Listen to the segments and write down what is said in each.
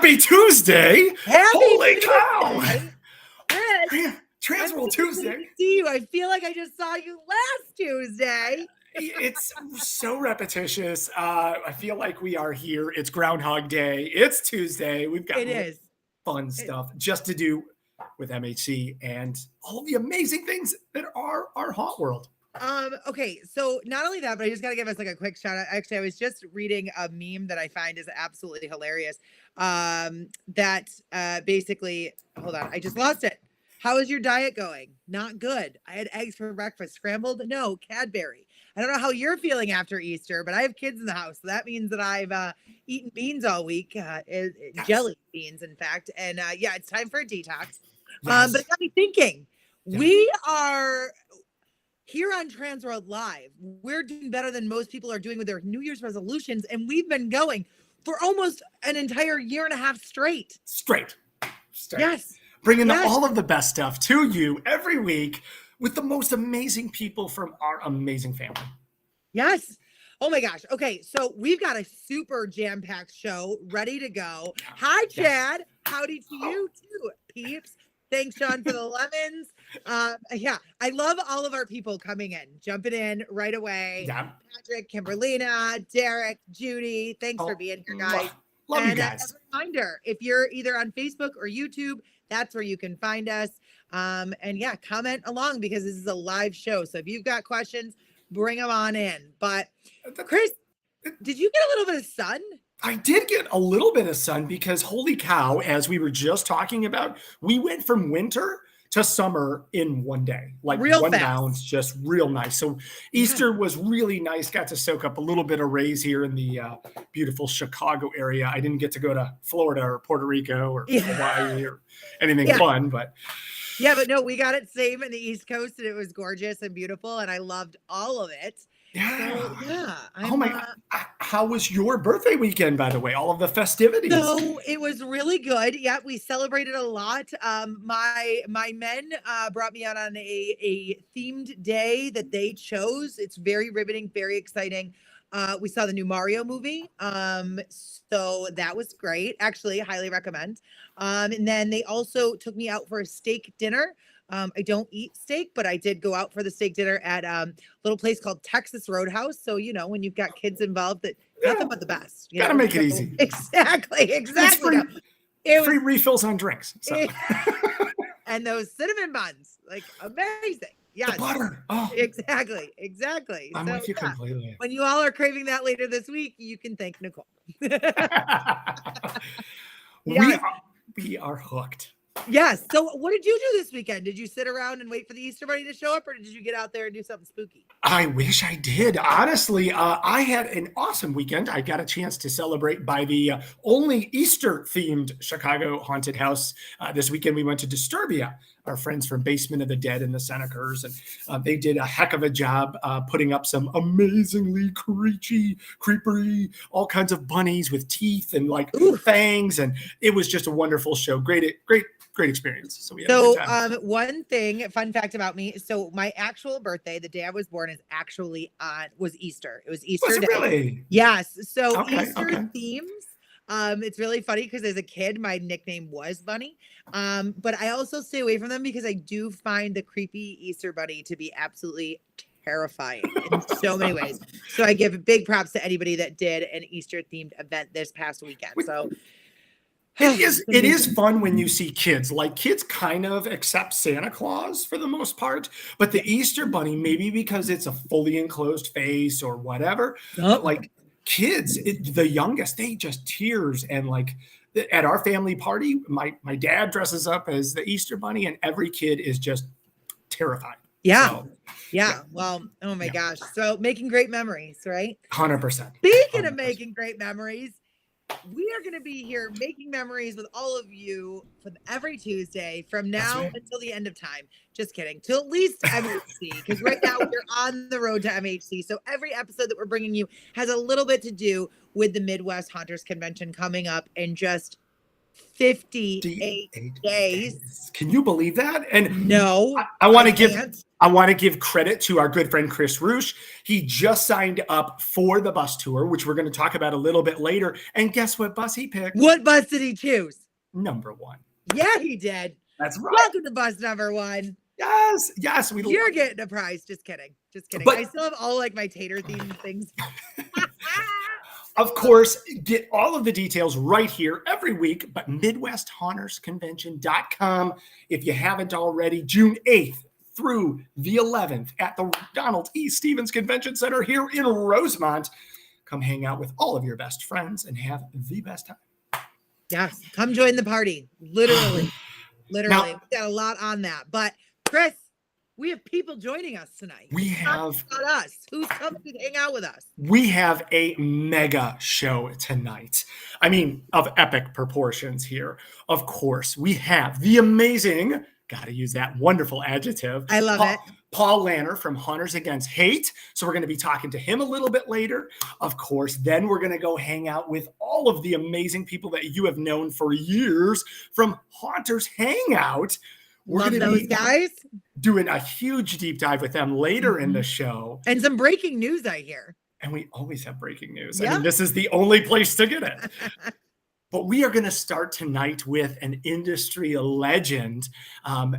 Happy Tuesday! Holy cow! Chris, Transworld Tuesday. See you. I feel like I just saw you last Tuesday. It's so repetitious. I feel like we are here. It's Groundhog Day. It's Tuesday. We've got fun stuff just to do with MHC and all of the amazing things that are our haunt world. Okay, so not only that, but I just got to give us like a quick shout out. Actually, I was just reading a meme that I find is absolutely hilarious. That basically, hold on, I just lost it. How is your diet going? Not good. I had eggs for breakfast. Scrambled? No, Cadbury. I don't know how you're feeling after Easter, but I have kids in the house. So that means that I've eaten beans all week, jelly beans, in fact. And yeah, it's time for a detox. But it got me thinking, we are here on Transworld Live. We're doing better than most people are doing with their New Year's resolutions. And we've been going for almost an entire year and a half straight. Straight. Yes. Bringing all of the best stuff to you every week with the most amazing people from our amazing family. Yes. Oh my gosh. Okay. So we've got a super jam-packed show ready to go. Hi, Chad. Howdy to you too, peeps. Thanks, Sean, for the lemons. Yeah, I love all of our people coming in, jumping in right away. Yeah. Patrick, Kimberlina, Derek, Judy. Thanks for being here, guys. Love you guys. As a reminder, if you're either on Facebook or YouTube, that's where you can find us. And yeah, comment along because this is a live show. So if you've got questions, bring them on in. But Chris, did you get a little bit of sun? I did get a little bit of sun because holy cow, as we were just talking about, we went from winter to summer in one day, like real one fast. bounce, just real nice. So Easter was really nice. Got to soak up a little bit of rays here in the beautiful Chicago area. I didn't get to go to Florida or Puerto Rico or Hawaii or anything fun, but no, we got it same in the East Coast and it was gorgeous and beautiful and I loved all of it. Yeah. So, yeah. Oh my God. How was your birthday weekend, by the way? All of the festivities. So it was really good. Yeah, we celebrated a lot. My men brought me out on a themed day that they chose. It's very riveting, very exciting. We saw the new Mario movie. So that was great. Actually, highly recommend. And then they also took me out for a steak dinner. I don't eat steak, but I did go out for the steak dinner at a little place called Texas Roadhouse. So, you know, when you've got kids involved, that nothing but the best. You gotta make it easy. Exactly. It's free refills on drinks. So. And those cinnamon buns, like amazing. Yeah. The butter. Oh. Exactly. I'm with you completely. When you all are craving that later this week, you can thank Nicole. We are hooked. Yes. So what did you do this weekend? Did you sit around and wait for the Easter Bunny to show up or did you get out there and do something spooky? I wish I did. Honestly, I had an awesome weekend. I got a chance to celebrate by the only Easter-themed Chicago haunted house. This weekend, we went to Disturbia, our friends from Basement of the Dead and the Senecers, and they did a heck of a job putting up some amazingly creepery, all kinds of bunnies with teeth and like fangs, and it was just a wonderful show. Great experience. So we had a good time. One fun fact about me. So my actual birthday, the day I was born, was Easter. It was Easter Was it Day. really? Yes. So Easter themes. It's really funny because as a kid, my nickname was Bunny. But I also stay away from them because I do find the creepy Easter Bunny to be absolutely terrifying in so many ways. So I give big props to anybody that did an Easter themed event this past weekend. So it is fun when you see kids. Like kids kind of accept Santa Claus for the most part, but the Easter Bunny, maybe because it's a fully enclosed face or whatever, like kids, the youngest, they just tears. And like at our family party, my dad dresses up as the Easter Bunny and every kid is just terrified. Yeah. So, Well, oh my gosh. So making great memories, right? 100%. Speaking of making great memories, we are going to be here making memories with all of you from every Tuesday from now until the end of time. Just kidding. Till at least MHC, because right now we're on the road to MHC. So every episode that we're bringing you has a little bit to do with the Midwest Haunters Convention coming up in just 58 days. Can you believe that? And No, I want to can't. give credit to our good friend Chris Roosh. He just signed up for the bus tour, which we're going to talk about a little bit later. And guess what bus he picked? What bus did he choose? Number 1. Yeah, he did. That's right. Welcome to bus number 1. Yes. You're getting a prize. Just kidding. But I still have all like my tater themed things. Of course, get all of the details right here every week, but MidwestHauntersConvention.com. If you haven't already, June 8th through the 11th at the Donald E. Stevens Convention Center here in Rosemont. Come hang out with all of your best friends and have the best time. Yes, come join the party. Literally. Now, we got a lot on that. But Chris, we have people joining us tonight. We have not us. Who's coming to hang out with us? We have a mega show tonight. I mean, of epic proportions here. Of course, we have the amazing, gotta use that wonderful adjective. I love it. Paul Lanner from Hunters Against Hate. So we're going to be talking to him a little bit later. Of course, then we're going to go hang out with all of the amazing people that you have known for years from Haunters Hangout. We're Love those guys. Doing a huge deep dive with them later in the show. And some breaking news, I hear. And we always have breaking news. Yeah. I mean, this is the only place to get it. But we are going to start tonight with an industry legend.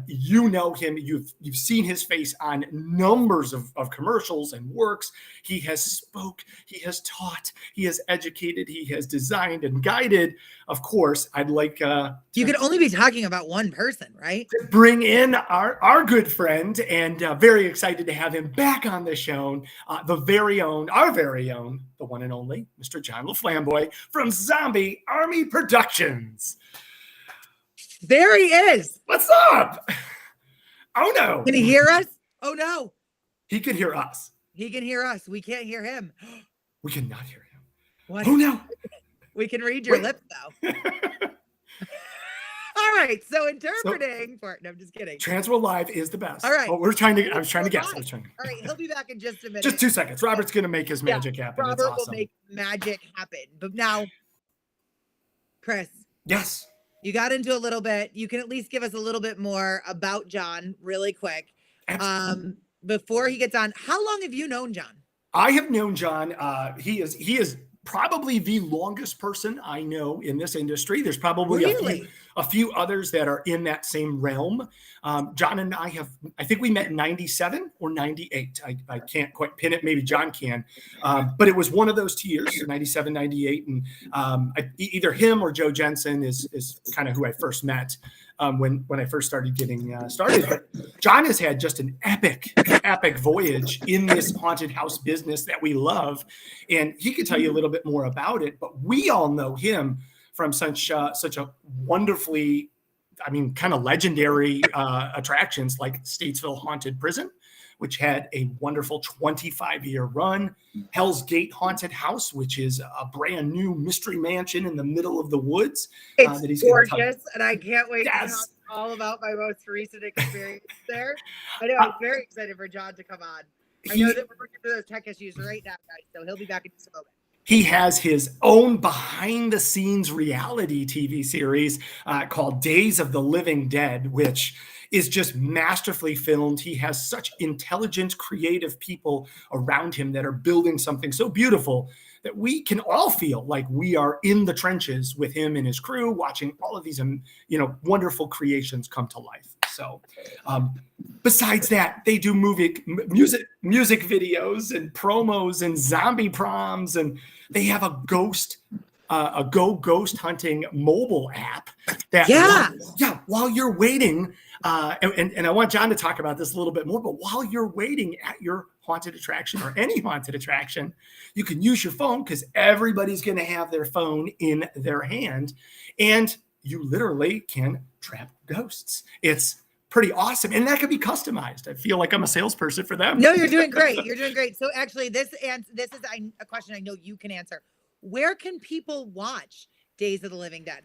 You know him. You've seen his face on numbers of commercials and works. He has spoke. He has taught. He has educated. He has designed and guided. Of course, I'd like you could only be talking about one person, right? To bring in our good friend, and very excited to have him back on the show. Our very own, the one and only, Mr. John Laflamboy from Zombie Army Productions. There he is. What's up? Oh no. Can he hear us? Oh no. He can hear us. He can hear us. We can't hear him. We cannot hear him. What? Oh no. We can read your lips though. All right. So interpreting for no, I'm just kidding. Transworld Live is the best. All right. Oh, I was trying to guess. All right. He'll be back in just a minute. Just 2 seconds. Robert's going to make his magic happen. Robert awesome. will make magic happen. But now, Chris. Yes. You got into a little bit. You can at least give us a little bit more about John really quick. Absolutely. Before he gets on, how long have you known John? I have known John. He is probably the longest person I know in this industry. There's probably a few others that are in that same realm. John and I think we met in 97 or 98. I can't quite pin it. Maybe John can. But it was one of those 2 years, 97, 98. And either him or Joe Jensen is kind of who I first met when I first started getting started. But John has had just an epic voyage in this haunted house business that we love. And he could tell you a little bit more about it. But we all know him from such a wonderfully, kind of legendary attractions like Statesville Haunted Prison, which had a wonderful 25-year run. Hell's Gate Haunted House, which is a brand new mystery mansion in the middle of the woods. It's gorgeous, and I can't wait to talk all about my most recent experience there. I know I'm very excited for John to come on. I know that we're working through those tech issues right now, guys, so he'll be back in just a moment. He has his own behind-the-scenes reality TV series called Days of the Living Dead, which is just masterfully filmed. He has such intelligent, creative people around him that are building something so beautiful that we can all feel like we are in the trenches with him and his crew, watching all of these, wonderful creations come to life. So besides that, they do music videos and promos and zombie proms, and they have a ghost hunting mobile app that while you're waiting, and I want John to talk about this a little bit more, but while you're waiting at your haunted attraction or any haunted attraction, you can use your phone because everybody's going to have their phone in their hand, and you literally can trap ghosts. It's pretty awesome. And that can be customized. I feel like I'm a salesperson for them. No, you're doing great. You're doing great. So actually this is a question I know you can answer. Where can people watch Days of the Living Dead?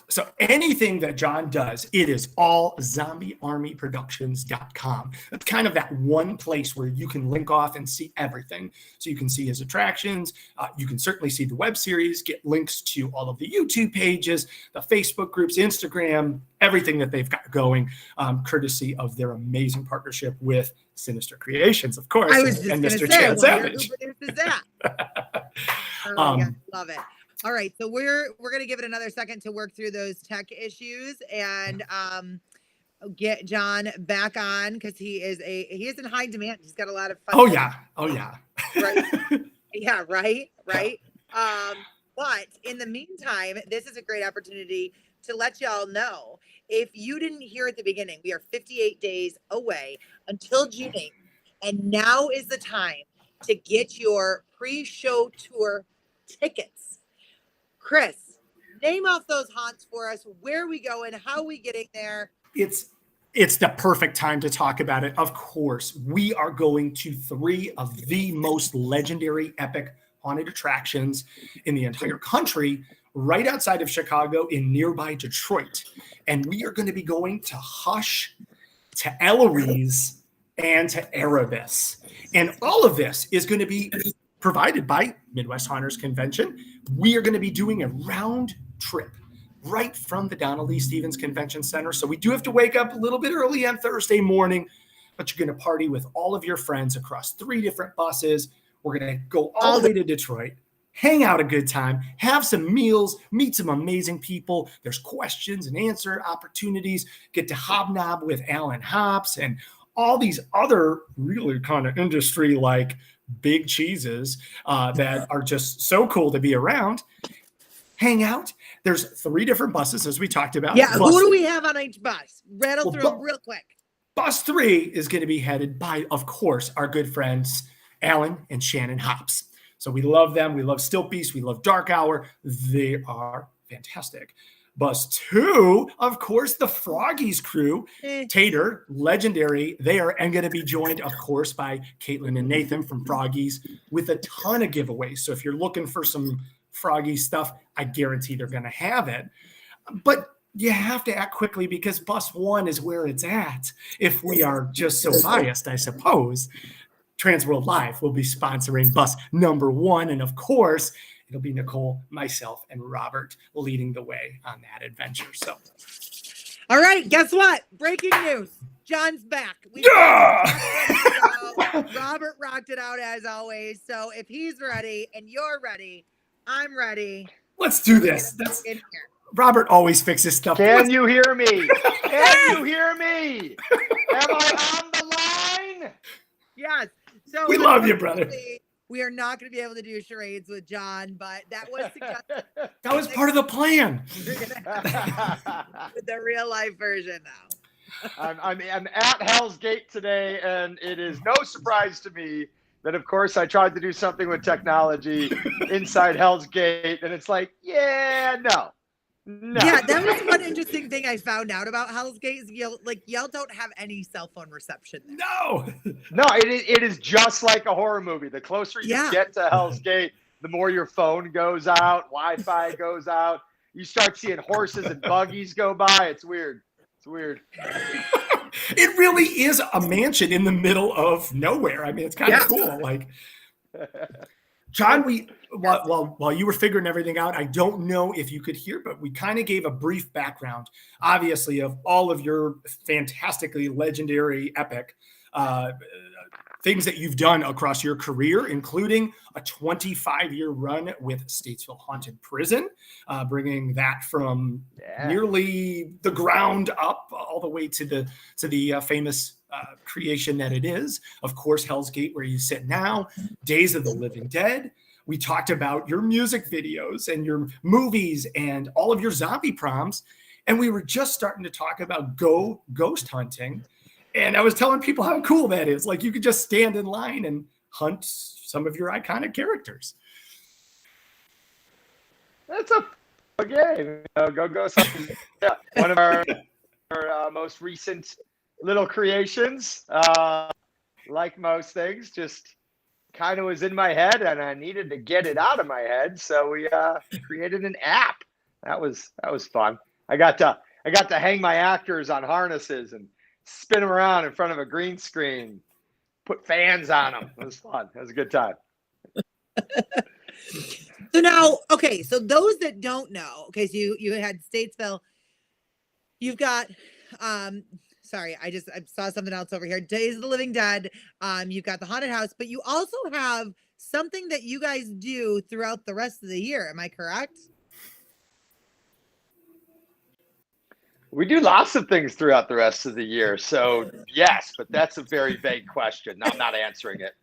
So anything that John does, it is all zombiearmyproductions.com. It's kind of that one place where you can link off and see everything. So you can see his attractions. You can certainly see the web series, get links to all of the YouTube pages, the Facebook groups, Instagram, everything that they've got going, courtesy of their amazing partnership with Sinister Creations, of course, I was just and going Mr. to say, Chad Savage. who produces that? Oh, yeah, love it. All right, so we're gonna give it another second to work through those tech issues and get John back on because he is in high demand. He's got a lot of fun. Oh yeah, right. Yeah, right. But in the meantime, this is a great opportunity to let y'all know. If you didn't hear at the beginning, we are 58 days away until June 8th, and now is the time to get your pre-show tour tickets. Chris, name off those haunts for us. Where are we going? How are we getting there? It's the perfect time to talk about it. Of course, we are going to 3 of the most legendary, epic haunted attractions in the entire country, right outside of Chicago in nearby Detroit. And we are going to be going to Hush, to Eloise, and to Erebus. And all of this is going to be provided by Midwest Haunters Convention. We are going to be doing a round trip right from the Donald Lee Stevens Convention Center. So we do have to wake up a little bit early on Thursday morning, but you're going to party with all of your friends across 3 different buses. We're going to go all the way to Detroit, hang out a good time, have some meals, meet some amazing people. There's questions and answer opportunities, get to hobnob with Alan Hops and all these other really kind of industry-like big cheeses that are just so cool to be around. Hang out. There's 3 different buses, as we talked about. Yeah, who do we have on each bus? Rattle through them real quick. Bus 3 is going to be headed by, of course, our good friends, Alan and Shannon Hops. So we love them. We love Stilt Beast. We love Dark Hour. They are fantastic. Bus 2, of course, the Froggies crew. Tater, legendary. They are and going to be joined, of course, by Caitlin and Nathan from Froggies with a ton of giveaways. So if you're looking for some Froggy stuff, I guarantee they're going to have it. But you have to act quickly because bus 1 is where it's at. If we are just so biased, I suppose. Transworld Live will be sponsoring bus number 1. And of course, it'll be Nicole, myself, and Robert leading the way on that adventure. So, all right, guess what? Breaking news. John's back. Robert rocked it out as always. So if he's ready and you're ready, I'm ready. Let's do this. Robert always fixes stuff. Can you hear me? Can you hear me? Am I on the line? Yes. So we love you, brother. We are not going to be able to do charades with John, but that was suggested. That was part of the plan. With the real life version now. I'm at Hell's Gate today, and it is no surprise to me that, of course, I tried to do something with technology inside Hell's Gate, and it's like, no. Yeah, that was one interesting thing I found out about Hell's Gate. Y'all don't have any cell phone reception there. No, it is just like a horror movie. The closer you get to Hell's Gate, the more your phone goes out, Wi-Fi goes out. You start seeing horses and buggies go by. It's weird. It's weird. It really is a mansion in the middle of nowhere. I mean, it's kind of cool. Like, John, while you were figuring everything out, I don't know if you could hear, but we kind of gave a brief background, obviously, of all of your fantastically legendary, epic things that you've done across your career, including a 25-year run with Statesville Haunted Prison, bringing that from nearly the ground up all the way to the famous creation that it is. Of course, Hell's Gate, where you sit now, Days of the Living Dead. We talked about your music videos and your movies and all of your zombie proms. And we were just starting to talk about ghost hunting. And I was telling people how cool that is. Like, you could just stand in line and hunt some of your iconic characters. That's a game. Ghost hunting. Yeah, one of our most recent little creations. Like most things, just kind of was in my head and I needed to get it out of my head. So we created an app that was fun. I got to hang my actors on harnesses and spin them around in front of a green screen, put fans on them. It was fun. It was a good time. So now, okay, so those that don't know, okay, so you had Statesville, you've got sorry, I saw something else over here. Days of the Living Dead, you've got the haunted house, but you also have something that you guys do throughout the rest of the year. Am I correct? We do lots of things throughout the rest of the year. So yes, but that's a very vague question. I'm not answering it.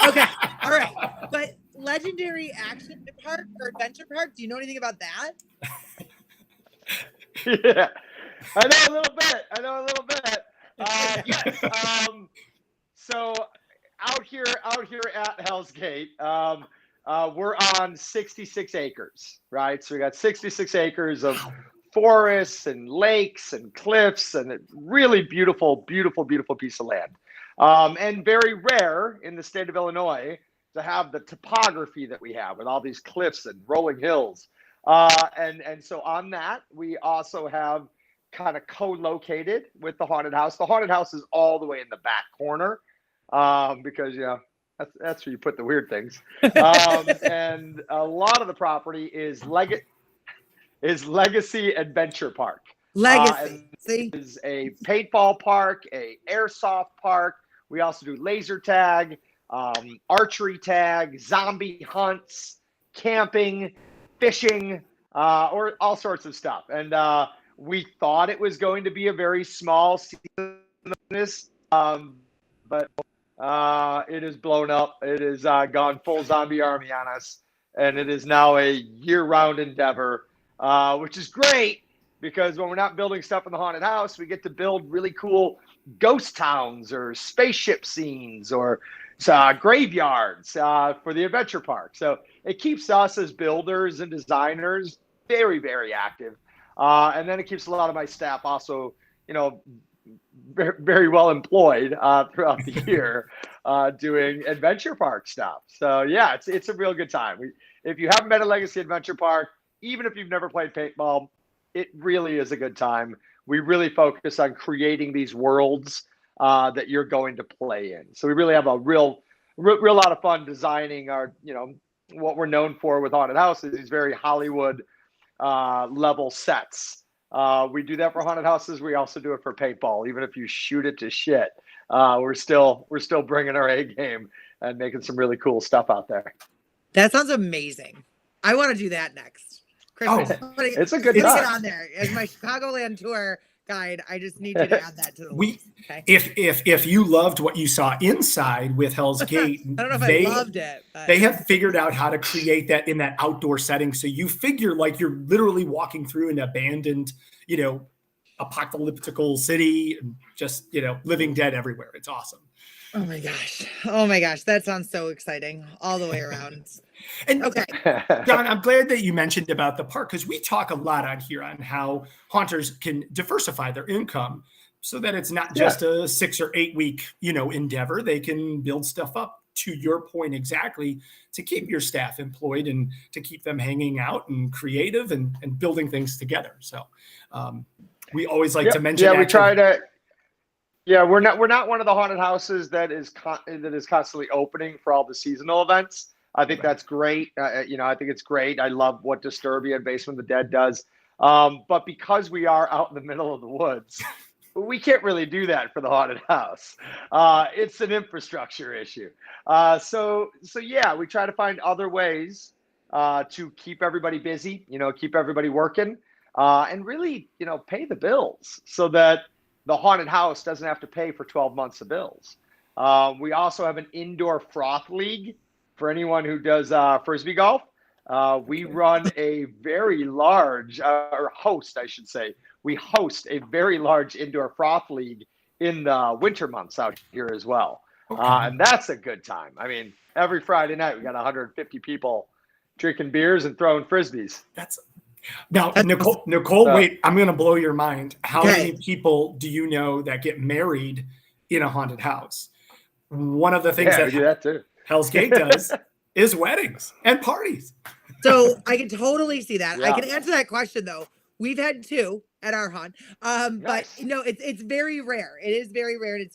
Okay. All right. But Legendary Action Park or Adventure Park, do you know anything about that? Yeah, I know a little bit. Yes. So out here at Hell's Gate, we're on 66 acres, right? So we got 66 acres of forests and lakes and cliffs and a really beautiful piece of land. And very rare in the state of Illinois to have the topography that we have with all these cliffs and rolling hills. And so on that, we also have kind of co-located with the haunted house. The haunted house is all the way in the back corner because, that's where you put the weird things. And a lot of the property is Legacy Adventure Park. Legacy. Is a paintball park, a airsoft park. We also do laser tag, archery tag, zombie hunts, camping, fishing, or all sorts of stuff. And we thought it was going to be a very small season of this, but it has blown up. It has gone full zombie army on us, and it is now a year-round endeavor, which is great because when we're not building stuff in the haunted house, we get to build really cool ghost towns or spaceship scenes or graveyards for the adventure park. So it keeps us as builders and designers very, very active. And then it keeps a lot of my staff also, very, very well employed throughout the year doing adventure park stuff. So yeah, it's a real good time. If you haven't been to Legacy Adventure Park, even if you've never played paintball, it really is a good time. We really focus on creating these worlds that you're going to play in. So we really have a real lot of fun designing our, what we're known for with haunted houses, these very Hollywood level sets. We do that for haunted houses. We also do it for paintball. Even if you shoot it to shit, we're still bringing our A game and making some really cool stuff out there. That sounds amazing. I want to do that next. Chris, it's a good time. Get on there as my Chicagoland tour guide. I just need you to add that to the list. Okay? If you loved what you saw inside with Hell's Gate, I don't know if I loved it. But they have figured out how to create that in that outdoor setting. So you figure like you're literally walking through an abandoned, apocalyptical city, and just, living dead everywhere. It's awesome. Oh my gosh. That sounds so exciting all the way around. And okay, John, I'm glad that you mentioned about the park because we talk a lot on here on how haunters can diversify their income so that it's not just a 6 or 8 week, endeavor. They can build stuff up, to your point exactly, to keep your staff employed and to keep them hanging out and creative and building things together. So we always like to mention that. We try to. Yeah, we're not one of the haunted houses that is constantly opening for all the seasonal events. I think that's great. I think it's great. I love what Disturbia and Basement of the Dead does. But because we are out in the middle of the woods, we can't really do that for the haunted house. It's an infrastructure issue. So yeah, we try to find other ways to keep everybody busy, keep everybody working, and really, pay the bills so that the haunted house doesn't have to pay for 12 months of bills. We also have an indoor froth league for anyone who does Frisbee golf. We run a very large, or host, I should say. We host a very large indoor froth league in the winter months out here as well. Okay. And that's a good time. I mean, every Friday night, we got 150 people drinking beers and throwing Frisbees. Now, Nicole, wait, I'm going to blow your mind. How many people do you know that get married in a haunted house? One of the things we do that too. Hell's Gate does is weddings and parties. So I can totally see that. I Yeah. can answer that question though. We've had 2 at our haunt. But Nice. it's very rare. It is very rare, and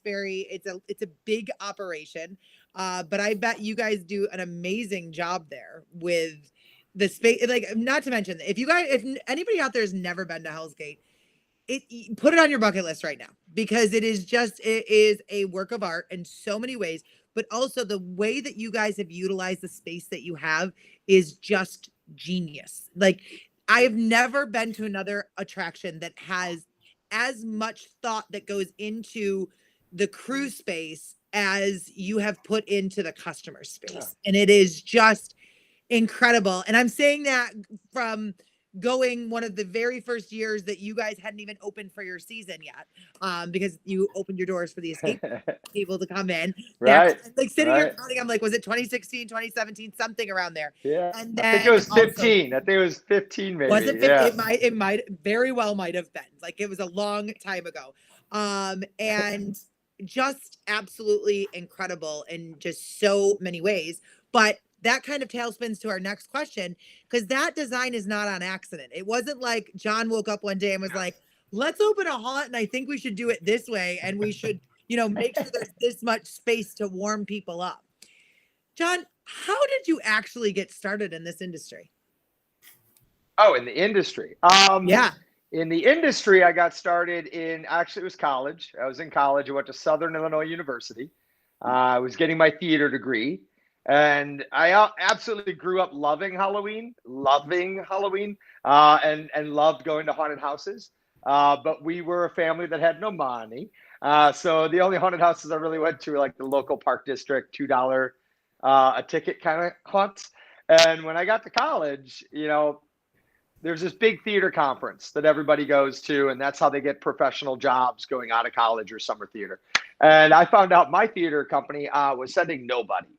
it's a big operation. But I bet you guys do an amazing job there with the space. Like, not to mention, if anybody out there has never been to Hell's Gate, put it on your bucket list right now, because it is a work of art in so many ways. But also the way that you guys have utilized the space that you have is just genius. Like, I have never been to another attraction that has as much thought that goes into the crew space as you have put into the customer space. And it is just incredible. And I'm saying that from going one of the very first years that you guys hadn't even opened for your season yet, because you opened your doors for the escape people to come in. Right. Like, sitting here counting, I'm like, was it 2016, 2017, something around there? Yeah. And then I think it was 15. Also, I think it was 15 maybe. was it 15? Yeah. It might very well might have been. Like, it was a long time ago. And just absolutely incredible in just so many ways. But that kind of tailspins to our next question, because that design is not on accident. It wasn't like John woke up one day and was like, let's open a haunt, and I think we should do it this way, and we should, make sure there's this much space to warm people up. John, how did you actually get started in this industry? Oh, in the industry. Yeah. In the industry, I got started actually it was college. I was in college. I went to Southern Illinois University. I was getting my theater degree. And I absolutely grew up loving Halloween, and loved going to haunted houses. But we were a family that had no money. So the only haunted houses I really went to were like the local park district, $2 a ticket kind of haunts. And when I got to college, there's this big theater conference that everybody goes to, and that's how they get professional jobs going out of college or summer theater. And I found out my theater company was sending nobody.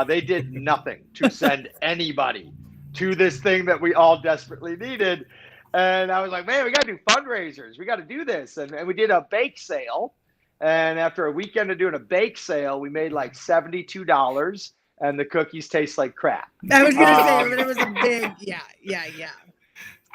They did nothing to send anybody to this thing that we all desperately needed. And I was like, man, we got to do fundraisers. We got to do this. And we did a bake sale. And after a weekend of doing a bake sale, we made like $72, and the cookies taste like crap. I was going to say, but it was a big, yeah.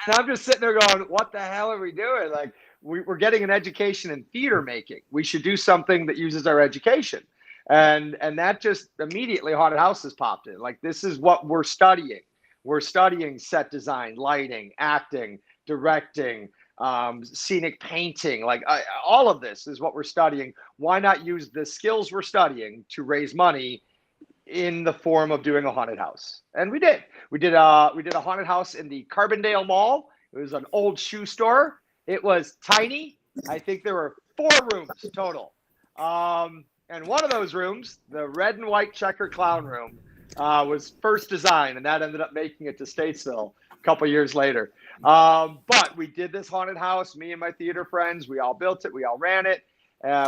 And I'm just sitting there going, what the hell are we doing? Like, we're getting an education in theater making. We should do something that uses our education. And that just immediately haunted houses popped in. Like, this is what we're studying. We're studying set design, lighting, acting, directing, scenic painting. Like, all of this is what we're studying. Why not use the skills we're studying to raise money in the form of doing a haunted house? And we did. We did a haunted house in the Carbondale Mall. It was an old shoe store. It was tiny. I think there were 4 rooms total. And one of those rooms, the red and white checker clown room, was first design, and that ended up making it to Statesville a couple years later. But we did this haunted house, me and my theater friends. We all built it. We all ran it.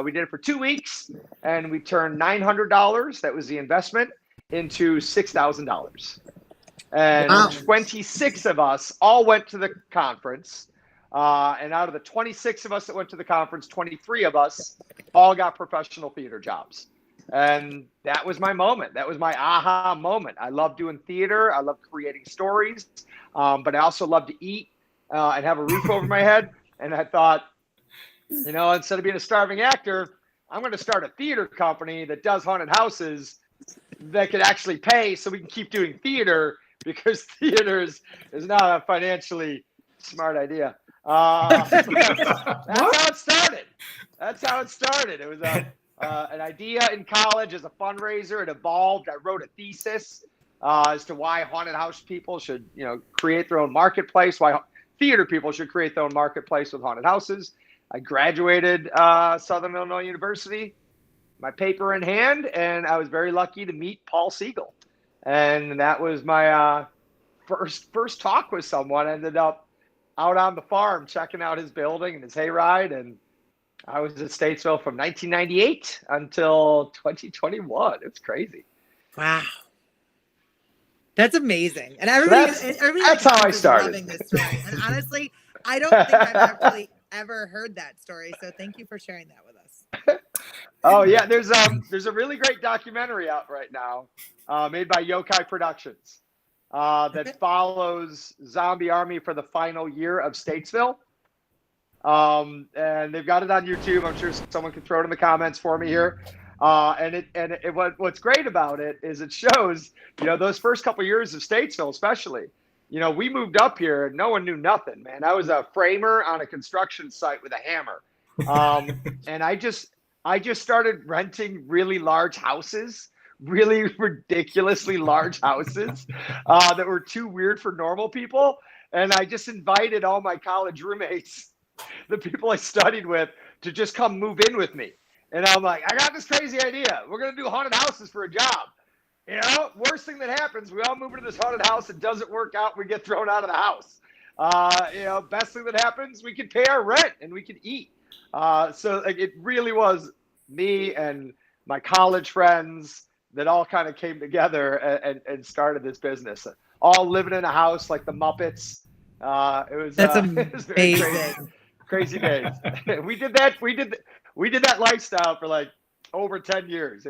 We did it for 2 weeks, and we turned $900. That was the investment, into $6,000. And Wow. 26 of us all went to the conference. And out of the 26 of us that went to the conference, 23 of us all got professional theater jobs. And that was my moment. That was my aha moment. I love doing theater. I love creating stories. But I also love to eat and have a roof over my head. And I thought, instead of being a starving actor, I'm going to start a theater company that does haunted houses that could actually pay so we can keep doing theater, because theater is not a financially smart idea. That's how it started. It was an idea in college as a fundraiser. It evolved. I wrote a thesis as to why haunted house people should, create their own marketplace, why theater people should create their own marketplace with haunted houses. I graduated Southern Illinois University, my paper in hand, and I was very lucky to meet Paul Siegel. And that was my first talk with someone. I ended up out on the farm checking out his building and his hayride, and I was in Statesville from 1998 until 2021. It's crazy. Wow. That's amazing. And everybody that's how I started. Loving this story. And honestly, I don't think I've actually ever heard that story. So thank you for sharing that with us. Oh yeah, there's a really great documentary out right now, made by Yokai Productions. that follows Zombie Army for the final year of Statesville. And they've got it on YouTube. I'm sure someone can throw it in the comments for me here. What's great about it is it shows, those first couple years of Statesville, especially, we moved up here and no one knew nothing, man. I was a framer on a construction site with a hammer. And I just started renting really large houses, really ridiculously large houses that were too weird for normal people. And I just invited all my college roommates, the people I studied with, to just come move in with me. And I'm like, I got this crazy idea. We're going to do haunted houses for a job. Worst thing that happens, we all move into this haunted house. It doesn't work out. We get thrown out of the house. Best thing that happens, we can pay our rent and we can eat. So it really was me and my college friends that all kind of came together and started this business. All living in a house like the Muppets. That's amazing. Crazy days. We did that lifestyle for like over 10 years.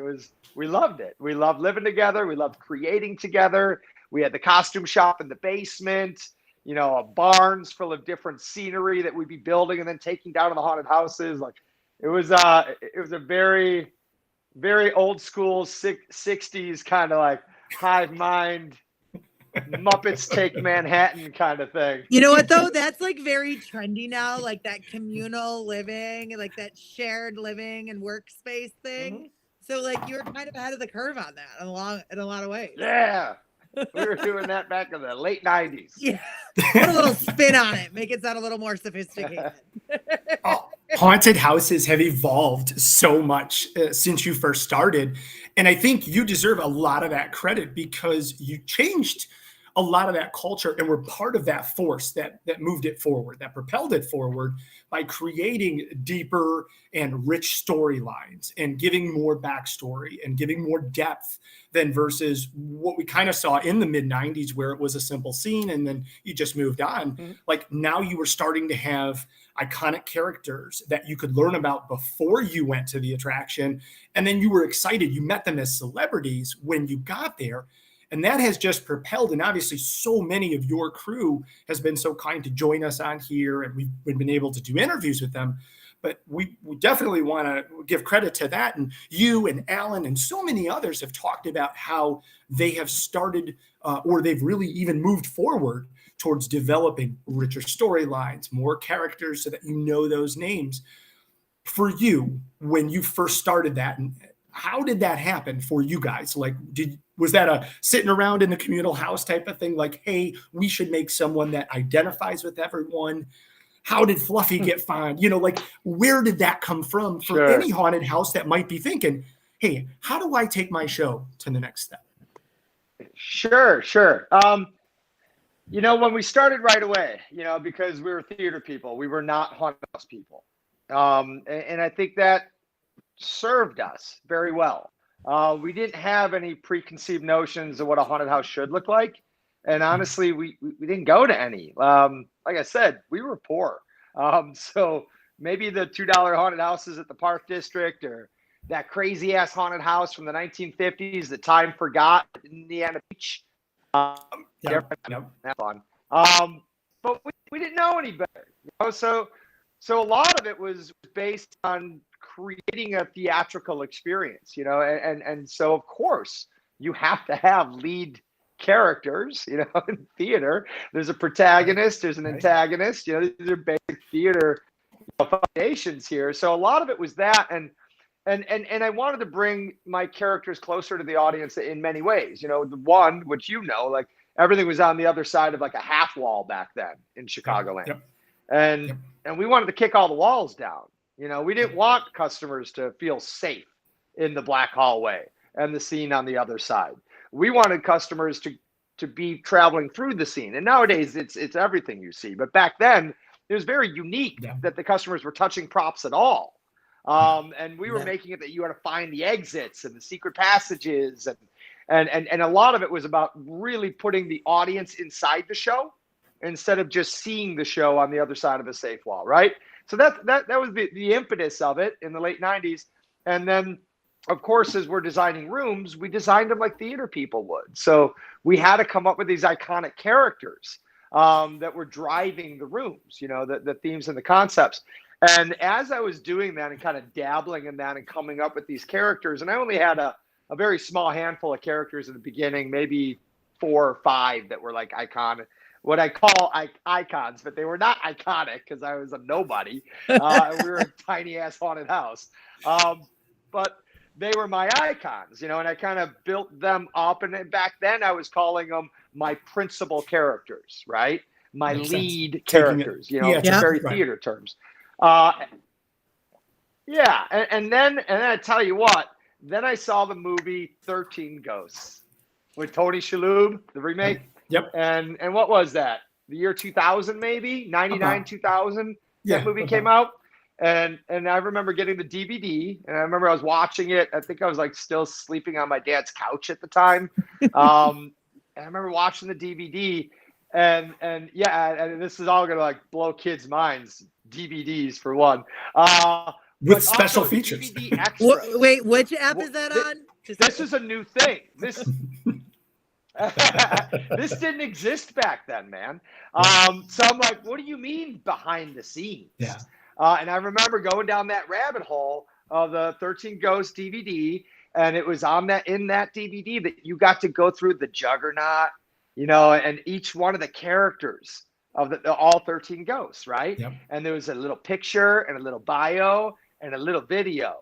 We loved it. We loved living together. We loved creating together. We had the costume shop in the basement, barns full of different scenery that we'd be building and then taking down to the haunted houses. Like it was a very, very old school 60s kind of like hive mind, Muppets take Manhattan kind of thing. You know what though? That's like very trendy now, like that communal living, like that shared living and workspace thing. Mm-hmm. So like you're kind of ahead of the curve on that in a lot of ways. Yeah. We were doing that back in the late 90s. Yeah. Put a little spin on it. Make it sound a little more sophisticated. Haunted houses have evolved so much since you first started. And I think you deserve a lot of that credit because you changed a lot of that culture and were part of that force that moved it forward, that propelled it forward by creating deeper and rich storylines and giving more backstory and giving more depth than versus what we kind of saw in the mid 90s where it was a simple scene and then you just moved on. Mm-hmm. Like now you were starting to have iconic characters that you could learn about before you went to the attraction. And then you were excited. You met them as celebrities when you got there. And that has just propelled, and obviously so many of your crew has been so kind to join us on here, and we've been able to do interviews with them. But we definitely want to give credit to that. And you and Alan and so many others have talked about how they have started or they've really even moved forward towards developing richer storylines, more characters so that you know those names. For you, when you first started that, and how did that happen for you guys? Like, was that a sitting around in the communal house type of thing? Like, hey, we should make someone that identifies with everyone. How did Fluffy get found? Like, where did that come from for any haunted house that might be thinking, hey, how do I take my show to the next step? Sure. When we started right away, because we were theater people, we were not haunted house people. And I think that served us very well. We didn't have any preconceived notions of what a haunted house should look like. And honestly, we didn't go to any. Like I said, we were poor. So maybe the $2 haunted houses at the Park District or that crazy ass haunted house from the 1950s that time forgot at Indiana Beach. But we didn't know any better. So a lot of it was based on creating a theatrical experience, and so of course you have to have lead characters, in theater. There's a protagonist, there's an antagonist, these are basic theater foundations here. So a lot of it was that, and I wanted to bring my characters closer to the audience in many ways. The one, which like everything was on the other side of like a half wall back then in Chicagoland. Yep. And we wanted to kick all the walls down. We didn't want customers to feel safe in the black hallway and the scene on the other side. We wanted customers to be traveling through the scene. And nowadays it's everything you see. But back then it was very unique that the customers were touching props at all. And we were making it that you had to find the exits and the secret passages. And a lot of it was about really putting the audience inside the show instead of just seeing the show on the other side of a safe wall, right? So that was the impetus of it in the late 90s. And then of course, as we're designing rooms, we designed them like theater people would. So we had to come up with these iconic characters that were driving the rooms, the themes and the concepts. And as I was doing that and kind of dabbling in that and coming up with these characters, and I only had a very small handful of characters in the beginning, maybe 4 or 5 that were like iconic, what I call icons, but they were not iconic because I was a nobody. We were a tiny ass haunted house. But they were my icons, and I kind of built them up. And back then I was calling them my principal characters, right? My Makes lead sense. characters, very right. theater terms. Yeah. And then I tell you what, then I saw the movie 13 Ghosts with Tony Shalhoub, the remake. Yep. And what was that? The year 2000, maybe 99, 2000. That movie came out. And I remember getting the DVD, and I remember I was watching it. I think I was like still sleeping on my dad's couch at the time. And I remember watching the DVD, and this is all gonna like blow kids' minds. DVDs for one, with special features. Wait, which app is that on? This is a new thing. This didn't exist back then, man. So I'm like, what do you mean behind the scenes? Yeah. And I remember going down that rabbit hole of the 13 Ghosts DVD, and it was in that DVD that you got to go through the Juggernaut, and each one of the characters of all 13 ghosts, right? Yep. And there was a little picture and a little bio and a little video,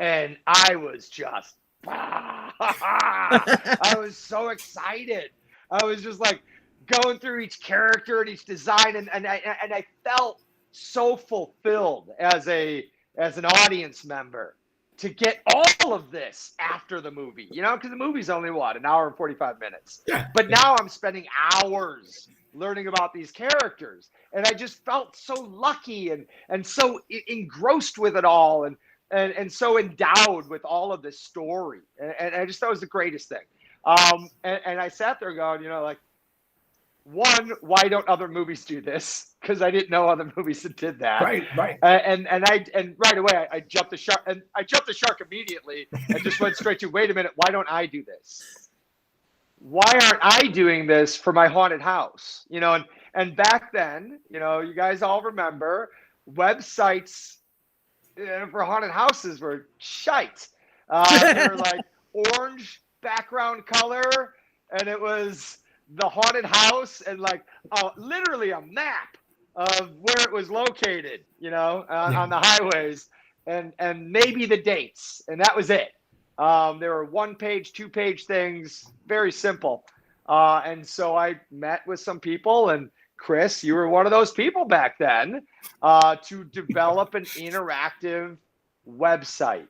and I was just, I was so excited. I was just like going through each character and each design, and I felt so fulfilled as an audience member to get all of this after the movie, because the movie's only an hour and 45 minutes. Yeah. But now I'm spending hours learning about these characters, and I just felt so lucky and so engrossed with it all, and so endowed with all of this story, and I just thought it was the greatest thing. And I sat there going, like, one, why don't other movies do this? Because I didn't know other movies that did that. Right. And right away I jumped the shark, and I jumped the shark immediately and just went straight to, wait a minute, why don't I do this? Why aren't I doing this for my haunted house? And back then, you guys all remember websites for haunted houses were shite. They were like orange background color, and it was the haunted house and like literally a map of where it was located, on the highways, and maybe the dates, and that was it. There were 1-page, 2-page things, very simple. And so I met with some people, and Chris, you were one of those people back then, to develop an interactive website.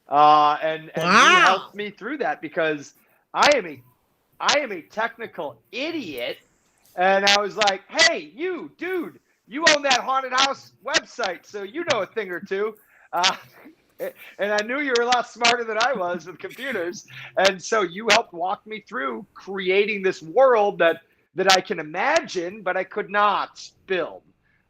And you helped me through that, because I am a technical idiot. And I was like, hey, you, dude, you own that haunted house website, so you know a thing or two. And I knew you were a lot smarter than I was with computers. And so you helped walk me through creating this world that I can imagine, but I could not build.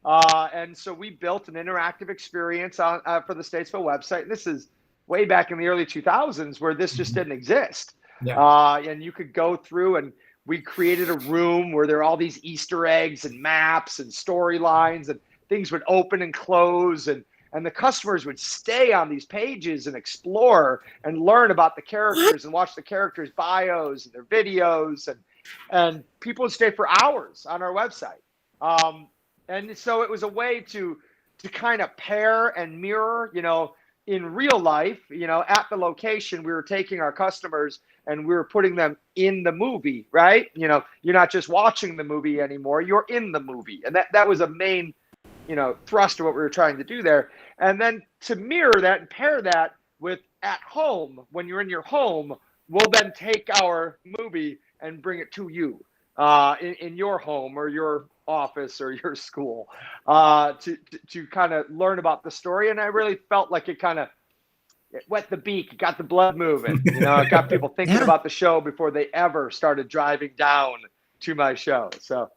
And so we built an interactive experience for the Statesville website. And this is way back in the early 2000s, where this just didn't exist. Yeah. And you could go through, and we created a room where there are all these Easter eggs and maps and storylines, and things would open and close, and the customers would stay on these pages and explore and learn about the characters and watch the characters' bios and their videos, and people would stay for hours on our website. And so it was a way to kind of pair and mirror, in real life, at the location, we were taking our customers and we were putting them in the movie, right? You're not just watching the movie anymore, you're in the movie. And that was a main, thrust of what we were trying to do there. And then to mirror that and pair that with at home, when you're in your home, we'll then take our movie and bring it to you in your home or your office or your school to kind of learn about the story. And I really felt like it wet the beak, it got the blood moving, it got people thinking about the show before they ever started driving down to my show. So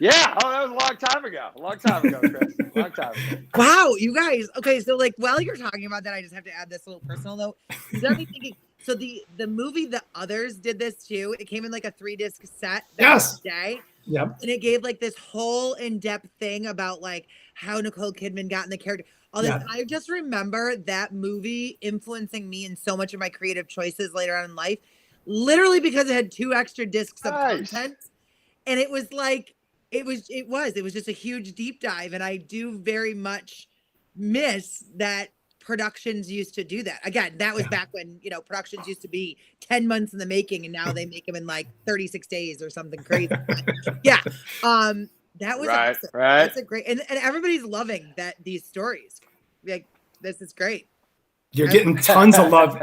Yeah. Oh, that was a long time ago. A long time ago, Chris. A long time ago. Wow, you guys. Okay, so like while you're talking about that, I just have to add this little personal note. You got me thinking. So the movie The Others did this too. It came in like a 3-disc set back in the day. Yep. And it gave like this whole in-depth thing about like how Nicole Kidman got in the character. All this. Yeah. I just remember that movie influencing me in so much of my creative choices later on in life, literally because it had 2 extra discs of content. And it was like, it was just a huge deep dive. And I do very much miss that productions used to do that. Again, that was back when, productions used to be 10 months in the making, and now they make them in like 36 days or something crazy. Yeah. That was awesome. Right. That's a great, and everybody's loving these stories. Like, this is great. You're getting tons of love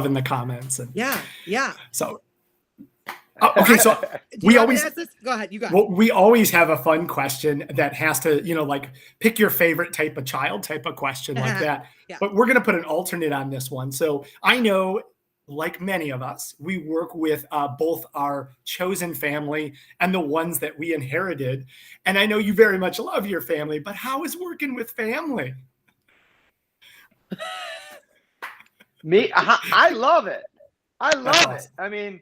in the comments. And yeah. So, okay, so we always go ahead. You got. Well, we always have a fun question that has to, like pick your favorite type of child type of question like that. Yeah. But we're going to put an alternate on this one. So I know, like many of us, we work with both our chosen family and the ones that we inherited. And I know you very much love your family, but how is working with family? I love it. I love it. I mean,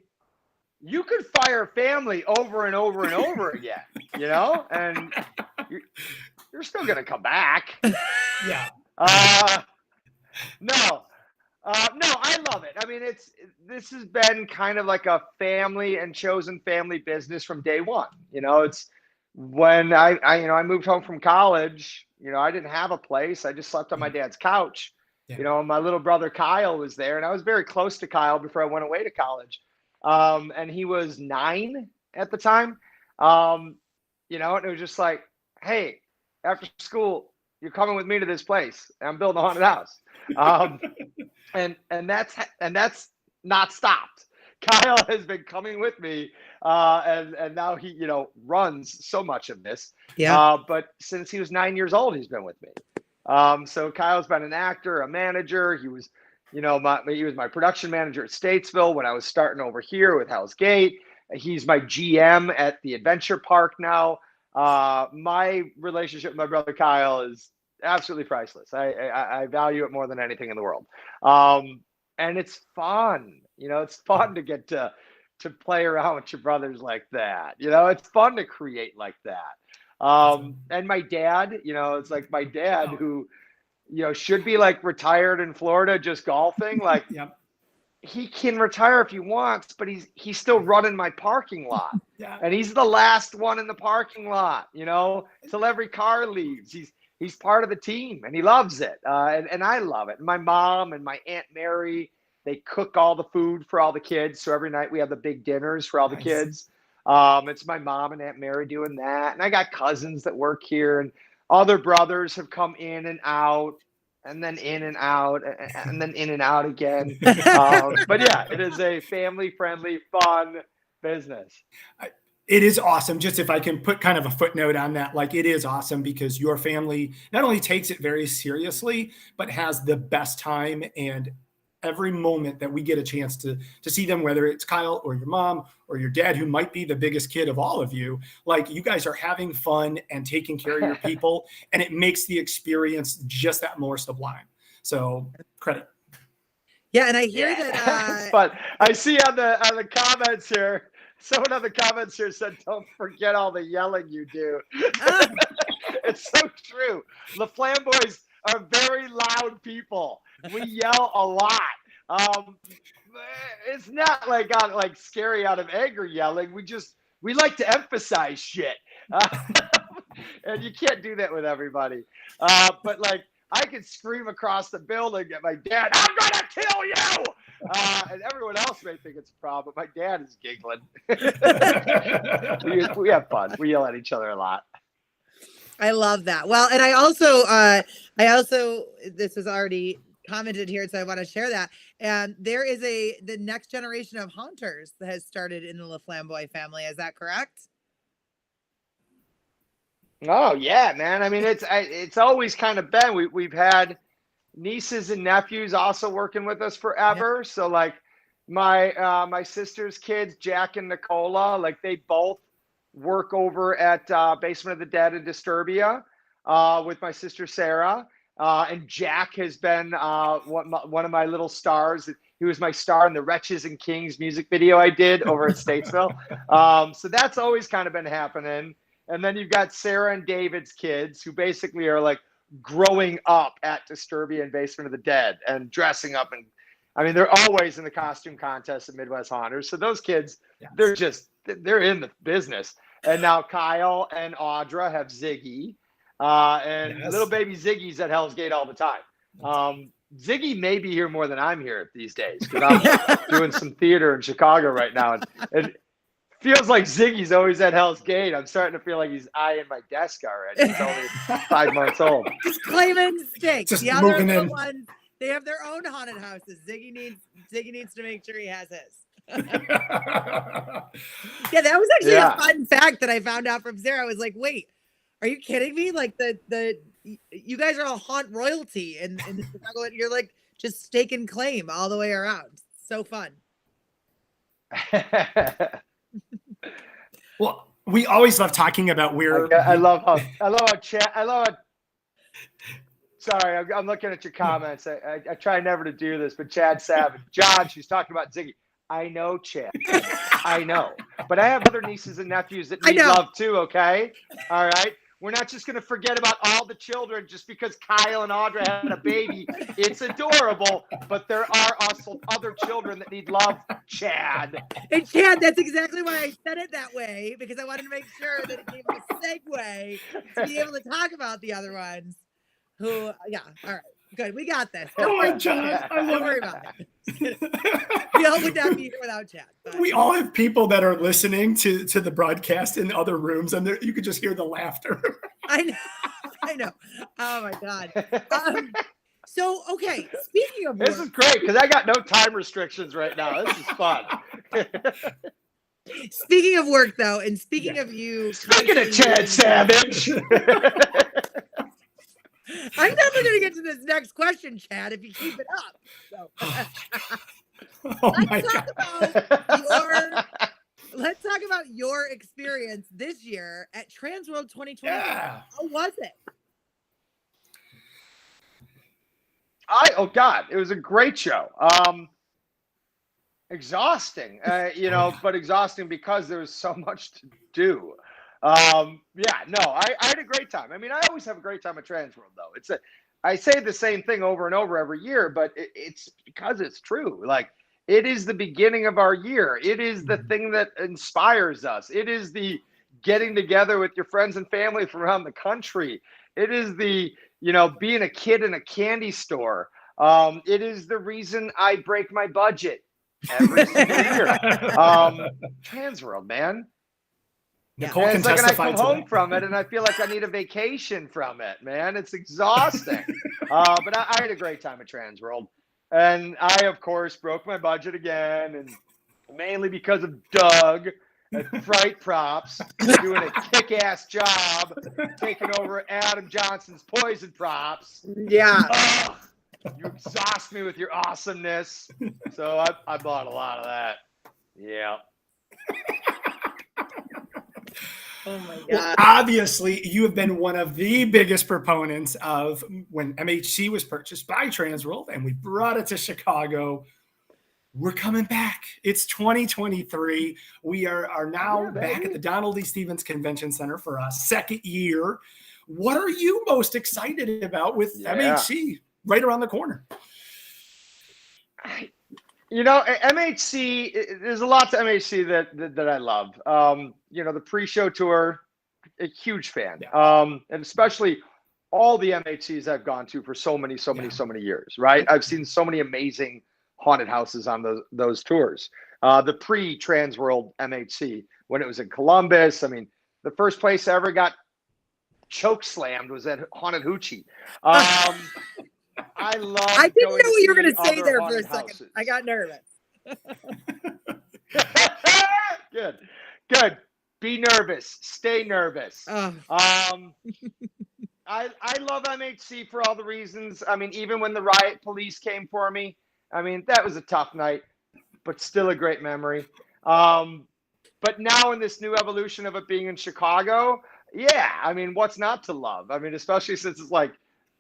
you could fire family over and over and over again, and you're still going to come back. Yeah. No, I love it. I mean, this has been kind of like a family and chosen family business from day one. It's when I moved home from college, I didn't have a place. I just slept on my dad's couch. Yeah. My little brother Kyle was there, and I was very close to Kyle before I went away to college. And he was 9 at the time. And it was just like, hey, after school, you're coming with me to this place. I'm building a haunted house. And that's not stopped. Kyle has been coming with me, and now he, runs so much of this. Yeah. But since he was 9 years old, he's been with me. So Kyle's been an actor, a manager. He was, he was my production manager at Statesville when I was starting over here with Hell's Gate. He's my GM at the Adventure Park now. My relationship with my brother Kyle is absolutely priceless. I value it more than anything in the world. And it's fun. It's fun to get to play around with your brothers like that. It's fun to create like that. And my dad, it's like my dad who, should be like retired in Florida, just golfing. Like, he can retire if he wants, but he's still running my parking lot. Yeah. And he's the last one in the parking lot, till every car leaves. He's part of the team, and he loves it. And I love it. And my mom and my Aunt Mary, they cook all the food for all the kids. So every night we have the big dinners for all the kids. It's my mom and Aunt Mary doing that. And I got cousins that work here, and other brothers have come in and out, and then in and out, and then in and out again. But yeah, it is a family-friendly, fun business. It is awesome. Just if I can put kind of a footnote on that, like, it is awesome because your family not only takes it very seriously, but has the best time, and every moment that we get a chance to see them, whether it's Kyle or your mom or your dad, who might be the biggest kid of all of you, like, you guys are having fun and taking care of your people, and it makes the experience just that more sublime. So credit. Yeah. And I hear that, but I see on the comments here, someone on the comments here said, don't forget all the yelling you do. It's so true. Laflamboys are very loud people. We yell a lot. It's not like scary out of anger yelling. We like to emphasize shit. And you can't do that with everybody. But like, I could scream across the building at my dad, I'm gonna kill you! And everyone else may think it's a problem. My dad is giggling. we have fun. We yell at each other a lot. I love that. Well, and I also, this is already commented here, so I want to share that. And there is the next generation of haunters that has started in the Laflamboy family. Is that correct? Oh yeah, man. I mean, it's always kind of been. We've had nieces and nephews also working with us forever. Yeah. So like my sister's kids, Jack and Nicola, like they both work over at Basement of the Dead in Disturbia with my sister Sarah. And Jack has been one of my little stars. He was my star in the Wretches and Kings music video I did over at Statesville. So that's always kind of been happening. And then you've got Sarah and David's kids, who basically are like growing up at Disturbia and Basement of the Dead and dressing up. And I mean, they're always in the costume contest at Midwest Haunters. So those kids, they're in the business. And now Kyle and Audra have Ziggy. And little baby Ziggy's at Hell's Gate all the time. Ziggy may be here more than I'm here these days, because I'm doing some theater in Chicago right now. And it feels like Ziggy's always at Hell's Gate. I'm starting to feel like he's eyeing my desk already. He's only 5 months old. Just claiming stakes. Just The other moving in. ones, they have their own haunted houses. Ziggy needs to make sure he has his. Yeah, that was actually a fun fact that I found out from Sarah. I was like, wait, are you kidding me? Like you guys are all haunt royalty in Chicago, and you're like just stake and claim all the way around. So fun. Well, we always love talking about where I love how sorry, I'm looking at your comments. I try never to do this, but Chad Savage, John, she's talking about Ziggy. I know, Chad. I know. But I have other nieces and nephews that need love too, okay? All right? We're not just going to forget about all the children just because Kyle and Audra had a baby. It's adorable, but there are also other children that need love, Chad. And Chad, that's exactly why I said it that way, because I wanted to make sure that it gave a segue to be able to talk about the other ones who, all right. Good, we got this. Oh my God, Don't worry about it. We all would not be here without Chad. But. We all have people that are listening to the broadcast in other rooms, and you could just hear the laughter. I know. Oh my God. So, okay, speaking of this is great because I got no time restrictions right now. This is fun. Speaking of work, though, and speaking of you. Speaking of Chad Savage. I'm never going to get to this next question, Chad, if you keep it up. So. Let's talk about your experience this year at Transworld 2020. Yeah. How was it? Oh God, it was a great show. Exhausting, but exhausting because there was so much to do. I had a great time. I mean, I always have a great time at Transworld, though. I say the same thing over and over every year, but it's because it's true. Like, it is the beginning of our year. It is the thing that inspires us. It is the getting together with your friends and family from around the country. It is the, being a kid in a candy store. It is the reason I break my budget every single year. Transworld, man. Nicole can it's like, and I testify come to home that. from it, and I feel like I need a vacation from it, man. It's exhausting. But I had a great time at Transworld. And I, of course, broke my budget again, and mainly because of Doug at Fright Props doing a kick-ass job taking over Adam Johnson's Poison Props. Yeah. You exhaust me with your awesomeness. So I bought a lot of that. Yeah. Oh my God. Well, obviously, you have been one of the biggest proponents of when MHC was purchased by Transworld and we brought it to Chicago. We're coming back. It's 2023. We are now back at the Donald E. Stevens Convention Center for a second year. What are you most excited about with MHC right around the corner? MHC, there's a lot to MHC that I love. The pre-show tour, a huge fan. And especially all the MHCs I've gone to for so many years, right? I've seen so many amazing haunted houses on those tours. The pre-Transworld MHC, when it was in Columbus, I mean, the first place I ever got choke slammed was at Haunted Hoochie. I didn't know what you were going to say there for a second. Houses. I got nervous. Good. Be nervous. Stay nervous. I love MHC for all the reasons. I mean, even when the riot police came for me, I mean, that was a tough night, but still a great memory. But now in this new evolution of it being in Chicago, yeah, I mean, what's not to love? I mean, especially since it's like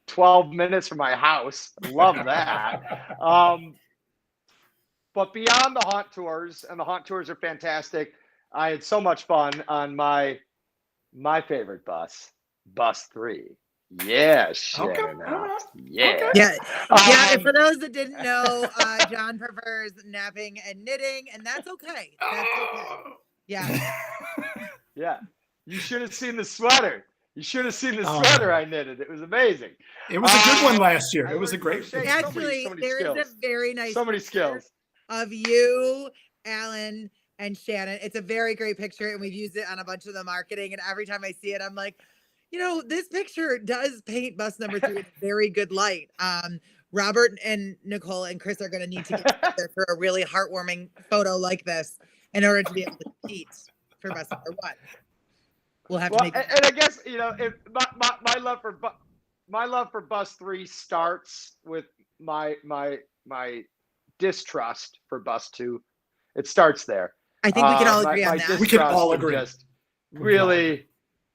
12 minutes from my house. Love that. But beyond the haunt tours, and the haunt tours are fantastic, I had so much fun on my favorite bus 3. Yeah, Okay. Shannon. All right. Yeah. Okay. Yeah. Yeah. And Um, for those that didn't know, John prefers napping and knitting, and that's okay. That's okay. Yeah. yeah. You should have seen the sweater. You should have seen the Oh. sweater I knitted. It was amazing. It was a good one last year. I It was a learned great. crochet. Actually, so many there is skills. a very nice So many picture skills. of you, Alan, and Shannon. It's a very great picture, and we've used it on a bunch of the marketing. And every time I see it, I'm like, you know, this picture does paint bus number 3 in a very good light. Robert and Nicole and Chris are going to need to get together for a really heartwarming photo like this in order to be able to compete for bus number 1. We'll have to make. And I guess, you know, my love for bus 3 starts with my distrust for bus 2. It starts there. I think we can all agree on that. We can all distrust agree. Just really,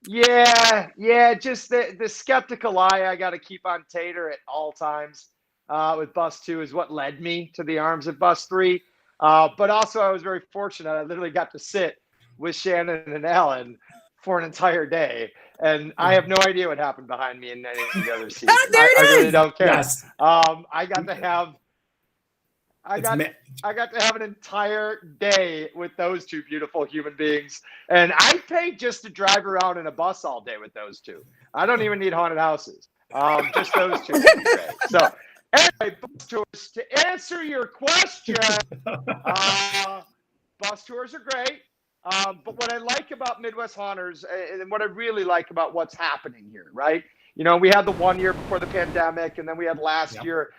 yeah. Just the skeptical eye I got to keep on Tater at all times with bus 2 is what led me to the arms of bus 3. But also I was very fortunate. I literally got to sit with Shannon and Alan for an entire day, and I have no idea what happened behind me in any of the other seats. There it I really is! don't care. Yes. I got to have. I got to have an entire day with those two beautiful human beings, and I paid just to drive around in a bus all day with those two. I don't even need haunted houses. Just those two. So, anyway, bus tours. To answer your question, bus tours are great. But what I like about Midwest Haunters, and what I really like about what's happening here, right? You know, we had the 1 year before the pandemic, and then we had last year.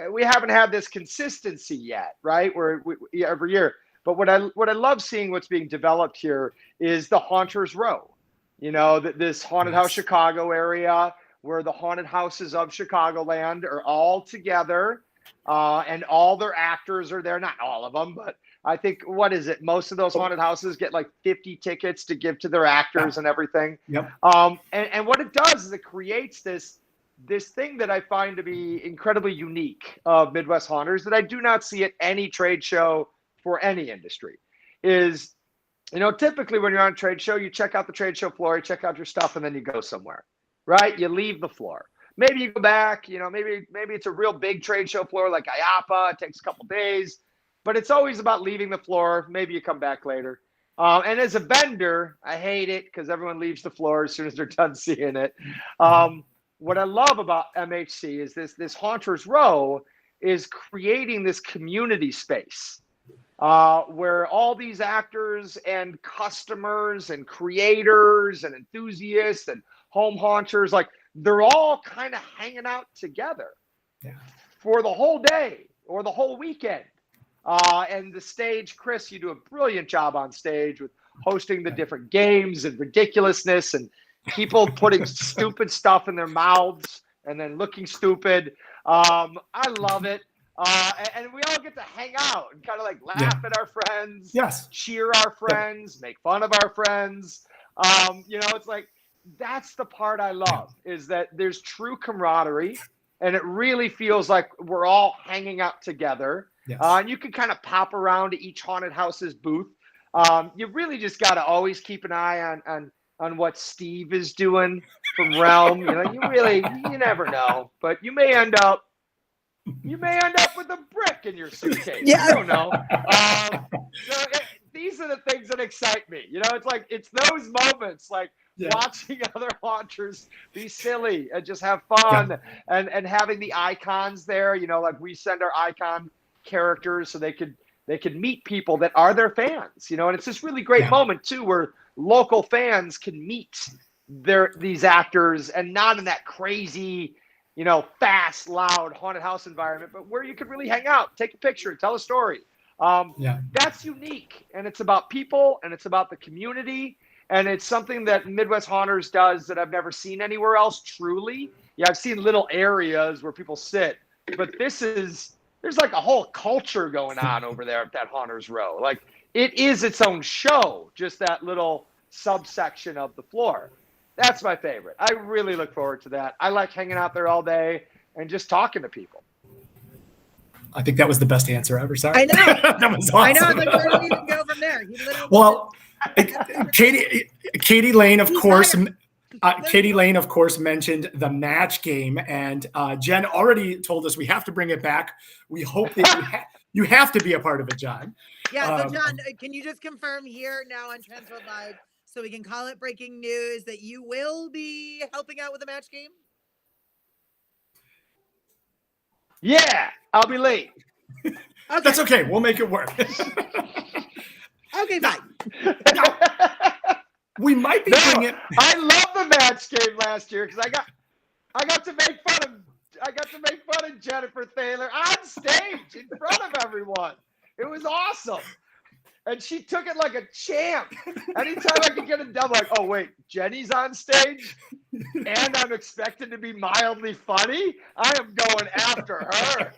We haven't had this consistency yet, right? Where every year. But what I love seeing what's being developed here is the Haunters Row. You know, this haunted house Chicago area where the haunted houses of Chicagoland are all together, and all their actors are there. Not all of them, but I think, what is it? Most of those haunted houses get like 50 tickets to give to their actors and everything. Yep. And what it does is it creates this thing that I find to be incredibly unique of Midwest Haunters that I do not see at any trade show for any industry. Is, you know, typically when you're on a trade show, you check out the trade show floor, you check out your stuff, and then you go somewhere, right? You leave the floor. Maybe you go back, you know, maybe it's a real big trade show floor like IAPA. It takes a couple days. But it's always about leaving the floor. Maybe you come back later. And as a vendor, I hate it because everyone leaves the floor as soon as they're done seeing it. What I love about MHC is this Haunters Row is creating this community space where all these actors and customers and creators and enthusiasts and home haunters, like, they're all kind of hanging out together for the whole day or the whole weekend. And the stage, Chris, you do a brilliant job on stage with hosting the different games and ridiculousness and people putting stupid stuff in their mouths and then looking stupid. I love it. And we all get to hang out and kind of like laugh at our friends, cheer our friends, make fun of our friends. You know, it's like, that's the part I love, is that there's true camaraderie and it really feels like we're all hanging out together. And you can kind of pop around to each haunted house's booth. You really just got to always keep an eye on what Steve is doing from Realm. You know, you never know, but you may end up with a brick in your suitcase. Yeah. I don't know. These are the things that excite me. You know, it's those moments like watching other haunters be silly and just have fun and having the icons there. You know, like we send our icon characters so they could meet people that are their fans, you know, and it's this really great moment too where local fans can meet these actors, and not in that crazy, you know, fast, loud haunted house environment, but where you could really hang out, take a picture, tell a story. That's unique, and it's about people and it's about the community, and it's something that Midwest Haunters does that I've never seen anywhere else. Truly, I've seen little areas where people sit, but there's like a whole culture going on over there at that Haunters Row. Like, it is its own show, just that little subsection of the floor. That's my favorite. I really look forward to that. I like hanging out there all day and just talking to people. I think that was the best answer ever. Sorry. I know. That was awesome. I know. Like, where do we even go from there? He literally Well, Katie Lane, of course. Katie Lane, of course, mentioned the match game, and Jen already told us we have to bring it back. We hope that you have to be a part of it, John. Yeah. So, John, can you just confirm here now on Transworld Live, so we can call it breaking news, that you will be helping out with the match game? Yeah, I'll be late. Okay. That's okay. We'll make it work. Okay, fine. We might be bringing. I love the match game last year because I got to make fun of Jennifer Thaler on stage in front of everyone. It was awesome. And she took it like a champ. Anytime I could get it done, like, oh, wait, Jenny's on stage and I'm expected to be mildly funny? I am going after her.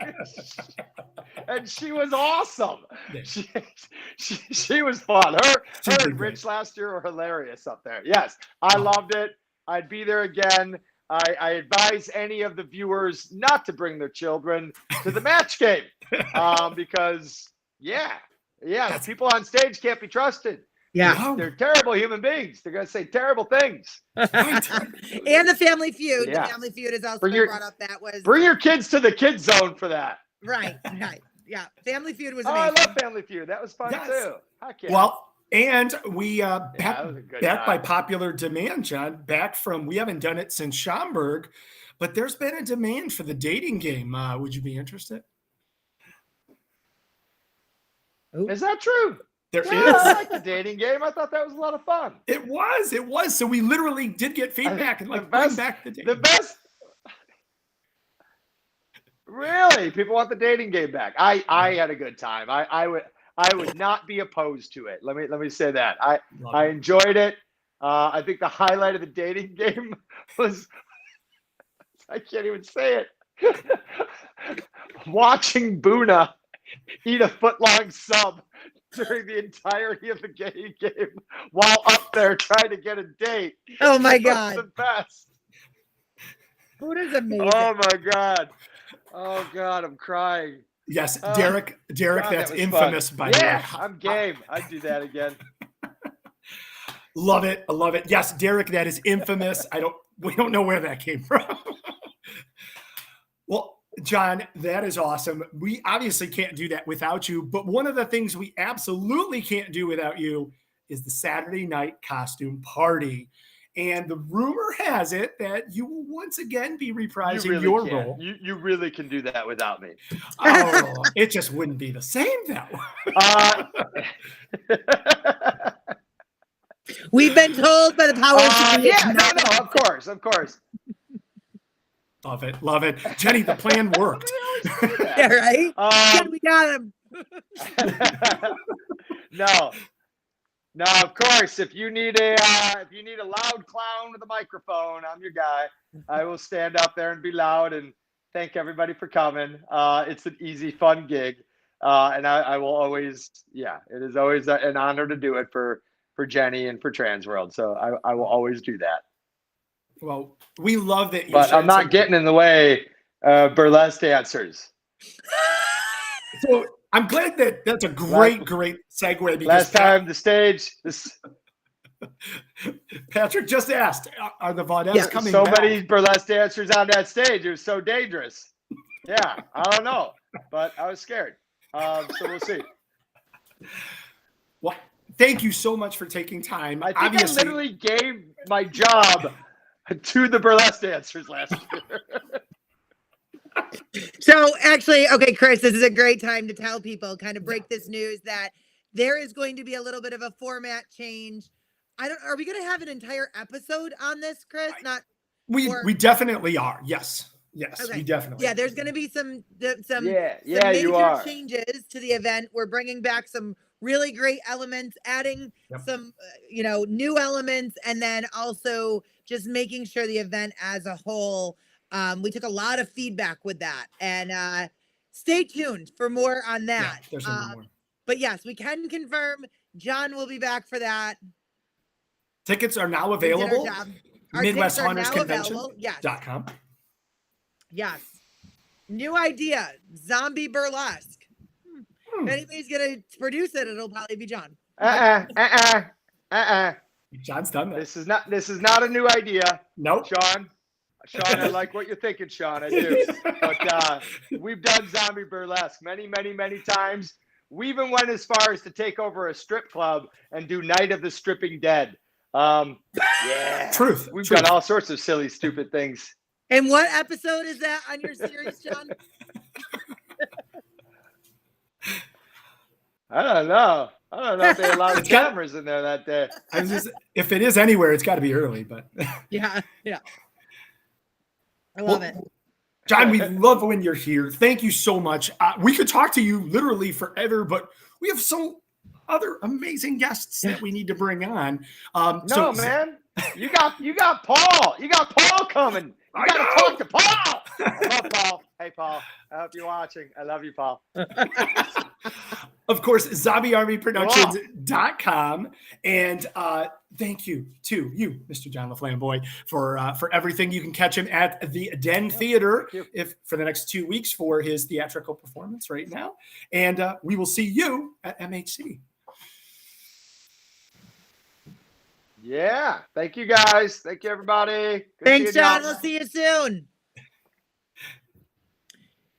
And she was awesome. She was fun. Her and Rich last year were hilarious up there. Yes, I loved it. I'd be there again. I advise any of the viewers not to bring their children to the match game because, people on stage can't be trusted. Yeah. They're terrible human beings. They're going to say terrible things. And the Family Feud. Yeah. The Family Feud is also brought up. That was bring your kids to the kids zone for that. Right. Yeah. Family Feud was Oh, amazing. I love Family Feud. That was fun too. Heck yeah. Well, and we that was a good back by time. popular demand, John. We haven't done it since Schaumburg, but there's been a demand for the dating game. Would you be interested? Is that true? There is. I like the dating game. I thought that was a lot of fun. It was. So we literally did get feedback and bring back the dating. The best. Really, people want the dating game back. I had a good time. I would not be opposed to it. Let me say that. I enjoyed it. I think the highlight of the dating game was, I can't even say it, watching Boona eat a foot-long sub during the entirety of the game while up there trying to get a date. Oh my God. The best. Boona's amazing. Oh my God. Oh God, I'm crying. Yes, Derek, God, that's infamous fun. by the way. Yeah, I'm game. I'd do that again. Love it. I love it. Yes, Derek, that is infamous. We don't know where that came from. Well, John, that is awesome. We obviously can't do that without you, but one of the things we absolutely can't do without you is the Saturday night costume party. And the rumor has it that you will once again be reprising your role. You really can do that without me. Oh, it just wouldn't be the same though. We've been told by the powers to be. No, of course. Love it. Jenny, the plan worked. Yeah, right? Jen, we got him. No, of course. If you need a loud clown with a microphone, I'm your guy. I will stand up there and be loud and thank everybody for coming. It's an easy, fun gig, and I will always. Yeah, it is always an honor to do it for Jenny and for Transworld. So I will always do that. Well, we love that. But I'm not getting in the way of burlesque dancers. So I'm glad that's a great segue. Because last time the stage, Patrick just asked, are the Vaudettes coming so back? many burlesque dancers on that stage. It was so dangerous. Yeah, I don't know, but I was scared. So we'll see. Well, thank you so much for taking time. I think I literally gave my job to the burlesque dancers last year. So actually, okay, Chris, this is a great time to tell people, kind of break this news that there is going to be a little bit of a format change. Are we going to have an entire episode on this, Chris? We definitely are. Yes, okay. We definitely. Yeah, there's going to be some major changes to the event. We're bringing back some really great elements, adding some new elements, and then also just making sure the event as a whole. We took a lot of feedback with that, and stay tuned for more on that. Yeah, there's more. But yes, we can confirm John will be back for that. Tickets are now We did our available. job. Our tickets are now available. Yes. MidwestHuntersConvention.com. Yes. New idea. Zombie burlesque. If anybody's going to produce it, it'll probably be John. John's done that. This is not a new idea. Nope. Sean, I like what you're thinking, Sean. I do. But we've done zombie burlesque many, many, many times. We even went as far as to take over a strip club and do Night of the Stripping Dead. Yeah. Truth. We've done all sorts of silly, stupid things. And what episode is that on your series, John? I don't know if they allowed the cameras in there that day. If it is anywhere, it's got to be early. But yeah. I love it. John, we love when you're here. Thank you so much. We could talk to you literally forever, but we have some other amazing guests that we need to bring on. Man, you got Paul. You got Paul coming. You got to talk to Paul. I love Paul. Hey, Paul. I hope you're watching. I love you, Paul. Of course, ZombieArmyProductions.com. And thank you to you, Mr. John Laflamboy, for everything. You can catch him at the Den Theater for the next 2 weeks for his theatrical performance right now. And we will see you at MHC. Yeah. Thank you, guys. Thank you, everybody. Good Thanks, seeing John. y'all. We'll see you soon.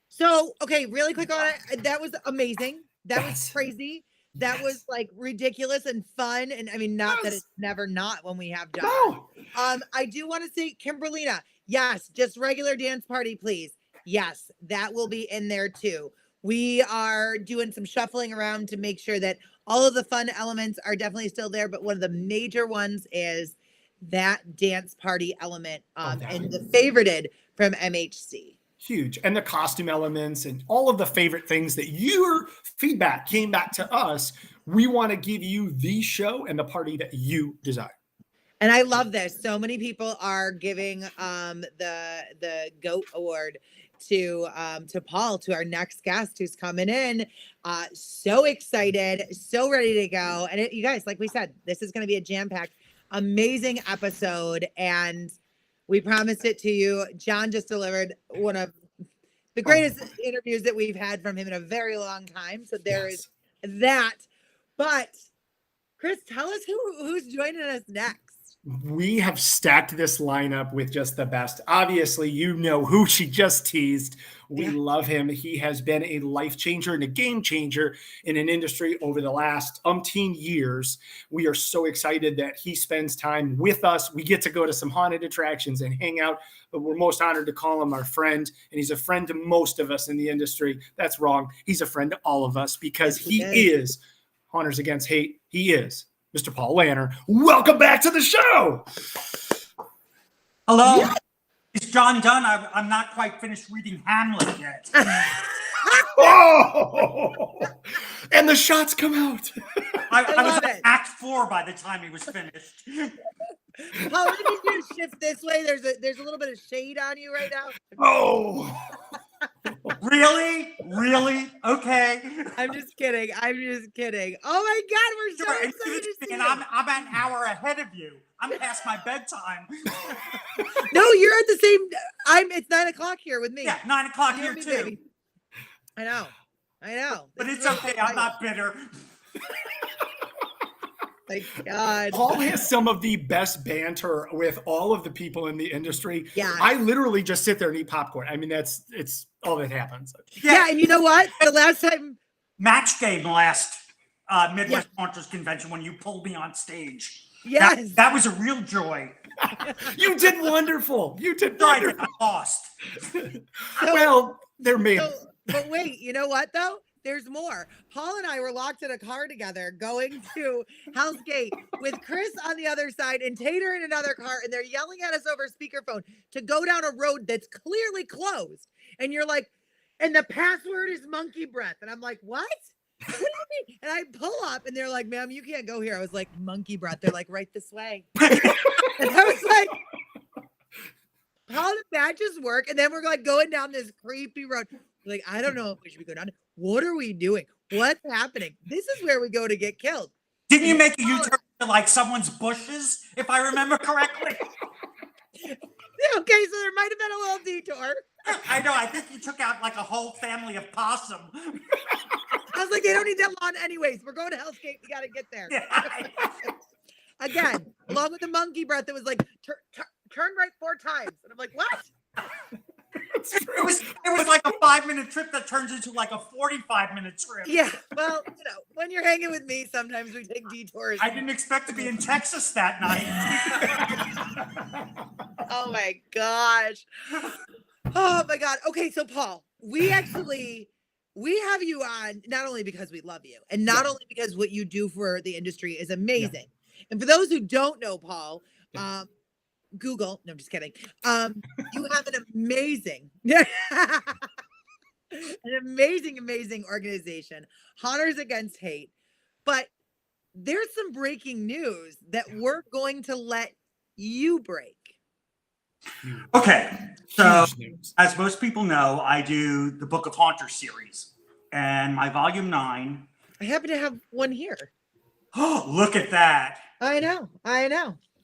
So, okay, really quick on it. That was amazing. That was crazy. That was like ridiculous and fun. And I mean, not that it's never not when we have John. No. I do want to say, Kimberlina, yes, just regular dance party, please. Yes, that will be in there too. We are doing some shuffling around to make sure that all of the fun elements are definitely still there. But one of the major ones is that dance party element and the favorited from MHC. Huge. And the costume elements and all of the favorite things that your feedback came back to us. We want to give you the show and the party that you desire. And I love this. So many people are giving the GOAT award to Paul, to our next guest who's coming in. So excited, so ready to go. And you guys, like we said, this is going to be a jam-packed, amazing episode. And we promised it to you. John just delivered one of the greatest interviews that we've had from him in a very long time. So there is that. But Chris, tell us who's joining us next. We have stacked this lineup with just the best. Obviously, you know who she just teased. We love him. He has been a life changer and a game changer in an industry over the last umpteen years. We are so excited that he spends time with us. We get to go to some haunted attractions and hang out, but we're most honored to call him our friend. And he's a friend to most of us in the industry. That's wrong. He's a friend to all of us because he is Haunters Against Hate. He is Mr. Paul Lanner. Welcome back to the show. Hello. Yeah. It's John Dunn. I'm not quite finished reading Hamlet yet. Oh! And the shots come out. I was at Act 4 by the time he was finished. Paul, what did you do? Shift this way? There's a little bit of shade on you right now. Oh. Really? Okay. I'm just kidding. Oh my God, we're so excited to see you. I'm about an hour ahead of you. I'm past my bedtime. No, you're at the same. It's 9 o'clock here with me. Yeah, 9 o'clock here too. Baby. I know. But it's okay. I'm not bitter. Thank God. Paul has some of the best banter with all of the people in the industry. Yeah. I literally just sit there and eat popcorn. I mean, it's all that happens. Yeah, and you know what? The last time match game last Midwest Haunters Convention when you pulled me on stage. Yes. That was a real joy. You did wonderful. I lost. Well, they're made. But wait, you know what though? There's more. Paul and I were locked in a car together going to Hell's Gate with Chris on the other side and Tater in another car, and they're yelling at us over speakerphone to go down a road that's clearly closed. And you're like, and the password is monkey breath. And I'm like, what? What do you mean? And I pull up and they're like, ma'am, you can't go here. I was like, monkey breath. They're like, right this way. And I was like, how did that just work? And then we're like going down this creepy road. Like, I don't know if we should be going down. What are we doing? What's happening? This is where we go to get killed. Didn't you make a U-turn to like someone's bushes, if I remember correctly? Okay, so there might have been a little detour. I know. I think you took out like a whole family of possum. I was like, they don't need that lawn anyways. We're going to Hell's Gate. We got to get there. Yeah. Again, along with the monkey breath, it was like, turn right 4 times. And I'm like, what? It was like a 5-minute trip that turns into like a 45-minute trip. Yeah, well, when you're hanging with me, sometimes we take detours. I didn't expect to be in Texas that night. Oh my gosh. Oh my God. Okay, so Paul, we have you on not only because we love you and not only because what you do for the industry is amazing. And for those who don't know Paul, Google, no, I'm just kidding. You have an amazing, amazing organization, Hunters Against Hate. But there's some breaking news that we're going to let you break. Okay, so as most people know, I do the Book of Haunters series, and my volume 9. I happen to have one here. Oh, look at that! I know.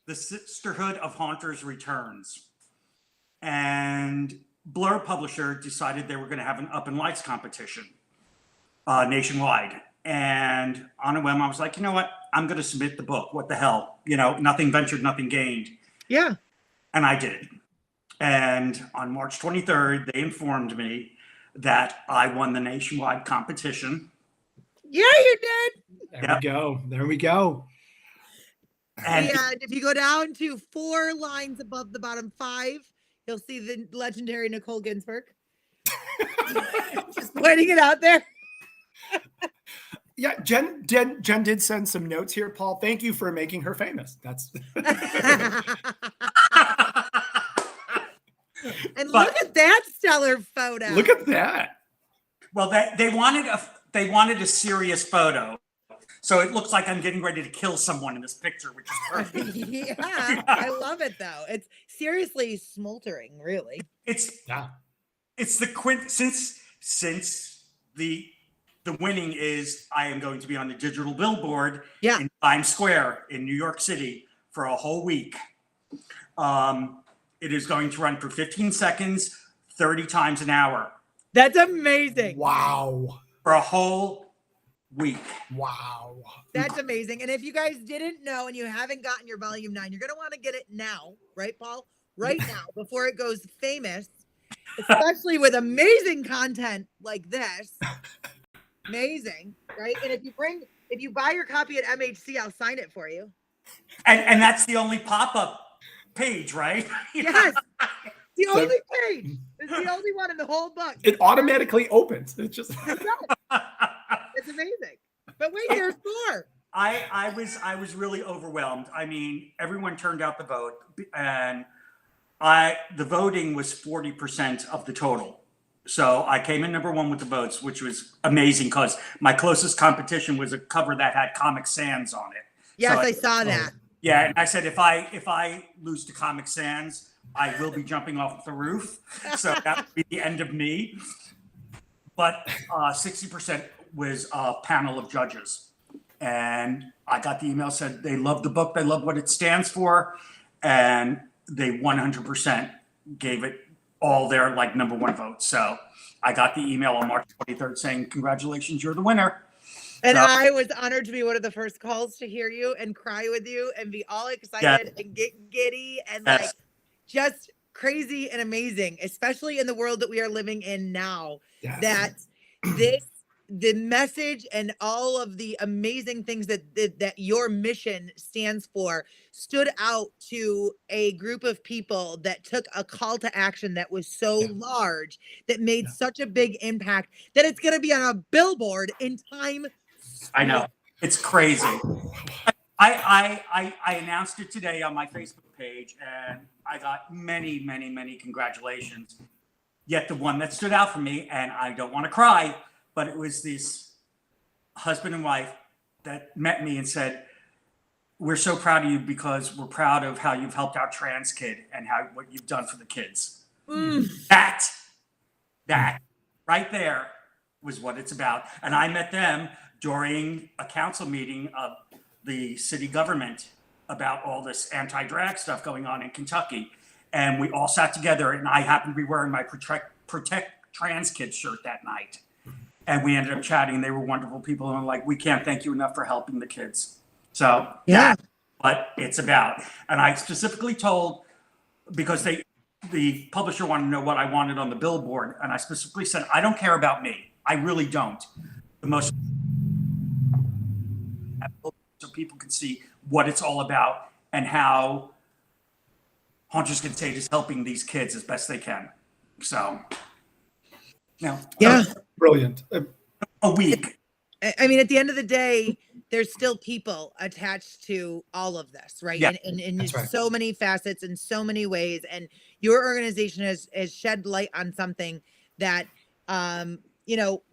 The Sisterhood of Haunters returns, and Blur Publisher decided they were going to have an Up in Lights competition nationwide. And on a whim, I was like, you know what? I'm going to submit the book. What the hell? Nothing ventured, nothing gained. Yeah. And I did. And on March 23rd, they informed me that I won the nationwide competition. Yeah, you did. There we go. And if you go down to 4 lines above the bottom 5, you'll see the legendary Nicole Ginsburg. Just pointing it out there. Yeah, Jen did send some notes here, Paul. Thank you for making her famous. That's And look at that stellar photo. Look at that. Well, they wanted a serious photo. So it looks like I'm getting ready to kill someone in this picture, which is perfect. Yeah, I love it though. It's seriously smoldering, really. It's the since the winning is I am going to be on the digital billboard in Times Square in New York City for a whole week. It is going to run for 15 seconds, 30 times an hour. That's amazing. Wow. For a whole week. Wow. That's amazing. And if you guys didn't know and you haven't gotten your volume 9, you're going to want to get it now, right, Paul? Right now, before it goes famous, especially with amazing content like this. Amazing, right? And if you buy your copy at MHC, I'll sign it for you. And that's the only pop-up page, right? Yes. The only page. It's the only one in the whole book. It automatically opens. It's just it's amazing. But wait, there's more. I was really overwhelmed. I mean, everyone turned out the vote, and the voting was 40% of the total. So I came in number 1 with the votes, which was amazing because my closest competition was a cover that had Comic Sans on it. Yes, So I saw that. Yeah, and I said if I lose to Comic Sans, I will be jumping off the roof. So that would be the end of me. But 60% was a panel of judges. And I got the email, said they love the book, they love what it stands for, and they 100% gave it all their number 1 vote. So I got the email on March 23rd saying, congratulations, you're the winner. And I was honored to be one of the first calls to hear you and cry with you and be all excited and get giddy and just crazy and amazing, especially in the world that we are living in now, that the message and all of the amazing things that your mission stands for stood out to a group of people that took a call to action that was so large, that made such a big impact, that it's going to be on a billboard in time. I know. It's crazy. I announced it today on my Facebook page, and I got many, many, many congratulations. Yet the one that stood out for me, and I don't want to cry, but it was this husband and wife that met me and said, we're so proud of you because we're proud of how you've helped out trans kid and what you've done for the kids. That right there was what it's about. And I met them during a council meeting of the city government about all this anti-drag stuff going on in Kentucky. And we all sat together, and I happened to be wearing my Protect Trans Kids shirt that night. And we ended up chatting. They were wonderful people. And I'm like, we can't thank you enough for helping the kids. So that's what it's about. And I specifically told, because the publisher wanted to know what I wanted on the billboard. And I specifically said, I don't care about me. I really don't. The most, so people can see what it's all about and how Haunters Crusade is helping these kids as best they can. So, Brilliant. A week. I mean, at the end of the day, there's still people attached to all of this, right? Yeah, and right. so many facets in so many ways. And your organization has shed light on something that,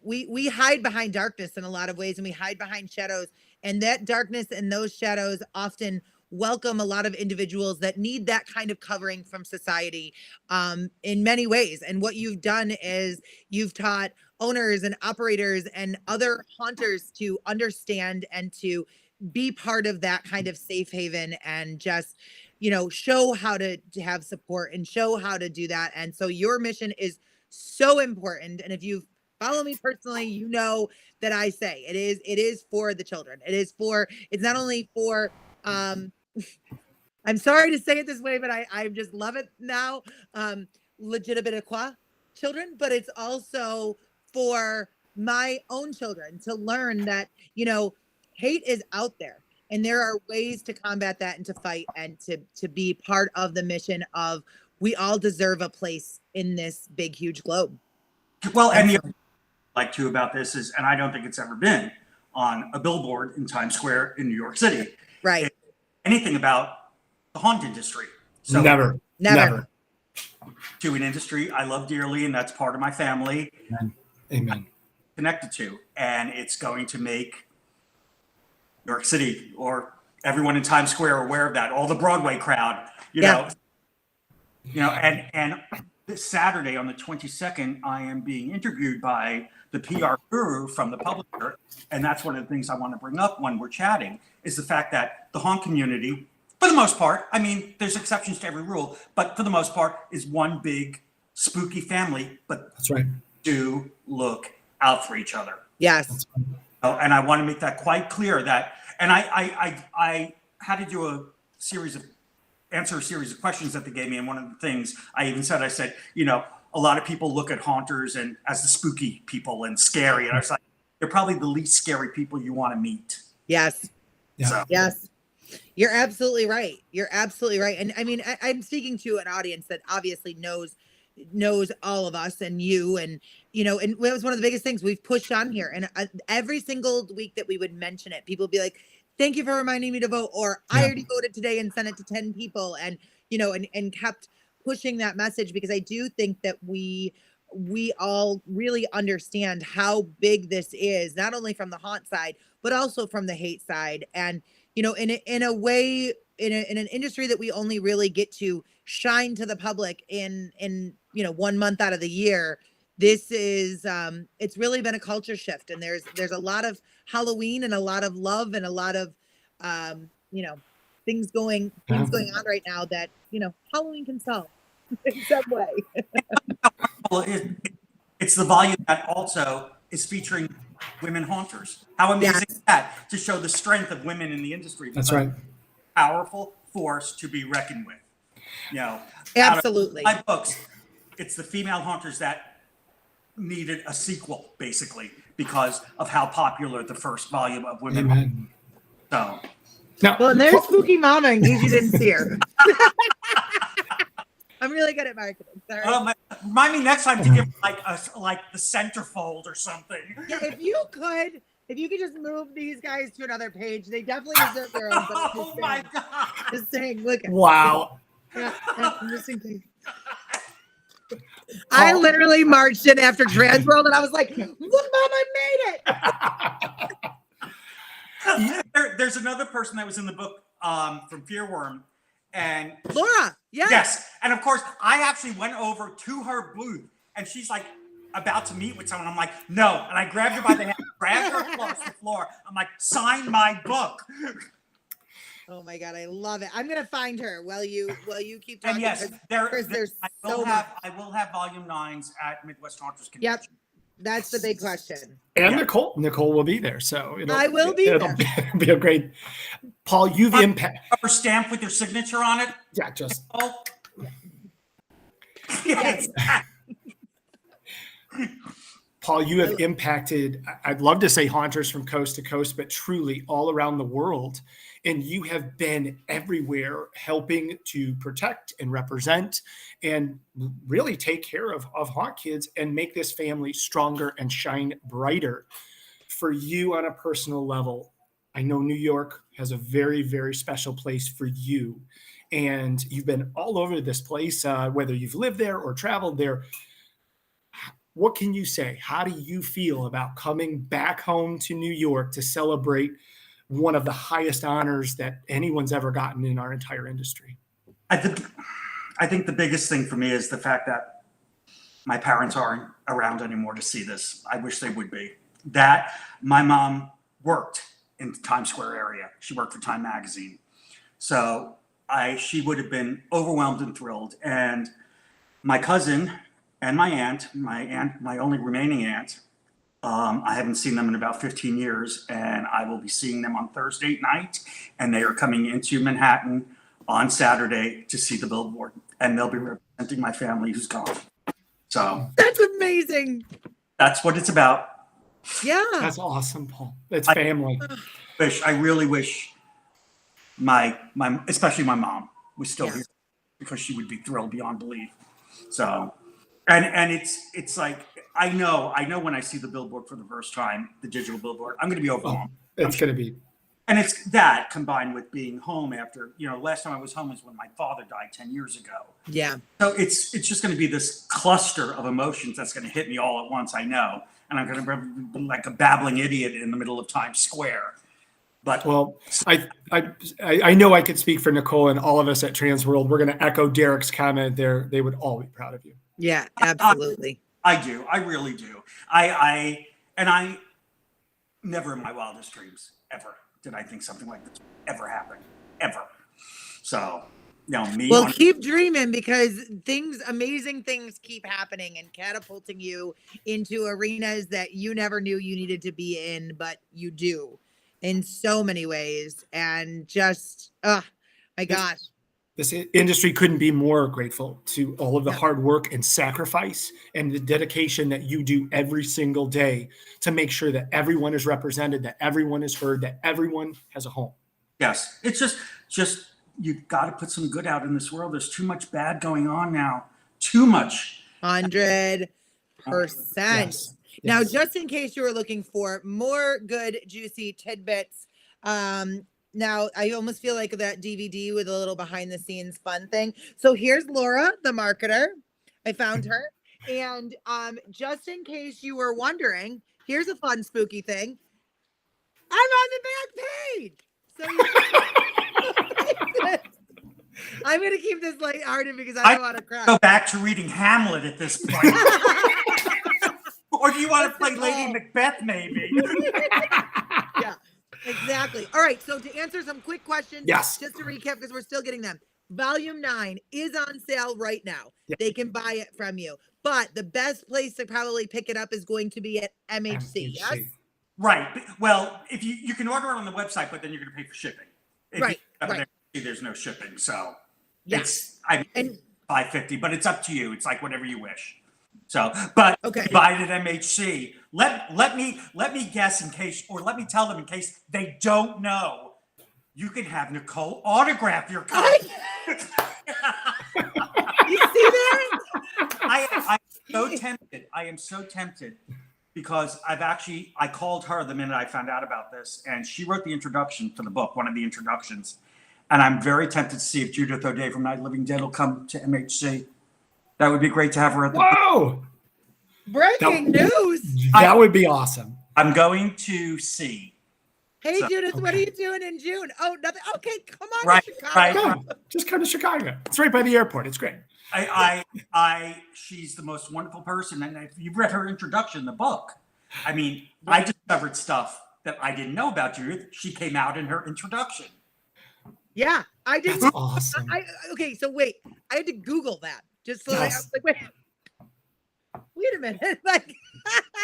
we hide behind darkness in a lot of ways, and we hide behind shadows. And that darkness and those shadows often welcome a lot of individuals that need that kind of covering from society in many ways. And what you've done is you've taught owners and operators and other haunters to understand and to be part of that kind of safe haven and just, show how to have support and show how to do that. And so your mission is so important. And if you follow me personally, you know that I say it is for the children. It's not only for, I'm sorry to say it this way, but I just love it now. Legitimate children, but it's also for my own children to learn that, hate is out there and there are ways to combat that and to fight and to be part of the mission of we all deserve a place in this big, huge globe. Well, and the other thing I like too about this is, and I don't think it's ever been on a billboard in Times Square in New York City. Right. Anything about the haunt industry. So Never. To an industry I love dearly, and that's part of my family. Amen. Connected to, and it's going to make New York City or everyone in Times Square aware of that. All the Broadway crowd, and this Saturday on the 22nd, I am being interviewed by the PR guru from the publisher, and that's one of the things I want to bring up when we're chatting is the fact that the haunt community, for the most part, I mean, there's exceptions to every rule, but for the most part, is one big spooky family. But That's right. Do look out for each other. Yes. And I want to make that quite clear that, and I had to do answer a series of questions that they gave me. And one of the things I said, a lot of people look at haunters and as the spooky people and scary. And I was like, they're probably the least scary people you want to meet. Yes. Yeah. So. Yes. You're absolutely right. And I mean, I'm speaking to an audience that obviously knows all of us and you, and, and it was one of the biggest things we've pushed on here. And every single week that we would mention it, people would be like, thank you for reminding me to vote, or I already voted today and sent it to 10 people. And, and kept pushing that message, because I do think that we all really understand how big this is, not only from the haunt side, but also from the hate side. And, in a way, in an industry that we only really get to shine to the public in 1 month out of the year, this is it's really been a culture shift. And there's a lot of Halloween and a lot of love and a lot of things going on right now that Halloween can solve in some way. Well, it's the volume that also is featuring women haunters. How amazing is that, to show the strength of women in the industry? That's right. Powerful force to be reckoned with. Absolutely. Out of 5 books, it's the female haunters that needed a sequel, basically, because of how popular the first volume of Women. Amen. So, well, and there's Spooky Mama in case you didn't see her. I'm really good at marketing. Sorry. Remind me next time to give like the centerfold or something. Yeah, if you could just move these guys to another page, they definitely deserve their own. Oh my God! Just saying, look. Wow. Yeah, I'm just in case. I literally marched in after Transworld, and I was like, "Look, Mom, I made it!" There's another person that was in the book from Fearworm. And Laura, yes. Yes. And of course, I actually went over to her booth and she's like about to meet with someone. I'm like, no. And I grabbed her by the hand, grabbed her across the floor. I'm like, sign my book. Oh my God, I love it. I'm gonna find her while you keep talking. And yes, I will have volume 9s at Midwest Haunters Convention. Yep. That's the big question. And Nicole will be there. So I will be there. It'll be a great, Paul, you've impacted. Rubber stamp with your signature on it. Yeah, just. Yes. Paul, you have impacted, I'd love to say haunters from coast to coast, but truly all around the world. And you have been everywhere helping to protect and represent and really take care of haunt kids and make this family stronger and shine brighter. For you on a personal level, I know New York has a very, very special place for you. And you've been all over this place, whether you've lived there or traveled there. What can you say? How do you feel about coming back home to New York to celebrate one of the highest honors that anyone's ever gotten in our entire industry? I think the biggest thing for me is the fact that my parents aren't around anymore to see this. I wish they would be. That my mom worked in the Times Square area. She worked for Time Magazine. So she would have been overwhelmed and thrilled. And my cousin and my aunt, my only remaining aunt, I haven't seen them in about 15 years, and I will be seeing them on Thursday night, and they are coming into Manhattan on Saturday to see the billboard, and they'll be representing my family who's gone. So that's amazing. That's what it's about. Yeah. That's awesome, Paul. It's family. I really wish my especially my mom was still here, because she would be thrilled beyond belief. So, and it's like, I know when I see the billboard for the first time, the digital billboard, I'm going to be overwhelmed. It's going to be. And it's that combined with being home after, last time I was home was when my father died 10 years ago. Yeah. So it's just going to be this cluster of emotions that's going to hit me all at once, I know. And I'm going to be like a babbling idiot in the middle of Times Square. But well, I know I could speak for Nicole and all of us at Transworld. We're going to echo Derek's comment there. They would all be proud of you. Yeah, absolutely. I do. I really do. I never in my wildest dreams ever did I think something like this ever happen, ever. So, me. Well, keep dreaming, because amazing things keep happening and catapulting you into arenas that you never knew you needed to be in, but you do in so many ways. And just, my gosh. This industry couldn't be more grateful to all of the hard work and sacrifice and the dedication that you do every single day to make sure that everyone is represented, that everyone is heard, that everyone has a home. Yes. It's just you got to put some good out in this world. There's too much bad going on now. Too much. 100%. Yes. Now, just in case you were looking for more good, juicy tidbits, now, I almost feel like that DVD with a little behind the scenes fun thing. So here's Laura, the marketer. I found her. And just in case you were wondering, here's a fun, spooky thing. I'm on the back page. So I'm going to keep this lighthearted because I don't want to cry. Go back to reading Hamlet at this point. Or do you want to play Lady Macbeth, maybe? Yeah. Exactly. All right. So to answer some quick questions, just to recap, because we're still getting them. Volume 9 is on sale right now. Yep. They can buy it from you. But the best place to probably pick it up is going to be at MHC. Yes? Right. Well, if you can order it on the website, but then you're going to pay for shipping. Right. There's no shipping. So it's $5.50, but it's up to you. It's like whatever you wish. So, but buy it at MHC. Let me guess in case, or let me tell them in case they don't know. You can have Nicole autograph your copy. You see that? I'm so tempted. I am so tempted because I called her the minute I found out about this, and she wrote the introduction to the book, one of the introductions. And I'm very tempted to see if Judith O'Day from Night of the Living Dead will come to MHC. That would be great to have her at the Whoa! Breaking news. That would be awesome. I'm going to see. Hey, So, Judith, what are you doing in June? Oh, nothing. Okay, come on Right, to Chicago. right. Yeah, just come to Chicago. It's right by the airport. It's great. She's the most wonderful person. And if you've read her introduction in the book, I mean, I discovered stuff that I didn't know about Judith. She came out in her introduction. Yeah, I did. That's awesome. Okay, so wait, I had to Google that just so I was like, wait a minute, like.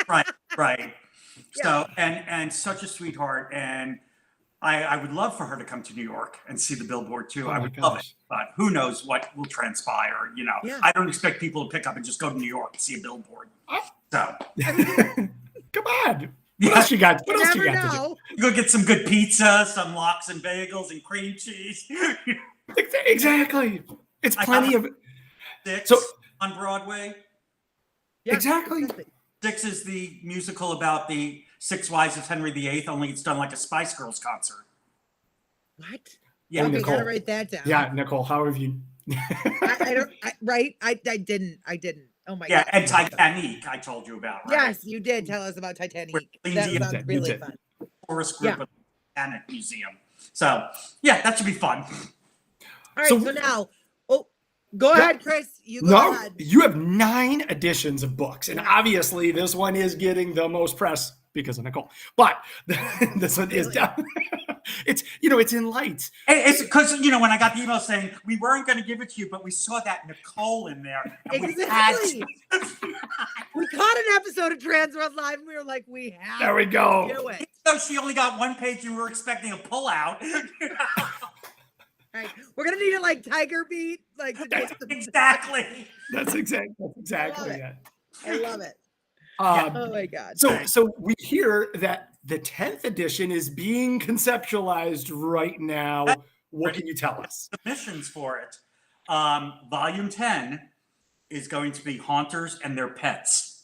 Right. Yeah. So and such a sweetheart, and I would love for her to come to New York and see the billboard too. I would love it, but who knows what will transpire? You know, Yeah. I don't expect people to pick up and just go to New York and see a billboard. So Come on. What else you got? What else you got to do? Go get some good pizza, some lox and bagels and cream cheese. Exactly. It's plenty of Six so on Broadway. Yeah, exactly. Six is the musical about the 6 wives of Henry VIII, only it's done like a Spice Girls concert. What? Yeah, Okay, Nicole. gotta write that down. Yeah, Nicole, how have you? I didn't. Oh my yeah, god. and Titanic, I told you about, right? Yes, you did tell us about Titanic. Where That you sounds did, really you did. fun. Tourist group Yeah. of the Titanic Museum. So yeah, that should be fun. All right, So- so now, go Yeah. ahead, Chris. You go No, ahead. you have 9 editions of books, and obviously this one is getting the most press because of Nicole. But this one is down. It's it's in lights. It's because when I got the email saying we weren't going to give it to you, but we saw that Nicole in there. And Exactly. We caught an episode of Transworld Live, and we were like, we have There we to go. do it. So she only got 1 page, and we were expecting a pullout. Right. We're gonna need it like Tiger Beat, like to get the- Exactly. That's exactly it. it. I love it. Um, Oh my god. So we hear that the 10th edition is being conceptualized right now. What can you tell us? Submissions for it. Volume 10 is going to be haunters and their pets.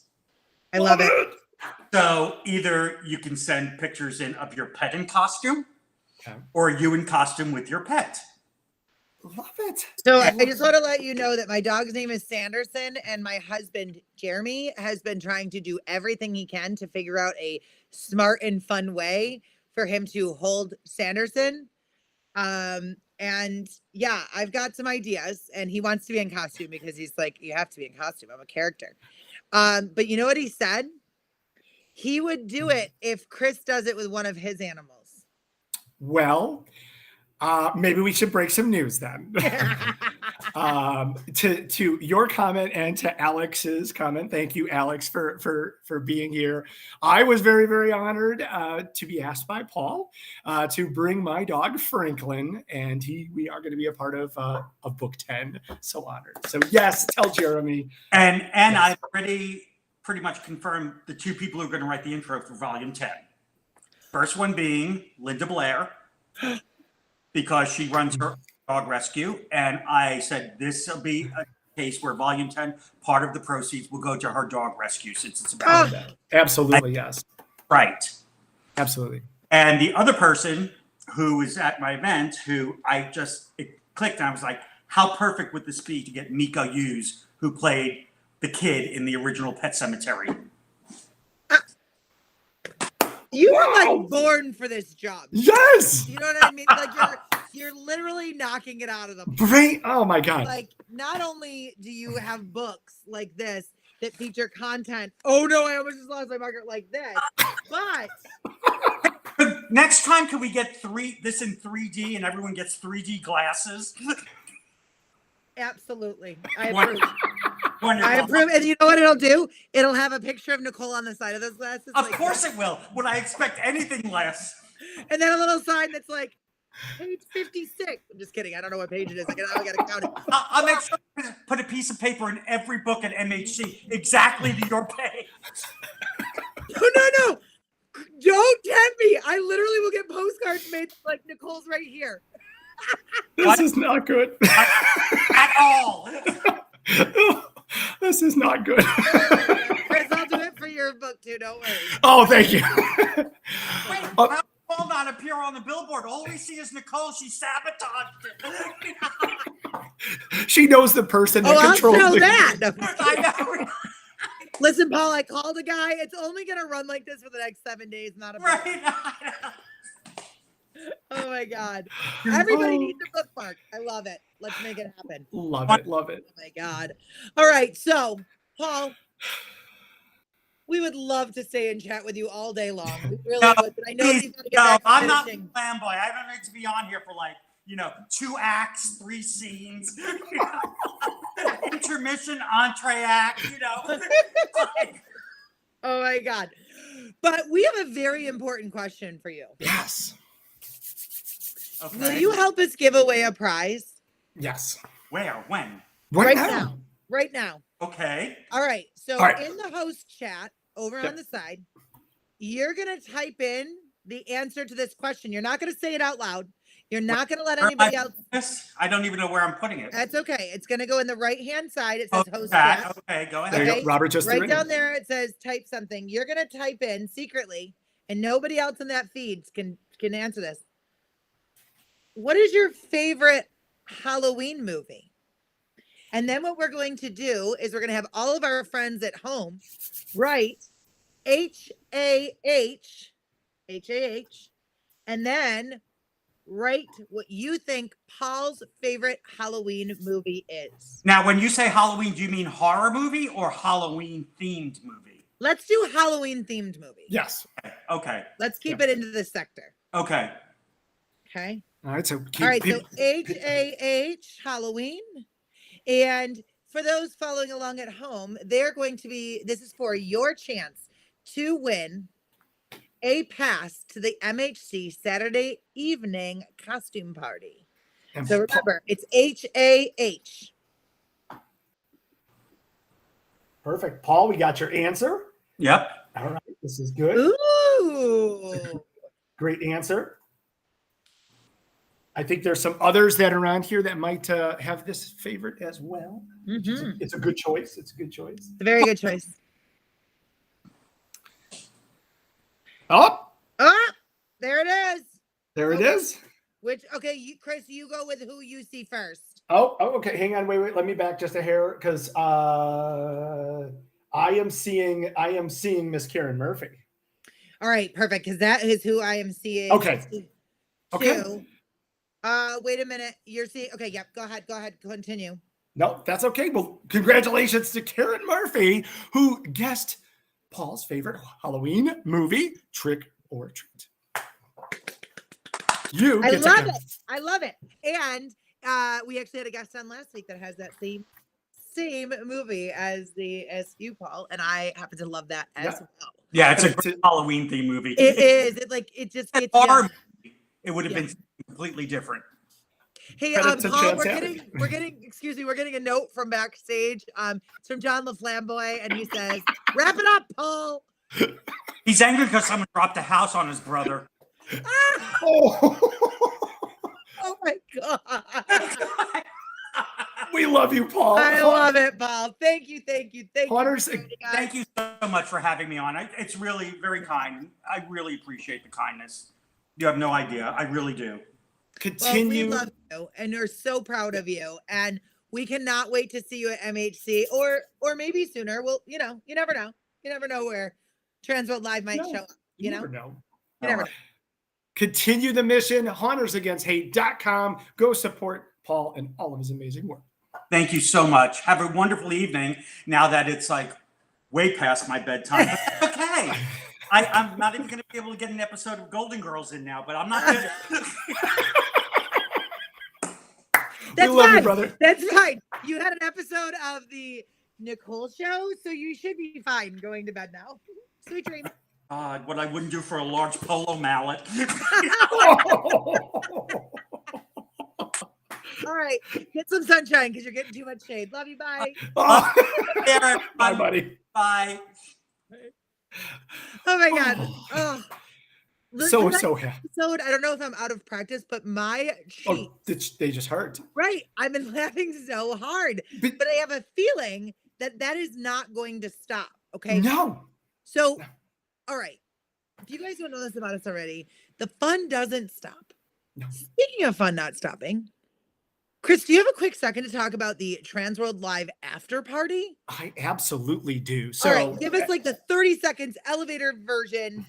I love it. So either you can send pictures in of your pet in costume, Okay. or you in costume with your pet. Love it. So I just want to let you know that my dog's name is Sanderson, and my husband Jeremy has been trying to do everything he can to figure out a smart and fun way for him to hold Sanderson. And yeah, I've got some ideas, and he wants to be in costume because he's like, you have to be in costume. I'm a character. But you know what he said? He would do it if Chris does it with one of his animals. Well, maybe we should break some news then. To your comment and to Alex's comment, thank you, Alex, for being here. I was very, very honored to be asked by Paul to bring my dog Franklin, and we are going to be a part of book 10. So honored. So yes, tell Jeremy. And I've already pretty much confirmed the 2 people who are going to write the intro for Volume 10. First one being Linda Blair, because she runs her dog rescue. And I said this will be a case where Volume 10, part of the proceeds will go to her dog rescue, since it's about that. Absolutely, yes. Right. Absolutely. And the other person who was at my event, who it clicked, and I was like, how perfect would this be to get Mika Hughes, who played the kid in the original Pet Cemetery? You were like born for this job. Yes. You know what I mean? Like you're literally knocking it out of the park. Great. Oh my God. Like, not only do you have books like this that feature content, oh no, I almost just lost my marker, like this, but Next time, can we get this in 3D and everyone gets 3D glasses? absolutely. I approve. Wonderful. I approve. And you know what it'll do? It'll have a picture of Nicole on the side of those glasses. Of like course this. it will. Would I expect anything less? And then a little sign that's like, page 56. I'm just kidding. I don't know what page it is. I gotta count it. I'll make sure to put a piece of paper in every book at MHC exactly to your page. No. Don't tempt me. I literally will get postcards made like Nicole's right here. This is not good. At all. This is not good. Chris, I'll do it for your book too. Don't worry. Oh, thank you. Wait, how did Nicole not appear on the billboard? All we see is Nicole. She sabotaged it. She knows the person that I'll controls tell the- that. I know. Listen, Paul, I called a guy. It's only going to run like this for the next 7 days, not a Right. Oh my God. Everybody needs a bookmark. I love it. Let's make it happen. Love it. Love it. Oh my God. All right. So, Paul, we would love to stay and chat with you all day long. We really No, would. But I know that please, you've got to get no, back to I'm not finishing. Laflamboy. I don't need to be on here for like, 2 acts, 3 scenes, intermission, entree act, Like, Oh my God. But we have a very important question for you. Yes. okay. Will you help us give away a prize? Yes. Where? When? Right now. now. Right now. Okay. All right. So All right. in the host chat over Yep. on the side, you're going to type in the answer to this question. You're not going to say it out loud. You're not going to let anybody else. I don't even know where I'm putting it. That's okay. It's going to go in the right-hand side. It says host Chat. chat. Okay, go ahead. There you Okay. go. Robert just threw Right it in. down there, it says type something. You're going to type in secretly, and nobody else in that feed can answer this. What is your favorite Halloween movie? And then what we're going to do is we're going to have all of our friends at home write H-A-H, and then write what you think Paul's favorite Halloween movie is. Now, when you say Halloween, do you mean horror movie or Halloween themed movie? Let's do Halloween themed movie. Yes. Okay. Let's keep it into this sector. Okay. Okay. All right. So All right. So H-A-H, Halloween. And for those following along at home, they're going to be, this is for your chance to win a pass to the MHC Saturday evening costume party. and So remember, it's H-A-H. Perfect. Paul, we got your answer. Yep. All right. This is good. Ooh. Great answer. I think there's some others that are on here that might have this favorite as well. Mhm. It's a good choice. It's a good choice. It's a very good choice. Oh, Ah, there it is. there it is. Which, okay, Chris, you go with who you see first. Oh, okay. Hang on. Wait. Let me back just a hair because I am seeing Miss Karen Murphy. All right, perfect. Because that is who I am seeing. Okay. Okay. Too. Wait a minute. You're seeing. Okay, yep. Go ahead. Continue. No, that's okay. Well, congratulations to Karen Murphy, who guessed Paul's favorite Halloween movie, Trick or Treat. I love it. I love it. And we actually had a guest on last week that has that same movie as you, Paul, and I happen to love that as well. Yeah, it's a great Halloween theme movie. It is. It just gets horror you. movie, it would have been completely different. Hey, Credit to Paul, Chance we're getting a note from backstage. It's from John Laflamboy, and he says, "Wrap it up, Paul." He's angry because someone dropped a house on his brother. Oh my God. We love you, Paul. I love it, Paul. Thank you. Hunters, Thank you so much for having me on. It's really very kind. I really appreciate the kindness. You have no idea. I really do. Continue. Well, we love you, and we're so proud of you, and we cannot wait to see you at MHC, or maybe sooner. Well, you never know. You never know where Transworld Live might show up. You never know. You never know. Continue the mission. HuntersAgainstHate.com. Go support Paul and all of his amazing work. Thank you so much. Have a wonderful evening. Now that it's like way past my bedtime. But okay. I'm not even going to be able to get an episode of Golden Girls in now, but I'm not going to. We love you, brother. That's fine. You had an episode of the Nicole show, so you should be fine going to bed now. Sweet dreams. What I wouldn't do for a large polo mallet. All right. Get some sunshine because you're getting too much shade. Love you. Bye. Bye, buddy. Bye. Oh my God. Oh. So happy. Episode, I don't know if I'm out of practice, but my cheeks. They just hurt. Right. I've been laughing so hard, but I have a feeling that is not going to stop. Okay. No. So, all right. If you guys don't know this about us already, the fun doesn't stop. No. Speaking of fun not stopping, Chris, do you have a quick second to talk about the Transworld Live after party? I absolutely do. So, all right, give us like the 30 seconds elevator version.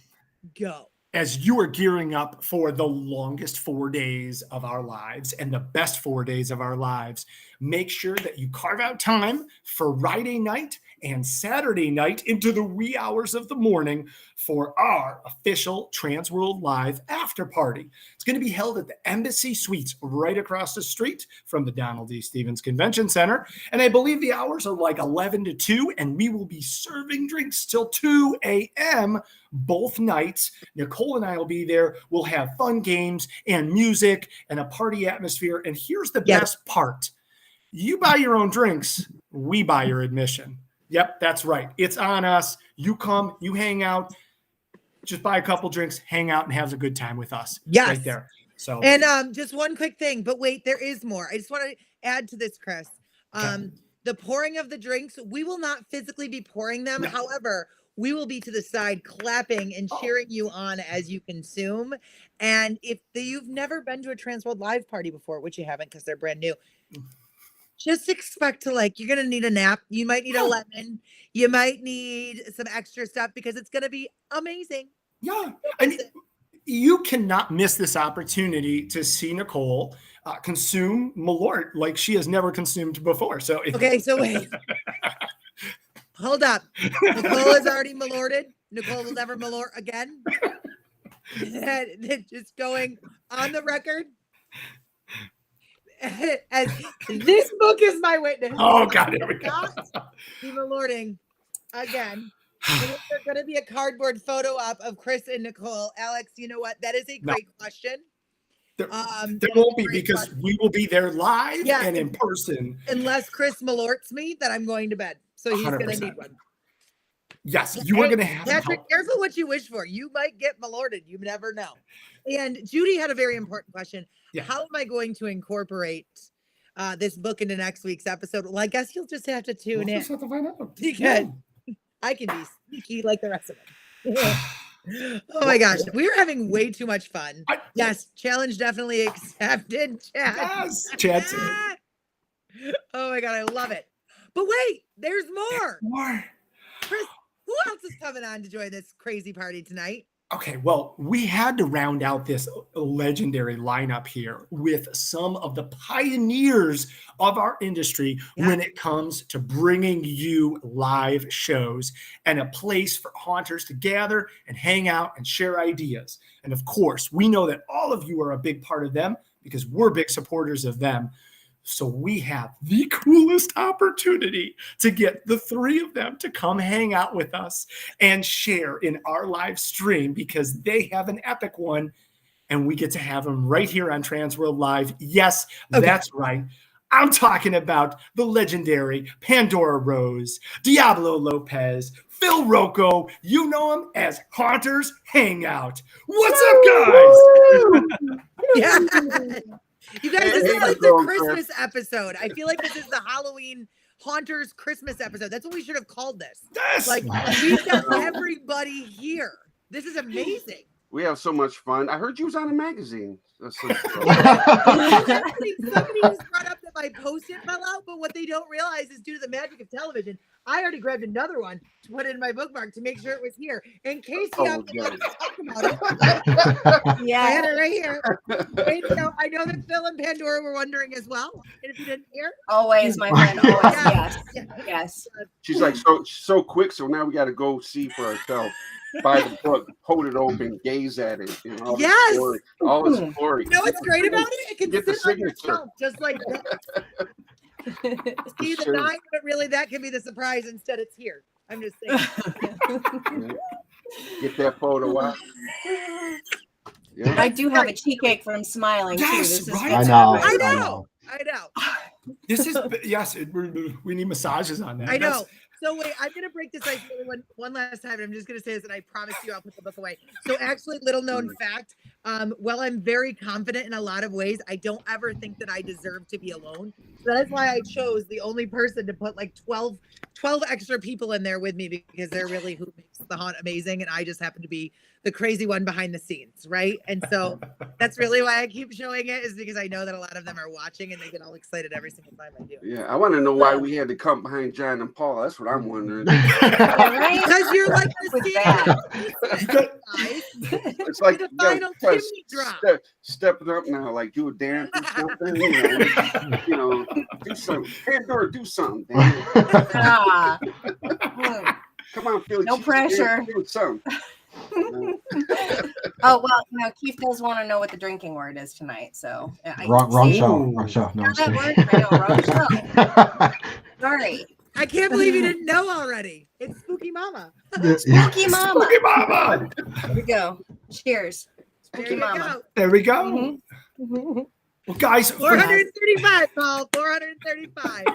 Go. as you are gearing up for the longest 4 days of our lives and the best 4 days of our lives, make sure that you carve out time for Friday night and Saturday night into the wee hours of the morning for our official Transworld Live after party. It's going to be held at the Embassy Suites right across the street from the Donald D. Stevens Convention Center. And I believe the hours are like 11 to 2, and we will be serving drinks till 2 a.m. both nights. Nicole and I will be there. We'll have fun games and music and a party atmosphere. And here's the best part. You buy your own drinks. We buy your admission. Yep, that's right. It's on us. You come, you hang out, just buy a couple drinks, hang out, and have a good time with us. Yes. Right there. So, and just one quick thing, but wait, there is more. I just want to add to this, Chris. The pouring of the drinks, we will not physically be pouring them. No. However, we will be to the side clapping and cheering you on as you consume. And if you've never been to a Transworld Live party before, which you haven't because they're brand new, just expect to you're going to need a nap. You might need a lemon. You might need some extra stuff because it's going to be amazing. Yeah. I mean, you cannot miss this opportunity to see Nicole consume Malort like she has never consumed before. So, okay, so wait. Hold up. Nicole is already Malorted. Nicole will never Malort again. Just going on the record. As this book is my witness. Oh God, here we go. Not be Malorting again. There's going to be a cardboard photo up of Chris and Nicole. Alex, you know what? That is a great question. There won't be because we will be there live and in person. Unless Chris Malorts me, then I'm going to bed. So he's going to need one. Yes, you are going to have. Patrick, careful what you wish for. You might get Malorted. You never know. And Judy had a very important question. Yeah. How am I going to incorporate this book into next week's episode? Well, I guess you'll just have to tune in. Just have to find out. Because I can be sneaky like the rest of them. Oh my gosh, we're having way too much fun. Yes, challenge definitely accepted. Chad. Yes, Chad. Oh my God, I love it. But wait, there's more. Chris, who else is coming on to join this crazy party tonight? Okay, well, we had to round out this legendary lineup here with some of the pioneers of our industry when it comes to bringing you live shows and a place for haunters to gather and hang out and share ideas. And of course, we know that all of you are a big part of them because we're big supporters of them. So we have the coolest opportunity to get the three of them to come hang out with us and share in our live stream because they have an epic one and we get to have them right here on Transworld Live. Yes, that's right. I'm talking about the legendary Pandora Rose, Deoblo Lopez, Phil Rocco. You know him as Haunters Hangout. What's up, guys? Yeah. You guys, this is like the Christmas episode. I feel like this is the Halloween Haunters Christmas episode. That's what we should have called this. Yes. We've got everybody here. This is amazing. We have so much fun. I heard you was on a magazine. Somebody just brought up that my post-it fell out, but what they don't realize is due to the magic of television, I already grabbed another one to put in my bookmark to make sure it was here in case you have to talk about it. Yeah, I had it right here. Wait, I know that Phil and Pandora were wondering as well. And if you didn't hear, always, my friend, always, yes. She's like so quick, so now we got to go see for ourselves. Buy the book, hold it open, gaze at it. You know, all its glory. You know what's great about it? It can get sit the signature on your shelf just like that. See the nine, but really that can be the surprise. Instead, it's here. I'm just saying. Get that photo out. Yeah. I do have a cheesecake from smiling too. This is right. I know. This is we need massages on that. I know. So wait, I'm going to break this ice one last time. And I'm just going to say this, and I promise you I'll put the book away. So actually, little known fact, while I'm very confident in a lot of ways, I don't ever think that I deserve to be alone. So that's why I chose the only person to put like 12 extra people in there with me because they're really who makes the haunt amazing. And I just happen to be the crazy one behind the scenes, right? And so that's really why I keep showing it is because I know that a lot of them are watching and they get all excited every single time I do. Yeah, I want to know why we had to come behind John and Paul. That's what I'm wondering. Because you're like the it's like the you gotta final try to chimney drop. step it up now, like do a dance or something. Do something. Pandora, do something. Damn. Ah. Come on, Philly. No pressure. Do something. Oh well, Keith does want to know what the drinking word is tonight. So wrong show. Wrong show. No, I'm that just word? I know, wrong show. Sorry. I can't believe you didn't know already. It's Spooky Mama. Spooky Mama. Spooky Mama. Here we go. Cheers. There Spooky you Mama. go. There we go. Mm-hmm. Well, guys, 435, Paul. 435.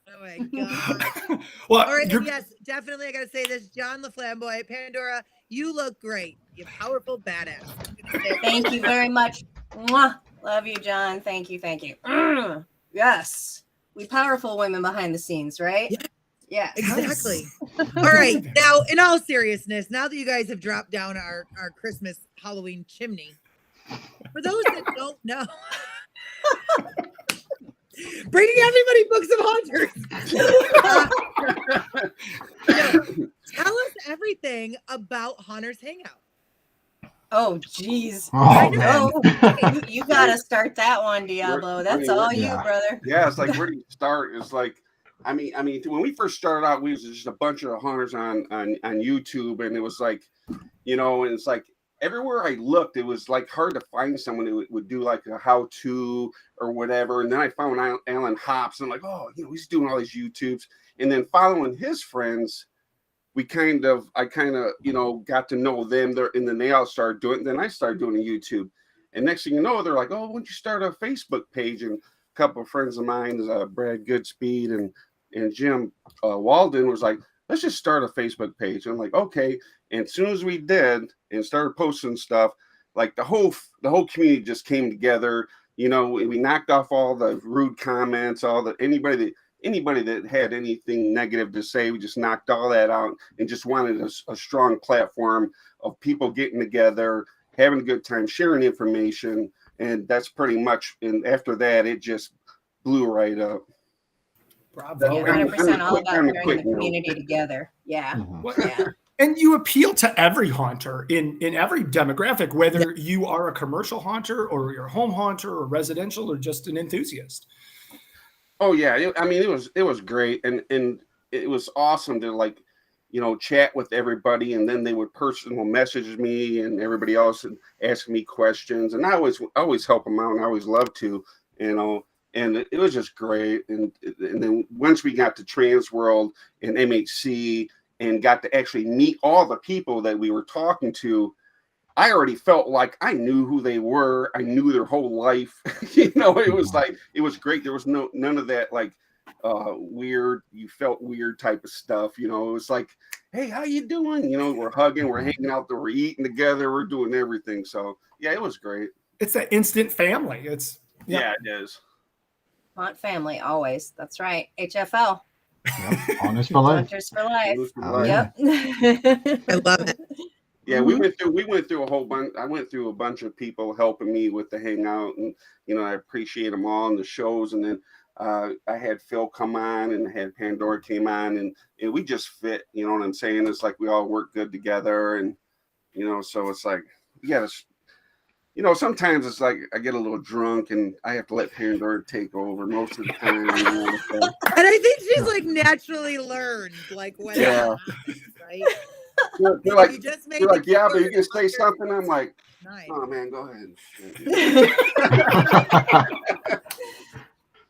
Oh my god. well, All right, and yes, definitely. I gotta say this, John Laflamboy, Pandora. You look great. You powerful badass. Thank you very much. Mwah. Love you, John. Thank you. Thank you. Yes, we powerful women behind the scenes, right? Yeah. Yeah, Exactly. All right. Now, in all seriousness, now that you guys have dropped down our Christmas Halloween chimney, for those that don't know, bringing everybody books of haunters. Tell us everything about Haunters Hangout. Oh, geez. Oh, know. You gotta start that one, Deoblo. That's all you, brother. Yeah, it's like, where do you start? It's like, I mean, when we first started out, we was just a bunch of hunters on YouTube, and it was like, and it's like everywhere I looked, it was like hard to find someone who would do like a how-to or whatever. And then I found Alan Hops, and I'm like, oh, he's doing all these YouTubes, and then following his friends, I kind of, got to know them there, and then they all started doing it. Then I started doing a YouTube, and next thing you know, they're like, oh, why don't you start a Facebook page? And a couple of friends of mine, Brad Goodspeed and Jim Walden, was like, let's just start a Facebook page. And I'm like, okay. And as soon as we did and started posting stuff, like the whole community just came together. We knocked off all the rude comments, anybody that had anything negative to say, we just knocked all that out and just wanted a strong platform of people getting together, having a good time, sharing information. And that's pretty much, and after that, it just blew right up. Bravo. Yeah, 100% all about bringing the community together. Yeah. Yeah. And you appeal to every haunter in every demographic, whether you are a commercial haunter or you're a home haunter or residential or just an enthusiast. Oh yeah, it was great, and it was awesome to chat with everybody, and then they would personal message me and everybody else and ask me questions, and I always help them out, and I always love to, and it was just great, and then once we got to Transworld and MHC and got to actually meet all the people that we were talking to, I already felt like I knew who they were. I knew their whole life. It was like, it was great. There was none of that weird, you felt weird type of stuff. It was like, hey, how you doing? We're hugging, we're hanging out there, we're eating together, we're doing everything. So yeah, it was great. It's that instant family. Yeah, it is. Haunt family always. That's right. HFL. Yep. Haunters for life. Haunters for life. Yep. I love it. Yeah, we went through a whole bunch. I went through a bunch of people helping me with the Hangout, and I appreciate them all in the shows. And then I had Phil come on, and had Pandora came on, and we just fit. You know what I'm saying? It's like we all work good together, and so it's like you gotta. Sometimes it's like I get a little drunk, and I have to let Pandora take over most of the time. So. And I think she's naturally learned, when it happens, right? They're like, yeah, but you can say something. I'm like, oh man, go ahead.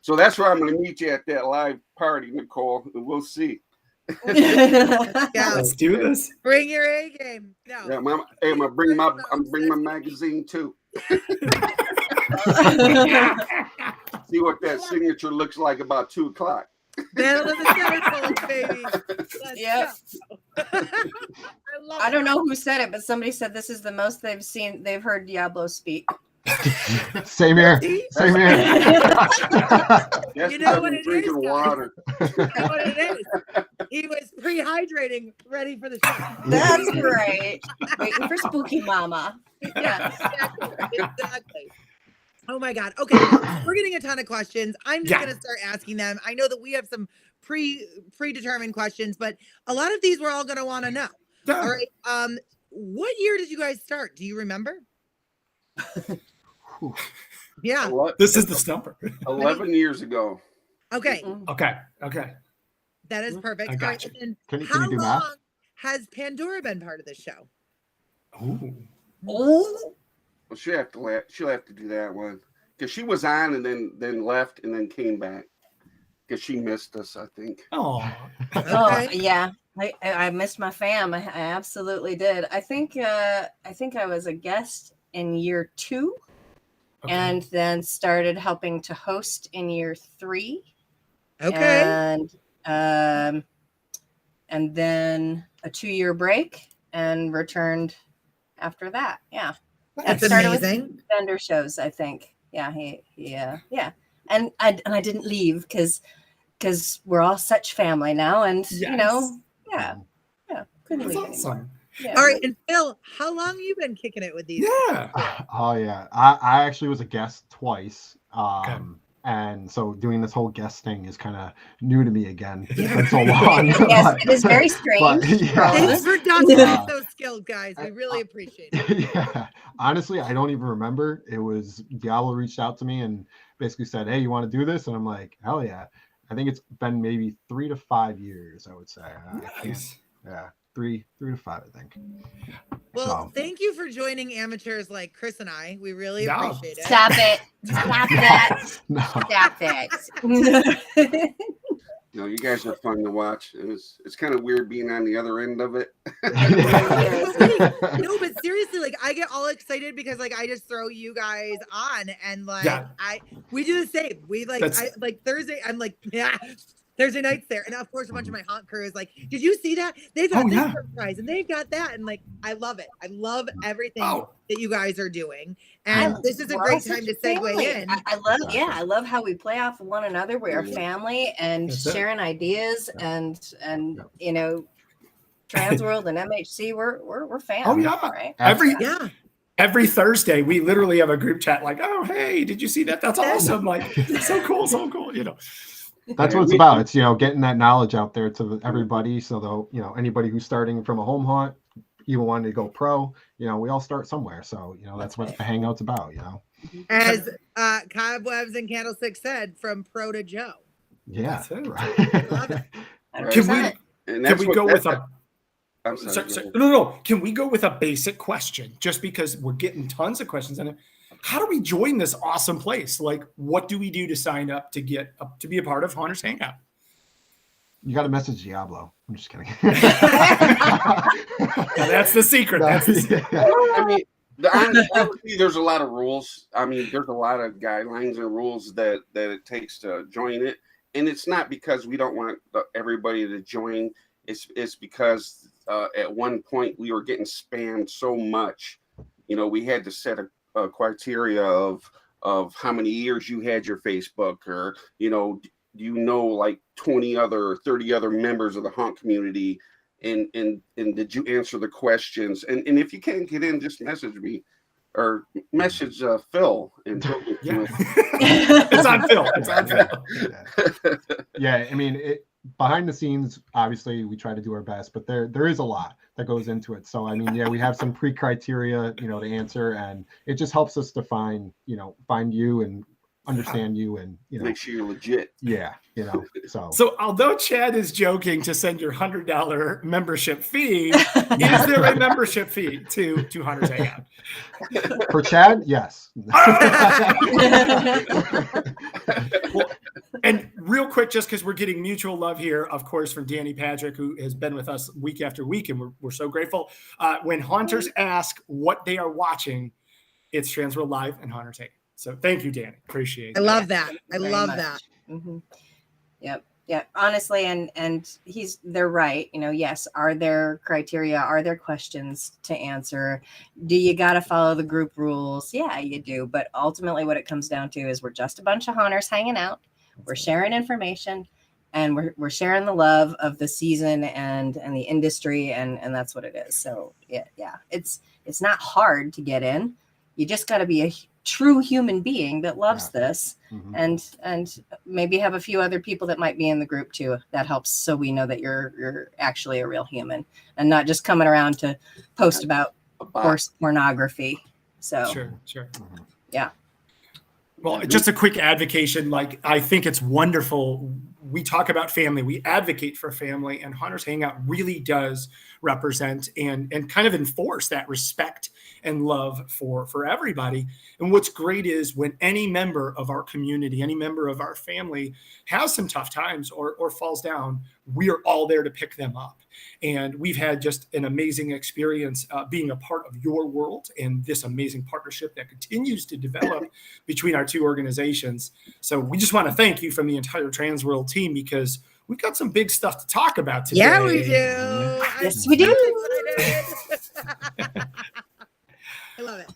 So that's where I'm going to meet you at that live party, Nicole. We'll see. Let's do this. Bring your A game. No. Yeah, I'm gonna bring my magazine too. See what that signature looks like about 2:00. Battle of the Centerfolds, baby. Yep. I don't know who said it, but somebody said this is the most they've heard Deoblo speak. Same here. Same here. You know what it is? Drinking water. You know what it is? He was pre-hydrating, ready for the show. That's right. Waiting for Spooky Mama. Yeah, exactly. Oh my God. Okay. We're getting a ton of questions. I'm just going to start asking them. I know that we have some predetermined questions, but a lot of these we're all going to want to know. All right. what year did you guys start? Do you remember? Yeah. This is the stumper. 11 years ago. Okay. Okay. That is perfect. I All got right. you. And Can you how do long math? has Pandora been part of this show? Ooh. Oh, Well, she'll have to do that one because she was on and then left and then came back because she missed us, I think. Oh. oh yeah. I missed my fam. I absolutely did. I think I was a guest in year 2 and then started helping to host in year 3. Okay. And then a 2-year break and returned after that. Yeah. That's started amazing. with vendor shows, I think. Yeah, yeah. And I didn't leave because we're all such family now, and you know, yeah, couldn't That's leave awesome. anymore. Yeah. All right, and Phil, how long you been kicking it with these? Yeah. Oh yeah, I actually was a guest twice. And so doing this whole guest thing is kind of new to me again. It's been so long. Yes, it is very strange. Thanks for dusting us so skilled, guys. We really appreciate it. Yeah, honestly, I don't even remember. It was Deoblo reached out to me and basically said, "Hey, you want to do this?" And I'm like, "Hell yeah!" I think it's been maybe 3 to 5 years. I would say. Nice. Yeah, 3 to 5, I think. Well, thank you for joining amateurs like Chris and I. We really appreciate it. Stop it! Stop that! No. Stop it! No, you guys are fun to watch. It's kind of weird being on the other end of it. No, but seriously, like I get all excited because like I just throw you guys on and like we do the same. We like Thursday. I'm like, yeah. Thursday nights there, and of course a bunch of my haunt crew is like, did you see that? They've got this surprise and they've got that, and like I love it. I love everything that you guys are doing, and this is a great time to segue in. I love how we play off of one another. We are family and sharing ideas, and you know, Transworld and MHC, we're family. Oh yeah, right? Every Thursday we literally have a group chat like, oh hey, did you see that? That's awesome! Like so cool, you know. That's what it's about. It's, you know, getting that knowledge out there to everybody. So though, you know, anybody who's starting from a home haunt, even wanting to go pro, you know, we all start somewhere. So, you know, that's what the Hangout's about, you know. As Cobwebs and Candlestick said, from pro to Joe. Yeah. Right. Love it. Can we go with a No. Can we go with a basic question? Just because we're getting tons of questions on it. How do we join this awesome place? Like, what do we do to sign up to get up to be a part of Haunters Hangout? You got to message Deoblo. I'm just kidding. That's the secret. I mean, honestly, there's a lot of rules. I mean, there's a lot of guidelines and rules that it takes to join it, and it's not because we don't want everybody to join. It's because at one point we were getting spammed so much. You know, we had to set a criteria of how many years you had your Facebook, or you know, like 20 other 30 other members of the haunt community, and did you answer the questions, and if you can't get in, just message me or message Phil and it's on Phil. Yeah, I mean, behind the scenes, obviously we try to do our best, but there is a lot that goes into it. So I mean, yeah, we have some pre-criteria, you know, to answer, and it just helps us to find you and understand you, and you know, make sure you're legit. Yeah, you know. So although Chad is joking to send your $100 membership fee, is there a membership fee to Haunters Hangout? For Chad, yes. Well, and real quick, just because we're getting mutual love here, of course, from Danny Patrick, who has been with us week after week, and we're so grateful. When haunters ask what they are watching, it's Transworld Live and Haunters Hangout. So thank you, Danny. Appreciate it. I love that. I love that. Mm-hmm. Yep. Yeah, honestly, and they're right. You know, yes, are there criteria? Are there questions to answer? Do you got to follow the group rules? Yeah, you do. But ultimately what it comes down to is we're just a bunch of haunters hanging out. We're sharing information, and we're sharing the love of the season and the industry, and that's what it is. So yeah, it's not hard to get in. You just got to be true human being that loves Yeah. this, Mhm. and maybe have a few other people that might be in the group too. That helps, so we know that you're actually a real human and not just coming around to post about A bot. horse pornography. So Sure. Mhm. yeah. Well, just a quick advocation. Like, I think it's wonderful. We talk about family, we advocate for family, and Hunters Hangout really does represent and kind of enforce that respect and love for everybody. And what's great is when any member of our community, any member of our family has some tough times or falls down, we are all there to pick them up. And we've had just an amazing experience being a part of your world and this amazing partnership that continues to develop between our two organizations. So we just want to thank you from the entire Transworld team, because we've got some big stuff to talk about today. Yeah, we do. Yes, we do. I love it.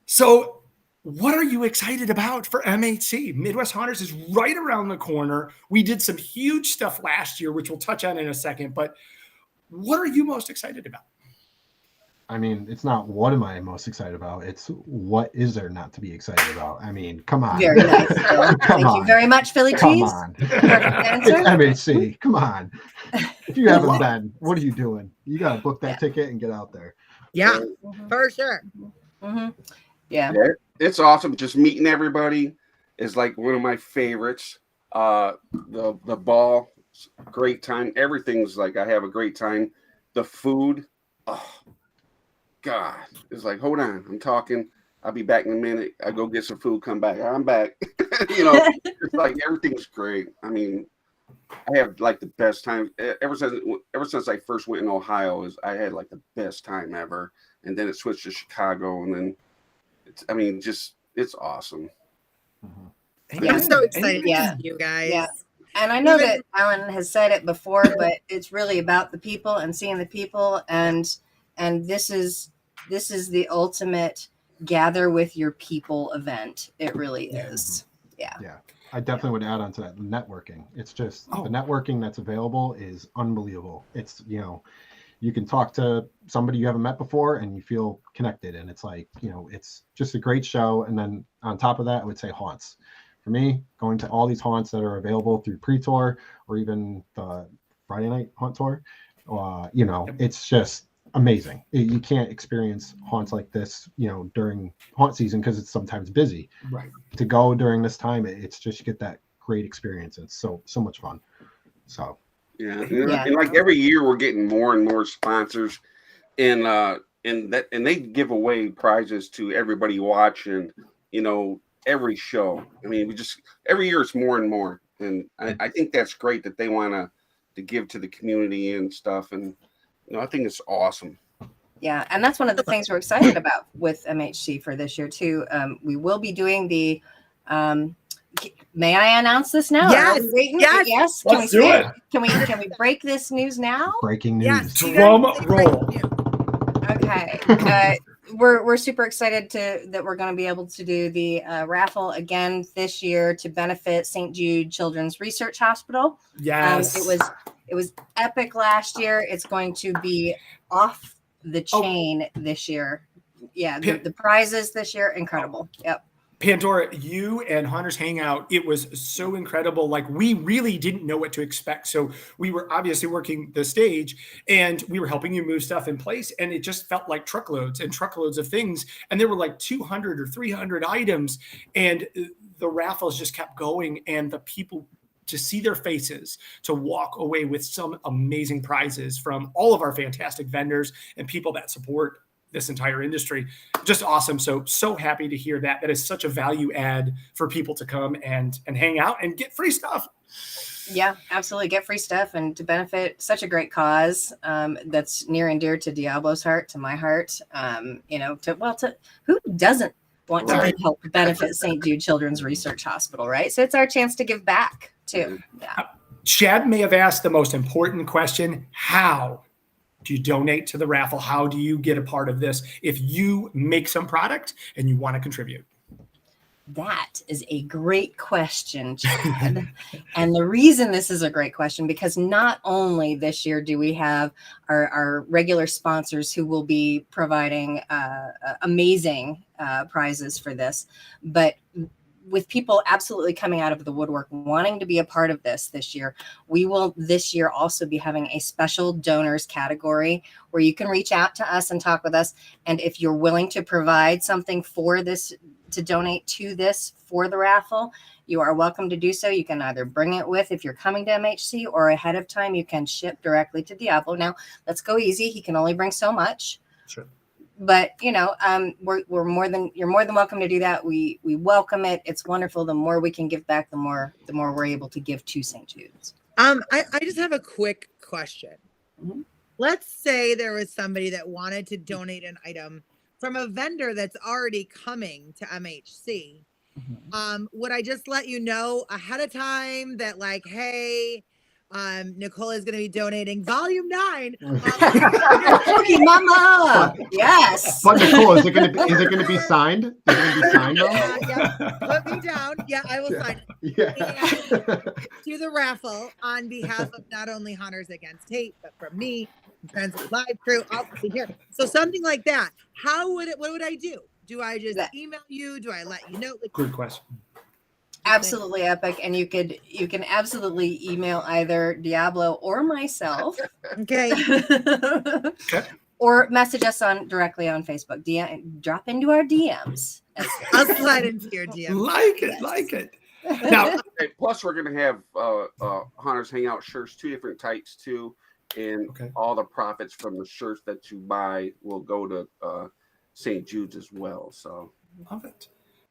So what are you excited about for MHC? Midwest Hunters is right around the corner. We did some huge stuff last year, which we'll touch on in a second, but what are you most excited about? I mean, it's not what am I most excited about. It's what is there not to be excited about. I mean, come on. Very nice, Phil. Thank you very much, Philly Come cheese. on. Perfect It's answer. MHC. Come on. If you haven't been, what are you doing? You got to book that ticket and get out there. Yeah, Mhm. for sure. Mhm. Yeah. Yeah, it's awesome. Just meeting everybody is like one of my favorites. The ball, great time. Everything's like I have a great time. The food, oh God, it's like hold on, I'm talking. I'll be back in a minute. I go get some food, come back. I'm back. It's like everything's great. I mean, I have like the best time ever since I first went in Ohio. I had like the best time ever, and then it switched to Chicago, and then it's awesome. I'm so excited to Yeah. see you guys. Yeah. And I know Even- that Alan has said it before, but it's really about the people and seeing the people, and this is the ultimate gather with your people event. It really is. Yeah. I definitely would add on to that networking. It's just the networking that's available is unbelievable. It's, you can talk to somebody you haven't met before and you feel connected. And it's like, it's just a great show. And then on top of that, I would say haunts. For me, going to all these haunts that are available through pre-tour or even the Friday night haunt tour, it's just amazing. You can't experience haunts like this, during haunt season because it's sometimes busy. Right. To go during this time, it's just you get that great experience. It's so much fun. So yeah. And like every year we're getting more and more sponsors, and they give away prizes to everybody watching, every show. I mean, every year it's more and more, and I think that's great that they want to give to the community and stuff, and I think it's awesome. Yeah, and that's one of the things we're excited about with MHC for this year too. We will be doing the. May I announce this now? Yes, Are we waiting? yes. Yes. Let's do it. Can we break this news now? breaking news. Yes. you Drum guys say roll. breaking news. Okay. We're super excited that we're going to be able to do the raffle again this year to benefit St. Jude Children's Research Hospital. Yes. It was epic last year. It's going to be off the chain this year. Yeah, the prizes this year, incredible. Yep. Pandora, you and Hunters Hangout, it was so incredible. Like, we really didn't know what to expect. So we were obviously working the stage and we were helping you move stuff in place. And it just felt like truckloads and truckloads of things. And there were like 200 or 300 items. And the raffles just kept going. And the people, to see their faces, to walk away with some amazing prizes from all of our fantastic vendors and people that support this entire industry. Just awesome. So happy to hear that. That is such a value add for people to come and hang out and get free stuff. Yeah, absolutely. Get free stuff and to benefit such a great cause that's near and dear to Deoblo's heart, to my heart. To who doesn't want to help benefit St. Jude Children's Research Hospital, right? So it's our chance to give back too. Yeah. Chad may have asked the most important question: how do you donate to the raffle? How do you get a part of this if you make some product and you want to contribute? That is a great question, Chad. And the reason this is a great question, because not only this year do we have our regular sponsors who will be providing amazing prizes for this, but with people absolutely coming out of the woodwork wanting to be a part of this year, we will this year also be having a special donors category where you can reach out to us and talk with us. And if you're willing to provide something for this, to donate to this for the raffle, you are welcome to do so. You can either bring it with if you're coming to MHC, or ahead of time you can ship directly to Deoblo. Now, let's go easy. He can only bring so much. Sure. But you're more than welcome to do that. We welcome it. It's wonderful. The more we can give back, the more we're able to give to St. Jude's. I just have a quick question. Mm-hmm. Let's say there was somebody that wanted to donate an item from a vendor that's already coming to MHC. Mm-hmm. Would I just let you know ahead of time that, like, hey, Nicole is going to be donating volume 9. Okay, mama. Yes. But Nicole, is it going to be signed? Is it going to be signed though? Yeah. Put me down. Yeah, I will sign it. Yeah. To the raffle on behalf of not only Hunters Against Hate, but from me, Transworld Live crew, all here. So something like that. What would I do? Do I just email you? Do I let you know? Good question. Absolutely epic. And you can absolutely email either Deoblo or myself. Okay. Or message us directly on Facebook. Drop into our DMs. I'll slide into your DM. Like it. Now, plus we're gonna have Hunters Hangout shirts, 2 different types too, and all the profits from the shirts that you buy will go to St. Jude's as well. So love it.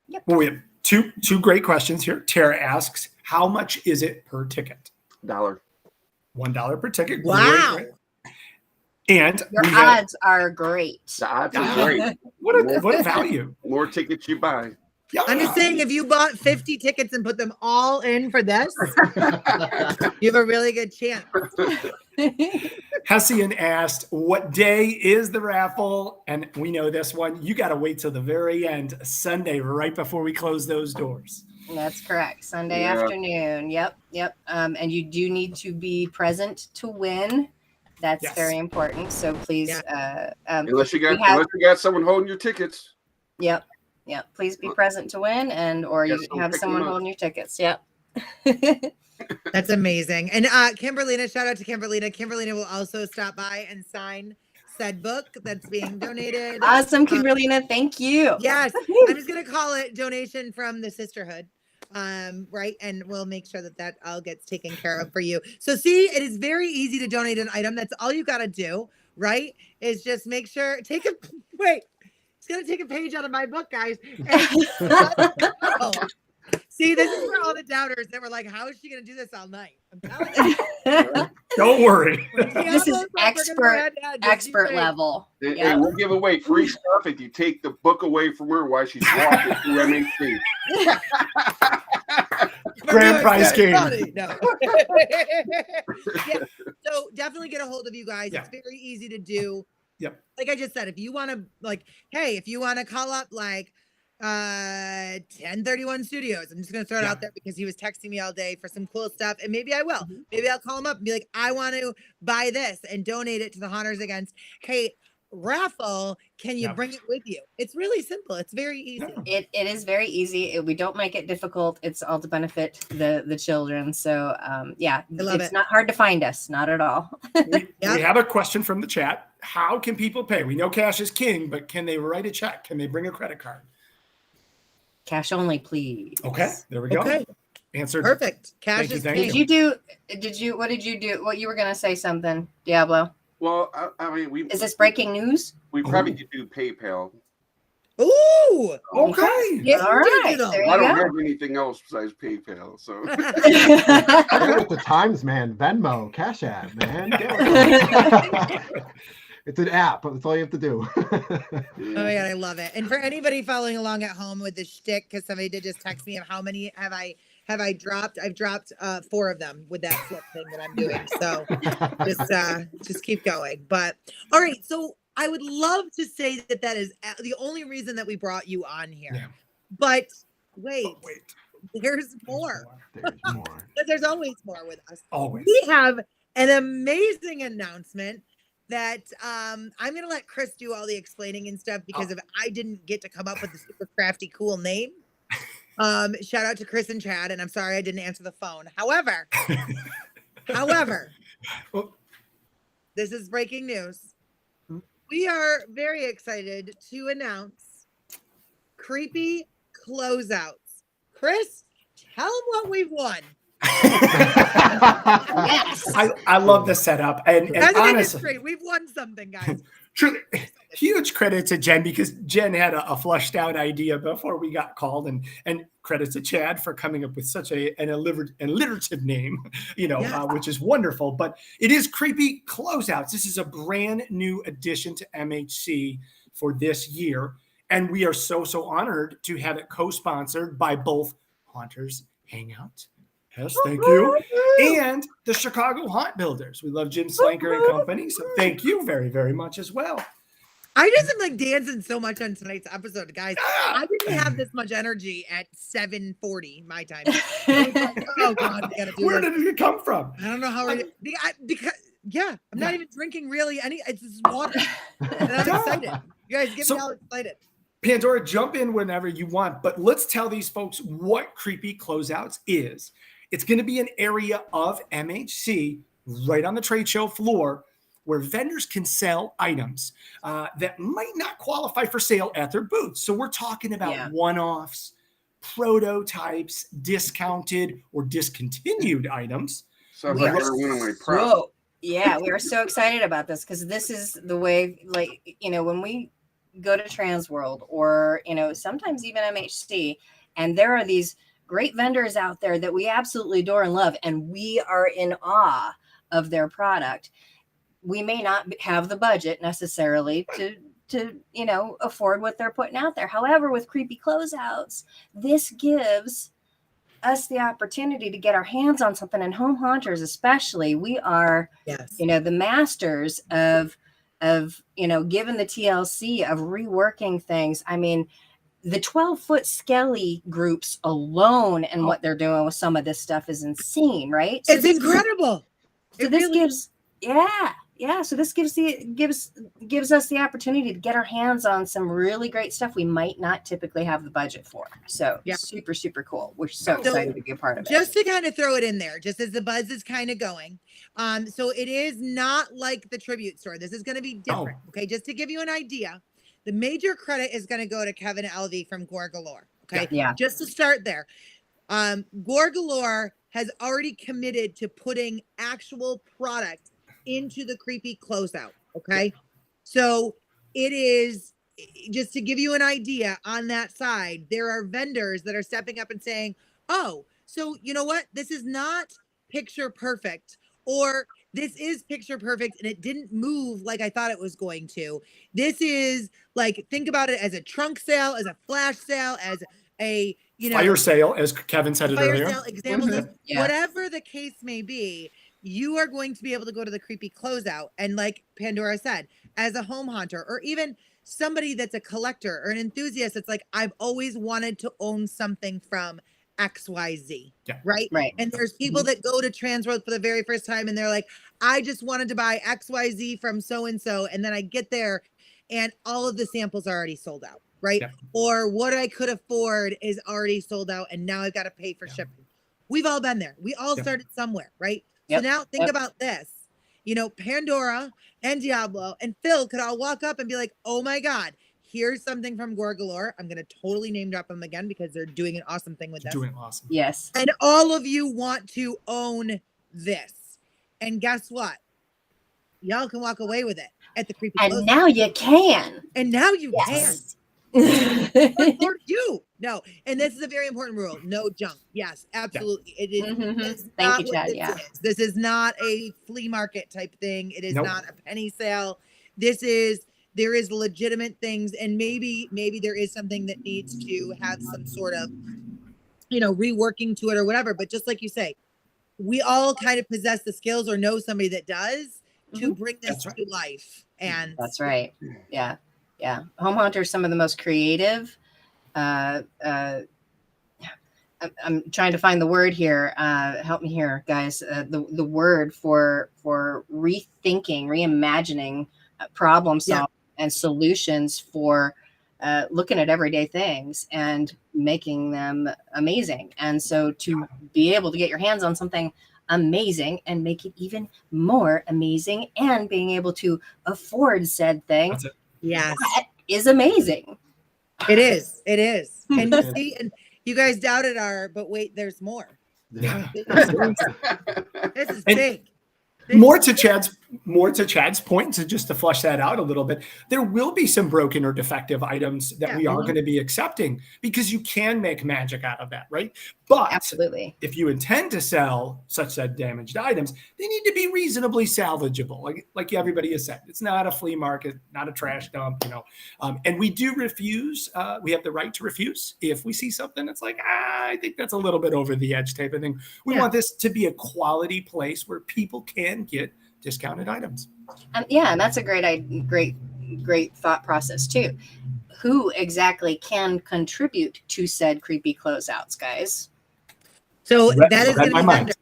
Yep. Well, we have two great questions here. Tara asks, how much is it per ticket? $1. $1 per ticket. Wow. Great. And your odds are great. The odds are great. What a value. More tickets you buy. Yeah. I'm just saying, if you bought 50 tickets and put them all in for this, you have a really good chance. Hessian asked, what day is the raffle? And we know this one. You got to wait till the very end, Sunday, right before we close those doors. That's correct. Sunday afternoon. Yep. And you do need to be present to win. That's very important. So please, unless you got someone holding your tickets. Yep. Please be present to win, or you have someone holding your tickets. Yep. That's amazing. And Kimberlina, shout out to Kimberlina. Kimberlina will also stop by and sign said book that's being donated. Awesome, Kimberlina. Thank you. Yes. I'm just going to call it donation from the sisterhood. Right. And we'll make sure that all gets taken care of for you. So see, it is very easy to donate an item. That's all you got to do, right? Is just make sure, it's going to take a page out of my book, guys. See, this is for all the doubters that were like, how is she going to do this all night? I'm telling you. Don't worry. This is expert level. And we'll give away free stuff if you take the book away from her while she's walking through MHC. Grand prize game. No. So definitely get a hold of you guys. It's very easy to do. Yep. Like I just said, if you want to call up 1031 Studios. I'm just going to throw it out there because he was texting me all day for some cool stuff. And maybe I will. Mm-hmm. Maybe I'll call him up and be like, I want to buy this and donate it to the Hunters Against Hate raffle. Can you bring it with you? It's really simple. It's very easy. It is very easy. We don't make it difficult. It's all to benefit the children. So it's not hard to find us. Not at all. We have a question from the chat. How can people pay? We know cash is king, but can they write a check? Can they bring a credit card? Cash only, please. Okay, there we go. Okay. Answered. Perfect. Cash is king. What did you do? What you were going to say something, Deoblo? Well, I mean, is this breaking news? We probably could do PayPal. Ooh. Okay. Yeah, all right. I don't have anything else besides PayPal. So. With the times, man. Venmo, Cash App, man. It's an app. That's all you have to do. Oh my God, I love it. And for anybody following along at home with the shtick, because somebody did just text me of how many have I dropped? I've dropped 4 of them with that flip thing that I'm doing. So just keep going. But all right, so I would love to say that is the only reason that we brought you on here. Yeah. But wait. Oh, wait. There's more. There's more. But there's always more with us. Always. We have an amazing announcement that I'm going to let Chris do all the explaining and stuff because if I didn't get to come up with a super crafty, cool name. Shout out to Chris and Chad, and I'm sorry I didn't answer the phone. However, this is breaking news. We are very excited to announce creepy closeouts. Chris, tell them what we've won. Yes. I love the setup. And As an honestly, industry, we've won something, guys. truly, huge credit to Jen because Jen had a flushed out idea before we got called, and credit to Chad for coming up with such an alliterative name, which is wonderful. But it is Creepy Closeouts. This is a brand new addition to MHC for this year, and we are so honored to have it co-sponsored by both Haunters Hangout. Yes, thank you. And the Chicago Haunt Builders. We love Jim Slanker and company. So thank you very, very much as well. I just am like dancing so much on tonight's episode, guys. I didn't have this much energy at 7:40 my time. I was like, oh God, we gotta do Where this. did it come from? I don't know how because I'm not even drinking really any. It's just water. And I'm excited. You guys get me all excited. Pandora, jump in whenever you want, but let's tell these folks what Creepy Closeouts is. It's going to be an area of MHC right on the trade show floor where vendors can sell items that might not qualify for sale at their booths. So we're talking about one-offs, prototypes, discounted or discontinued items. Sounds like every one of my props. Yeah, we are so excited about this because this is the way, when we go to Transworld or, sometimes even MHC, and there are these great vendors out there that we absolutely adore and love, and we are in awe of their product. We may not have the budget necessarily to afford what they're putting out there. However, with Creepy Closeouts, this gives us the opportunity to get our hands on something. And home haunters especially, we are the masters of given the TLC of reworking things. I mean, the 12-foot skelly groups alone and what they're doing with some of this stuff is insane, right? It's incredible. So this gives So this gives us the opportunity to get our hands on some really great stuff we might not typically have the budget for. So super, super cool. We're so excited to be a part of it. Just to kind of throw it in there, just as the buzz is kind of going. So it is not like the tribute store. This is going to be different. Okay. Just to give you an idea, the major credit is going to go to Kevin Elvey from Gore Galore. Okay. Yeah. Just to start there. Gore Galore has already committed to putting actual product into the Creepy Closeout. Okay. So it is, just to give you an idea on that side, there are vendors that are stepping up and saying, oh, so you know what? This is not picture perfect, or this is picture perfect and it didn't move like I thought it was going to. This is like, think about it as a trunk sale, as a flash sale, as a, fire sale, as Kevin said it earlier. Sale, examples of whatever the case may be. You are going to be able to go to the Creepy Closeout. And like Pandora said, as a home haunter, or even somebody that's a collector or an enthusiast, it's like, I've always wanted to own something from XYZ. Yeah. Right. And there's people that go to Transworld for the very first time and they're like, I just wanted to buy XYZ from so-and-so. And then I get there and all of the samples are already sold out. Right. Yeah. Or what I could afford is already sold out. And now I've got to pay for shipping. We've all been there. We all started somewhere. Right. So now think about this, Pandora and Deoblo and Phil could all walk up and be like, oh my God, here's something from Gore Galore. I'm going to totally name drop them again because they're doing an awesome thing with this. Doing awesome. Yes. And all of you want to own this. And guess what? Y'all can walk away with it at the Creepy Closeout. And now you can. And now you can. For you. No. And this is a very important rule. No junk. Yes, absolutely. It is. Thank you, Chad. This is not a flea market type thing. It is not a penny sale. There is legitimate things, and maybe there is something that needs to have some sort of, reworking to it or whatever. But just like you say, we all kind of possess the skills or know somebody that does to bring this to life. And that's right. Yeah. Yeah. Home Hunter is some of the most creative I'm trying to find the word here. Help me here, guys. The word for rethinking, reimagining, problem solving, and solutions for looking at everyday things and making them amazing. And so to be able to get your hands on something amazing and make it even more amazing, and being able to afford said thing, yes, that is amazing. It is. It is. And you see, and you guys doubted our, but wait, there's more. Yeah. This is big. More to Chad's point, to just to flush that out a little bit, there will be some broken or defective items that we are going to be accepting, because you can make magic out of that, right? But absolutely, if you intend to sell such said damaged items, they need to be reasonably salvageable. Like everybody has said, it's not a flea market, not a trash dump, and we do refuse. We have the right to refuse if we see something that's like, I think that's a little bit over the edge type of thing. We want this to be a quality place where people can get discounted items. And that's a great thought process too. Who exactly can contribute to said creepy closeouts, guys? So that is going to be vendors.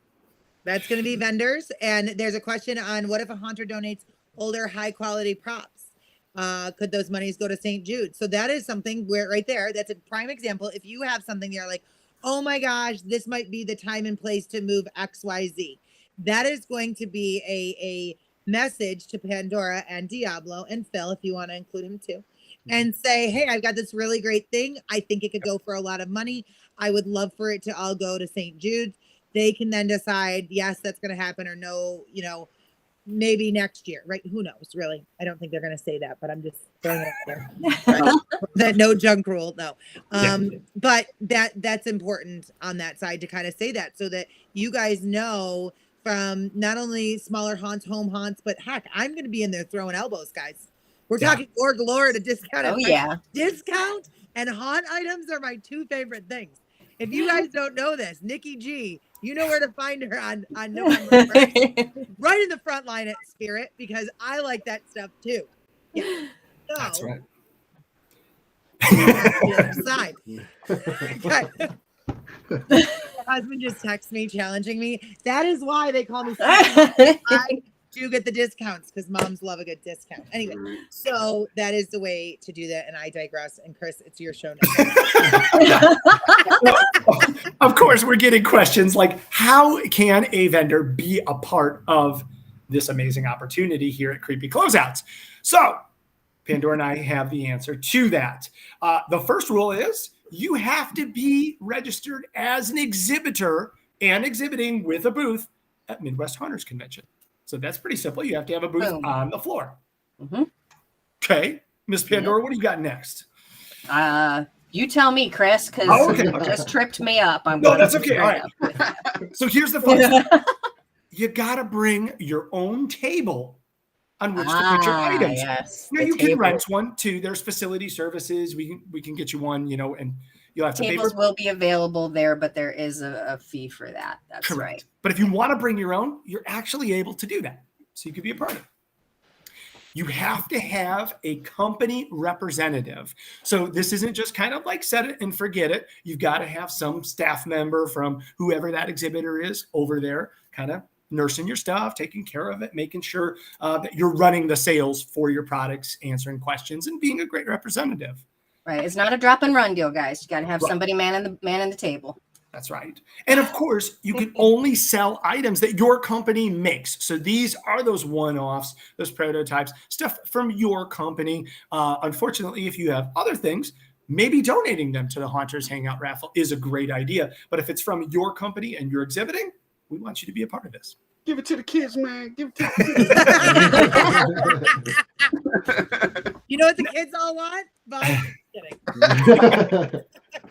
That's going to be vendors. And there's a question on, what if a haunter donates older, high quality props? Could those monies go to St. Jude? So that is something where right there, that's a prime example. If you have something you're like, oh my gosh, this might be the time and place to move XYZ. That is going to be a message to Pandora and Deoblo and Phil, if you want to include him too, and say, hey, I've got this really great thing. I think it could go for a lot of money. I would love for it to all go to St. Jude's. They can then decide, yes, that's going to happen, or no, maybe next year, right? Who knows, really? I don't think they're going to say that, but I'm just throwing it out there. Right? That no junk rule, no. But that's important on that side to kind of say that, so that you guys know from not only smaller haunts, home haunts, but heck, I'm going to be in there throwing elbows, guys. We're talking Org Lore to discount. Oh, yeah. Discount and haunt items are my two favorite things. If you guys don't know this, Nikki G, you know where to find her on November 1st. Right in the front line at Spirit, because I like that stuff too. Yeah. So, that's right. The other side. My husband just texted me challenging me. That is why they call me. I do get the discounts, because moms love a good discount. Anyway, so that is the way to do that. And I digress. And Chris, it's your show now. Of course, we're getting questions like, how can a vendor be a part of this amazing opportunity here at Creepy Closeouts? So Pandora and I have the answer to that. The first rule is you have to be registered as an exhibitor and exhibiting with a booth at Midwest Hunters Convention. So that's pretty simple. You have to have a booth on the floor. Okay. Miss Pandora, what do you got next? You tell me, Chris, because you just tripped me up. That's okay. All right. So here's the fun stuff. You got to bring your own table on which to put your items. Yes, now you can rent one too. There's facility services. We can get you one, and you'll have to pay for it. Tables will be available there, but there is a fee for that. That's correct. Right. But if you want to bring your own, you're actually able to do that. So you could be a part of it. You have to have a company representative. So this isn't just kind of like set it and forget it. You've got to have some staff member from whoever that exhibitor is over there, kind of nursing your stuff, taking care of it, making sure that you're running the sales for your products, answering questions, and being a great representative. Right. It's not a drop and run deal, guys. You got to have somebody manning the table. That's right. And of course, you can only sell items that your company makes. So these are those one-offs, those prototypes, stuff from your company. Unfortunately, if you have other things, maybe donating them to the Haunters Hangout raffle is a great idea. But if it's from your company and you're exhibiting, we want you to be a part of this. Give it to the kids, man. Give it to the kids. You know what the kids all want? Kidding.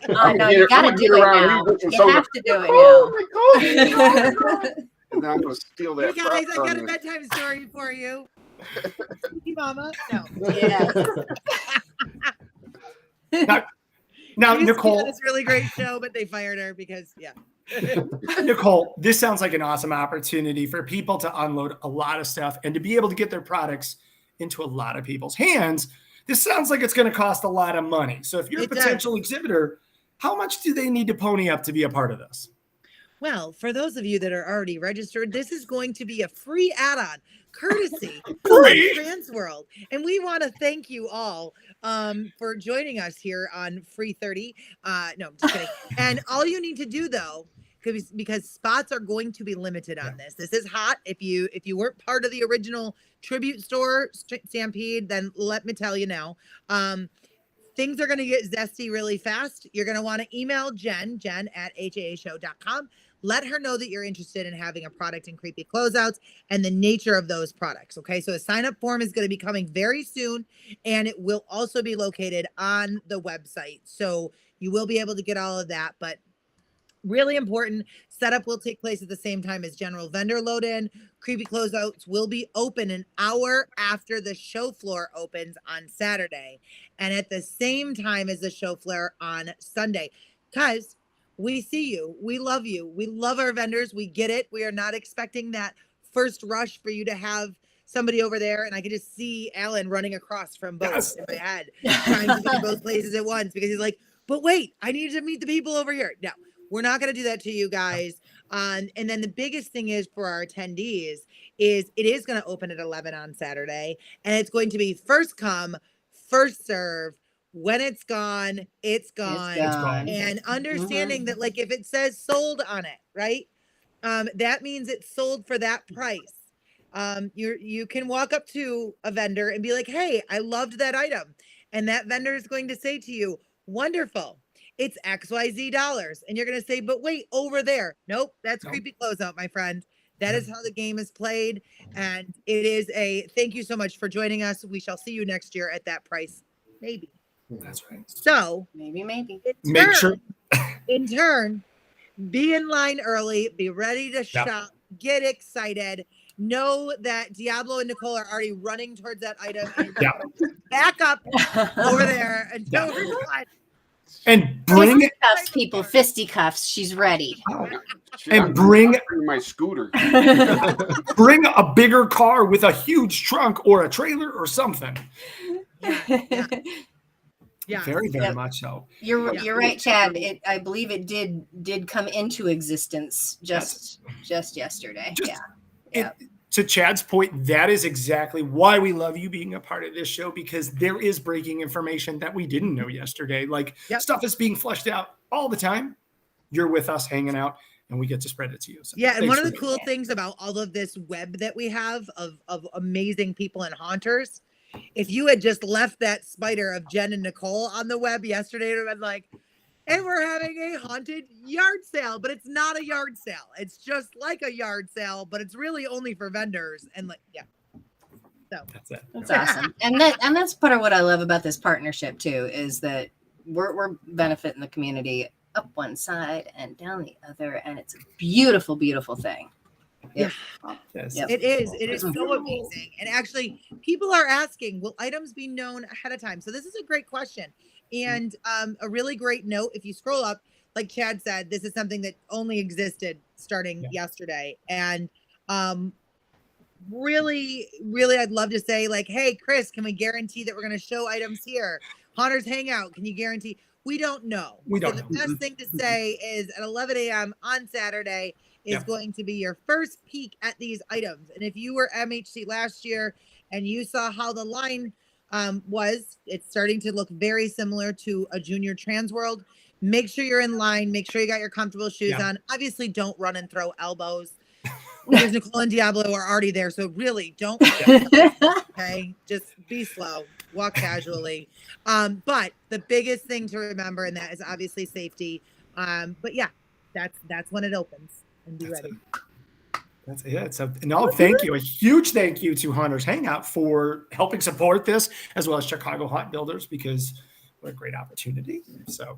Oh, no, you got to do it now. You have to do it now. And then I'm going to steal that. Hey guys, I got a bedtime story for you. Mama? No. Yeah. Now Nicole. This really great show, but they fired her because, Nicole, this sounds like an awesome opportunity for people to unload a lot of stuff and to be able to get their products into a lot of people's hands. This sounds like it's going to cost a lot of money. So if you're a potential exhibitor, How much do they need to pony up to be a part of this? Well, for those of you that are already registered, this is going to be a free add-on courtesy of Free? Transworld. And we want to thank you all for joining us here on Free 30. No, I'm just kidding. And all you need to do, though, because spots are going to be limited on this. This is hot. If you weren't part of the original tribute store Stampede, then let me tell you now. Things are going to get zesty really fast. You're going to want to email Jen at haashow.com. Let her know that you're interested in having a product in Creepy Closeouts and the nature of those products. Okay, so a sign-up form is going to be coming very soon, and it will also be located on the website. So you will be able to get all of that, but really important, setup will take place at the same time as general vendor load in. Creepy Closeouts will be open an hour after the show floor opens on Saturday and at the same time as the show floor on Sunday. Because we see you, we love you, we love our vendors, we get it. We are not expecting that first rush for you to have somebody over there, and I can just see Alan running across from both in my head, trying to be both places at once because he's like, but wait, I need to meet the people over here. No. We're not going to do that to you guys. And then the biggest thing is for our attendees is it is going to open at 11 on Saturday, and it's going to be first come, first serve. When it's gone, it's gone. It's gone. And understanding that, like, if it says sold on it, right? That means it's sold for that price. You can walk up to a vendor and be like, hey, I loved that item. And that vendor is going to say to you, wonderful. It's XYZ dollars. And you're going to say, but wait, over there. Nope, that's Creepy Closeout, my friend. That is how the game is played. And it is thank you so much for joining us. We shall see you next year at that price. Maybe. That's right. So maybe. Make sure. In turn, be in line early, be ready to shop, get excited. Know that Deoblo and Nicole are already running towards that item. And back up over there until we're done. And bring fisticuffs, people, fisticuffs. She's ready. And bring my scooter. Bring a bigger car with a huge trunk or a trailer or something. Yeah, very much so. You're right, Chad. I believe it did come into existence just yesterday. To Chad's point, that is exactly why we love you being a part of this show, because there is breaking information that we didn't know yesterday. Like stuff is being fleshed out all the time. You're with us hanging out, and we get to spread it to you. So and one of the cool things about all of this web that we have of amazing people and haunters, if you had just left that spider of Jen and Nicole on the web yesterday, it would have been like, and we're having a haunted yard sale, but it's not a yard sale. It's just like a yard sale, but it's really only for vendors. And so that's it. That's awesome. And that's part of what I love about this partnership too, is that we're benefiting the community up one side and down the other. And it's a beautiful, beautiful thing. Yes. It is so amazing. And actually, people are asking, will items be known ahead of time? So this is a great question. And a really great note, if you scroll up, like Chad said, this is something that only existed starting yesterday. And really, really, I'd love to say, like, hey, Chris, can we guarantee that we're going to show items here? Haunters Hangout, can you guarantee? We don't know. So the best thing to say is at 11 a.m. on Saturday is going to be your first peek at these items. And if you were MHC last year and you saw how the line it's starting to look very similar to a junior Transworld. Make sure you're in line. Make sure you got your comfortable shoes on. Obviously, don't run and throw elbows. Because Nicole and Deoblo are already there, so really don't. Okay, just be slow. Walk casually. But the biggest thing to remember in that is obviously safety. But that's when it opens. And be ready. That's it. So, thank you. A huge thank you to Haunters Hangout for helping support this, as well as Chicago Haunt Builders, because what a great opportunity. So,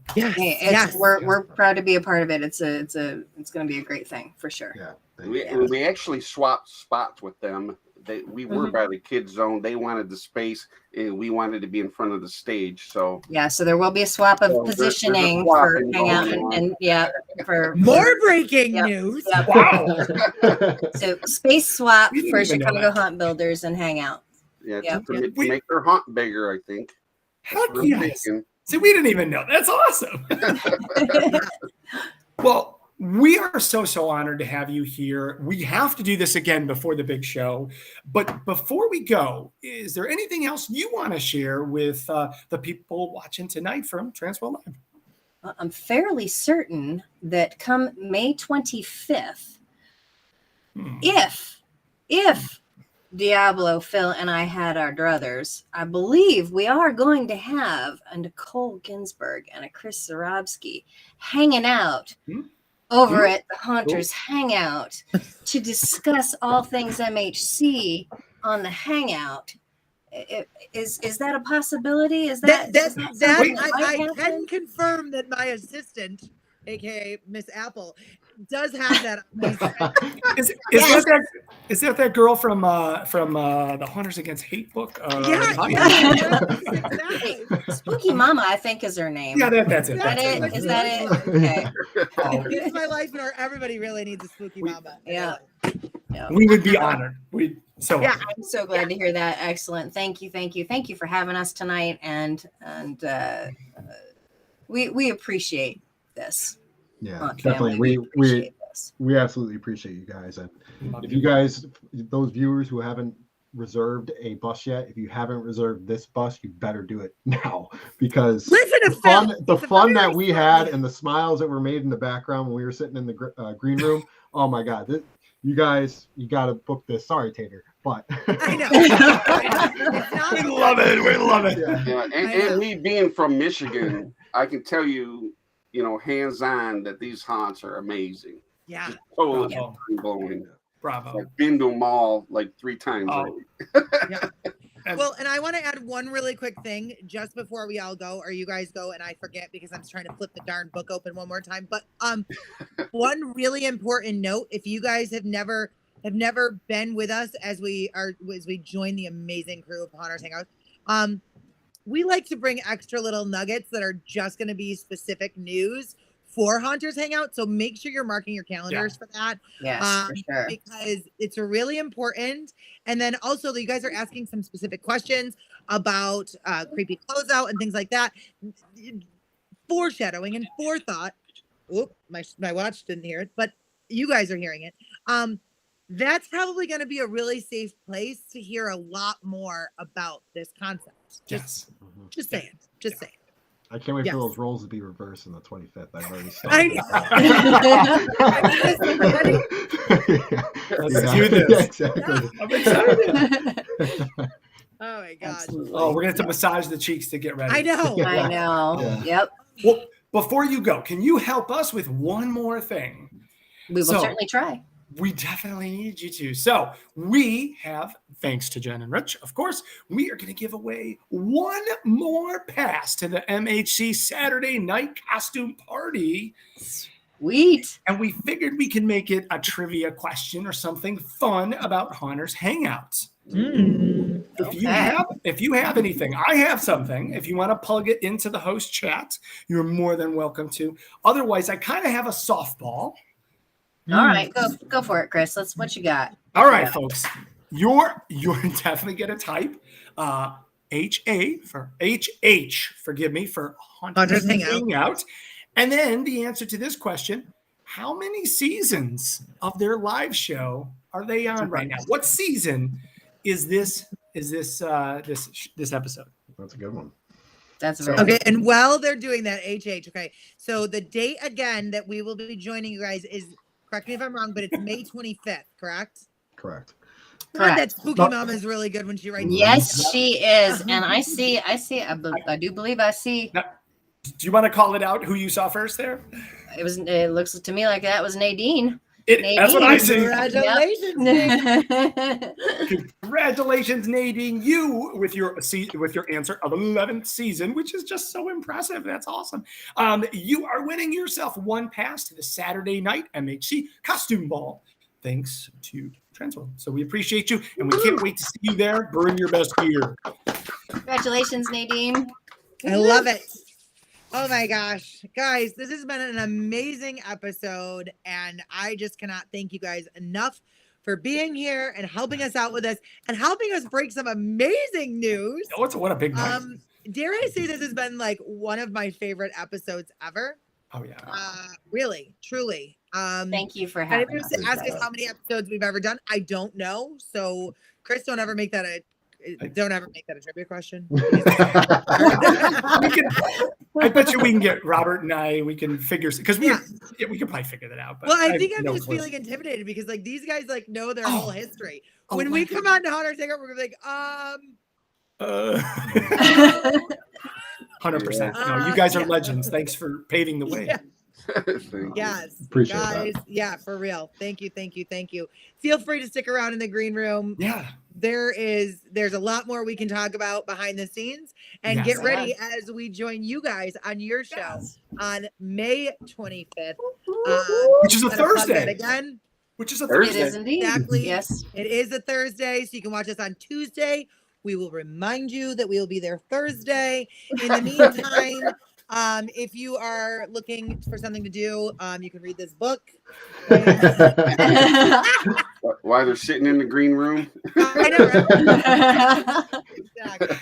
we're proud to be a part of it. It's going to be a great thing for sure. Yeah. We actually swapped spots with them. We were by the kids zone. They wanted the space, and we wanted to be in front of the stage. So so there will be a swap of positioning for Hangout and for more breaking news. Wow. So space swap for Chicago Haunt Builders and Hangout. To make their haunt bigger, I think. Heck yes. See, we didn't even know. That's awesome. Well, we are so honored to have you here. We have to do this again before the big show. But before we go, is there anything else you want to share with the people watching tonight from Transworld Live? I'm fairly certain that come May 25th, if Deoblo, Phil, and I had our druthers, I believe we are going to have a Nicole Ginsburg and a Chris Zarobsky hanging out over at the Haunters Hangout to discuss all things MHC on the Hangout. Is that a possibility? Is that I can confirm that my assistant, aka Miss Apple, does have that. Is that girl from the Hunters Against Hate book? Exactly. Spooky Mama, I think, is her name. Yeah, that's it. Is that it? Okay. It's my life where everybody really needs a spooky mama. Yeah. We would be honored. I'm so glad to hear that. Excellent. Thank you for having us tonight, and we appreciate this. Yeah, definitely. We absolutely appreciate you guys, and if you guys, those viewers who haven't reserved a bus yet, if you haven't reserved this bus, you better do it now, because the fun that we had and the smiles that were made in the background when we were sitting in the green room. Oh my God. You guys, you got to book this. Sorry, Tater, but I know. We love it. We love it. Yeah. And me being from Michigan, I can tell you, hands-on, that these haunts are amazing. Yeah. Just totally blowing. Bravo. I've been to them all like 3 times already. Yeah. Well, and I want to add one really quick thing just before we all go, or you guys go, and I forget because I'm trying to flip the darn book open one more time. But one really important note: if you guys have never been with us as we join the amazing crew of Haunters Hangout, we like to bring extra little nuggets that are just going to be specific news for Haunters Hangout. So make sure you're marking your calendars for that. Yes, for sure. Because it's really important. And then also you guys are asking some specific questions about creepy closeout and things like that. Foreshadowing and forethought. Oop, my watch didn't hear it, but you guys are hearing it. That's probably going to be a really safe place to hear a lot more about this concept. Just saying. I can't wait for those roles to be reversed on the 25th. I've already started. Let's do this. Yeah, exactly. I'm excited. Oh my God. Absolutely. Oh, we're going to have to massage the cheeks to get ready. I know. Yeah. Yep. Well, before you go, can you help us with one more thing? We will certainly try. We definitely need you to. So we have, thanks to Jen and Rich, of course, we are going to give away one more pass to the MHC Saturday night costume party. Sweet. And we figured we can make it a trivia question or something fun about Haunters Hangouts. If you have anything, I have something. If you want to plug it into the host chat, you're more than welcome to. Otherwise, I kind of have a softball. All right, go for it, Chris. What you got? All right, folks. You're definitely gonna type HA for HH, forgive me, for Haunters Hangout. And then the answer to this question: how many seasons of their live show are they on right now? What season is this episode? That's a good one. That's very okay. And while they're doing that, HH. Okay, so the date again that we will be joining you guys is, correct me if I'm wrong, but it's May 25th, correct? Correct. God, that spooky mama is really good when she writes. Yes, she is, and I do believe I see. Now, do you want to call it out? Who you saw first there? It looks to me like that was Nadine. That's what I see. Congratulations, Yep. Congratulations, Nadine. You with your answer of 11th season, which is just so impressive. That's awesome. You are winning yourself one pass to the Saturday night MHC costume ball, thanks to Transworld. So we appreciate you, and we can't wait to see you there. Bring your best gear. Congratulations, Nadine. I love it. Oh my gosh, guys, this has been an amazing episode, and I just cannot thank you guys enough for being here and helping us out with this and helping us break some amazing news. Oh, what a big night. dare I say this has been like one of my favorite episodes ever. Oh yeah. Really, truly. Thank you for And if having you us. ask us guys. how many episodes we've ever done, I don't know. So Chris, don't ever make that a trivia question. We can, I bet you we can get Robert and we can figure, because we can probably figure that out. But Well, I think I'm no just clue. feeling intimidated because like these guys like know their whole history. Oh, When we wow. come on to Hunter Takeover, we're gonna be like, 100%. No, you guys are legends. Thanks for paving the way. Yeah. Thank you. Yes, Appreciate guys. that. Yeah, for real. Thank you. Feel free to stick around in the green room. Yeah. There's a lot more we can talk about behind the scenes, and Yes. get ready as we join you guys on your show on May 25th, Which is a gonna plug that Thursday. again. Which is a It Thursday. is indeed. Exactly. Yes. It is a Thursday, so you can watch us on Tuesday. We will remind you that we will be there Thursday. In the meantime, if you are looking for something to do, you can read this book. While they're sitting in the green room. I know, right? Exactly.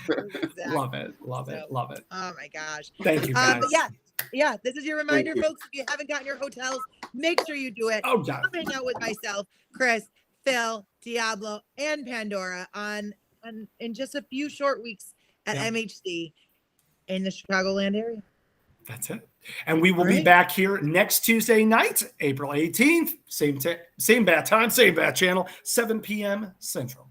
Love it. Love it. Love it. Oh my gosh. Thank you, guys. But yeah, this is your reminder, you. folks. If you haven't gotten your hotels, make sure you do it. Oh, yeah. Come hang out with myself, Chris, Phil, Deoblo, and Pandora in just a few short weeks at MHC in the Chicagoland area. That's it. And we will be back here next Tuesday night, April 18th. Same bat time, same bat channel, 7 p.m. Central.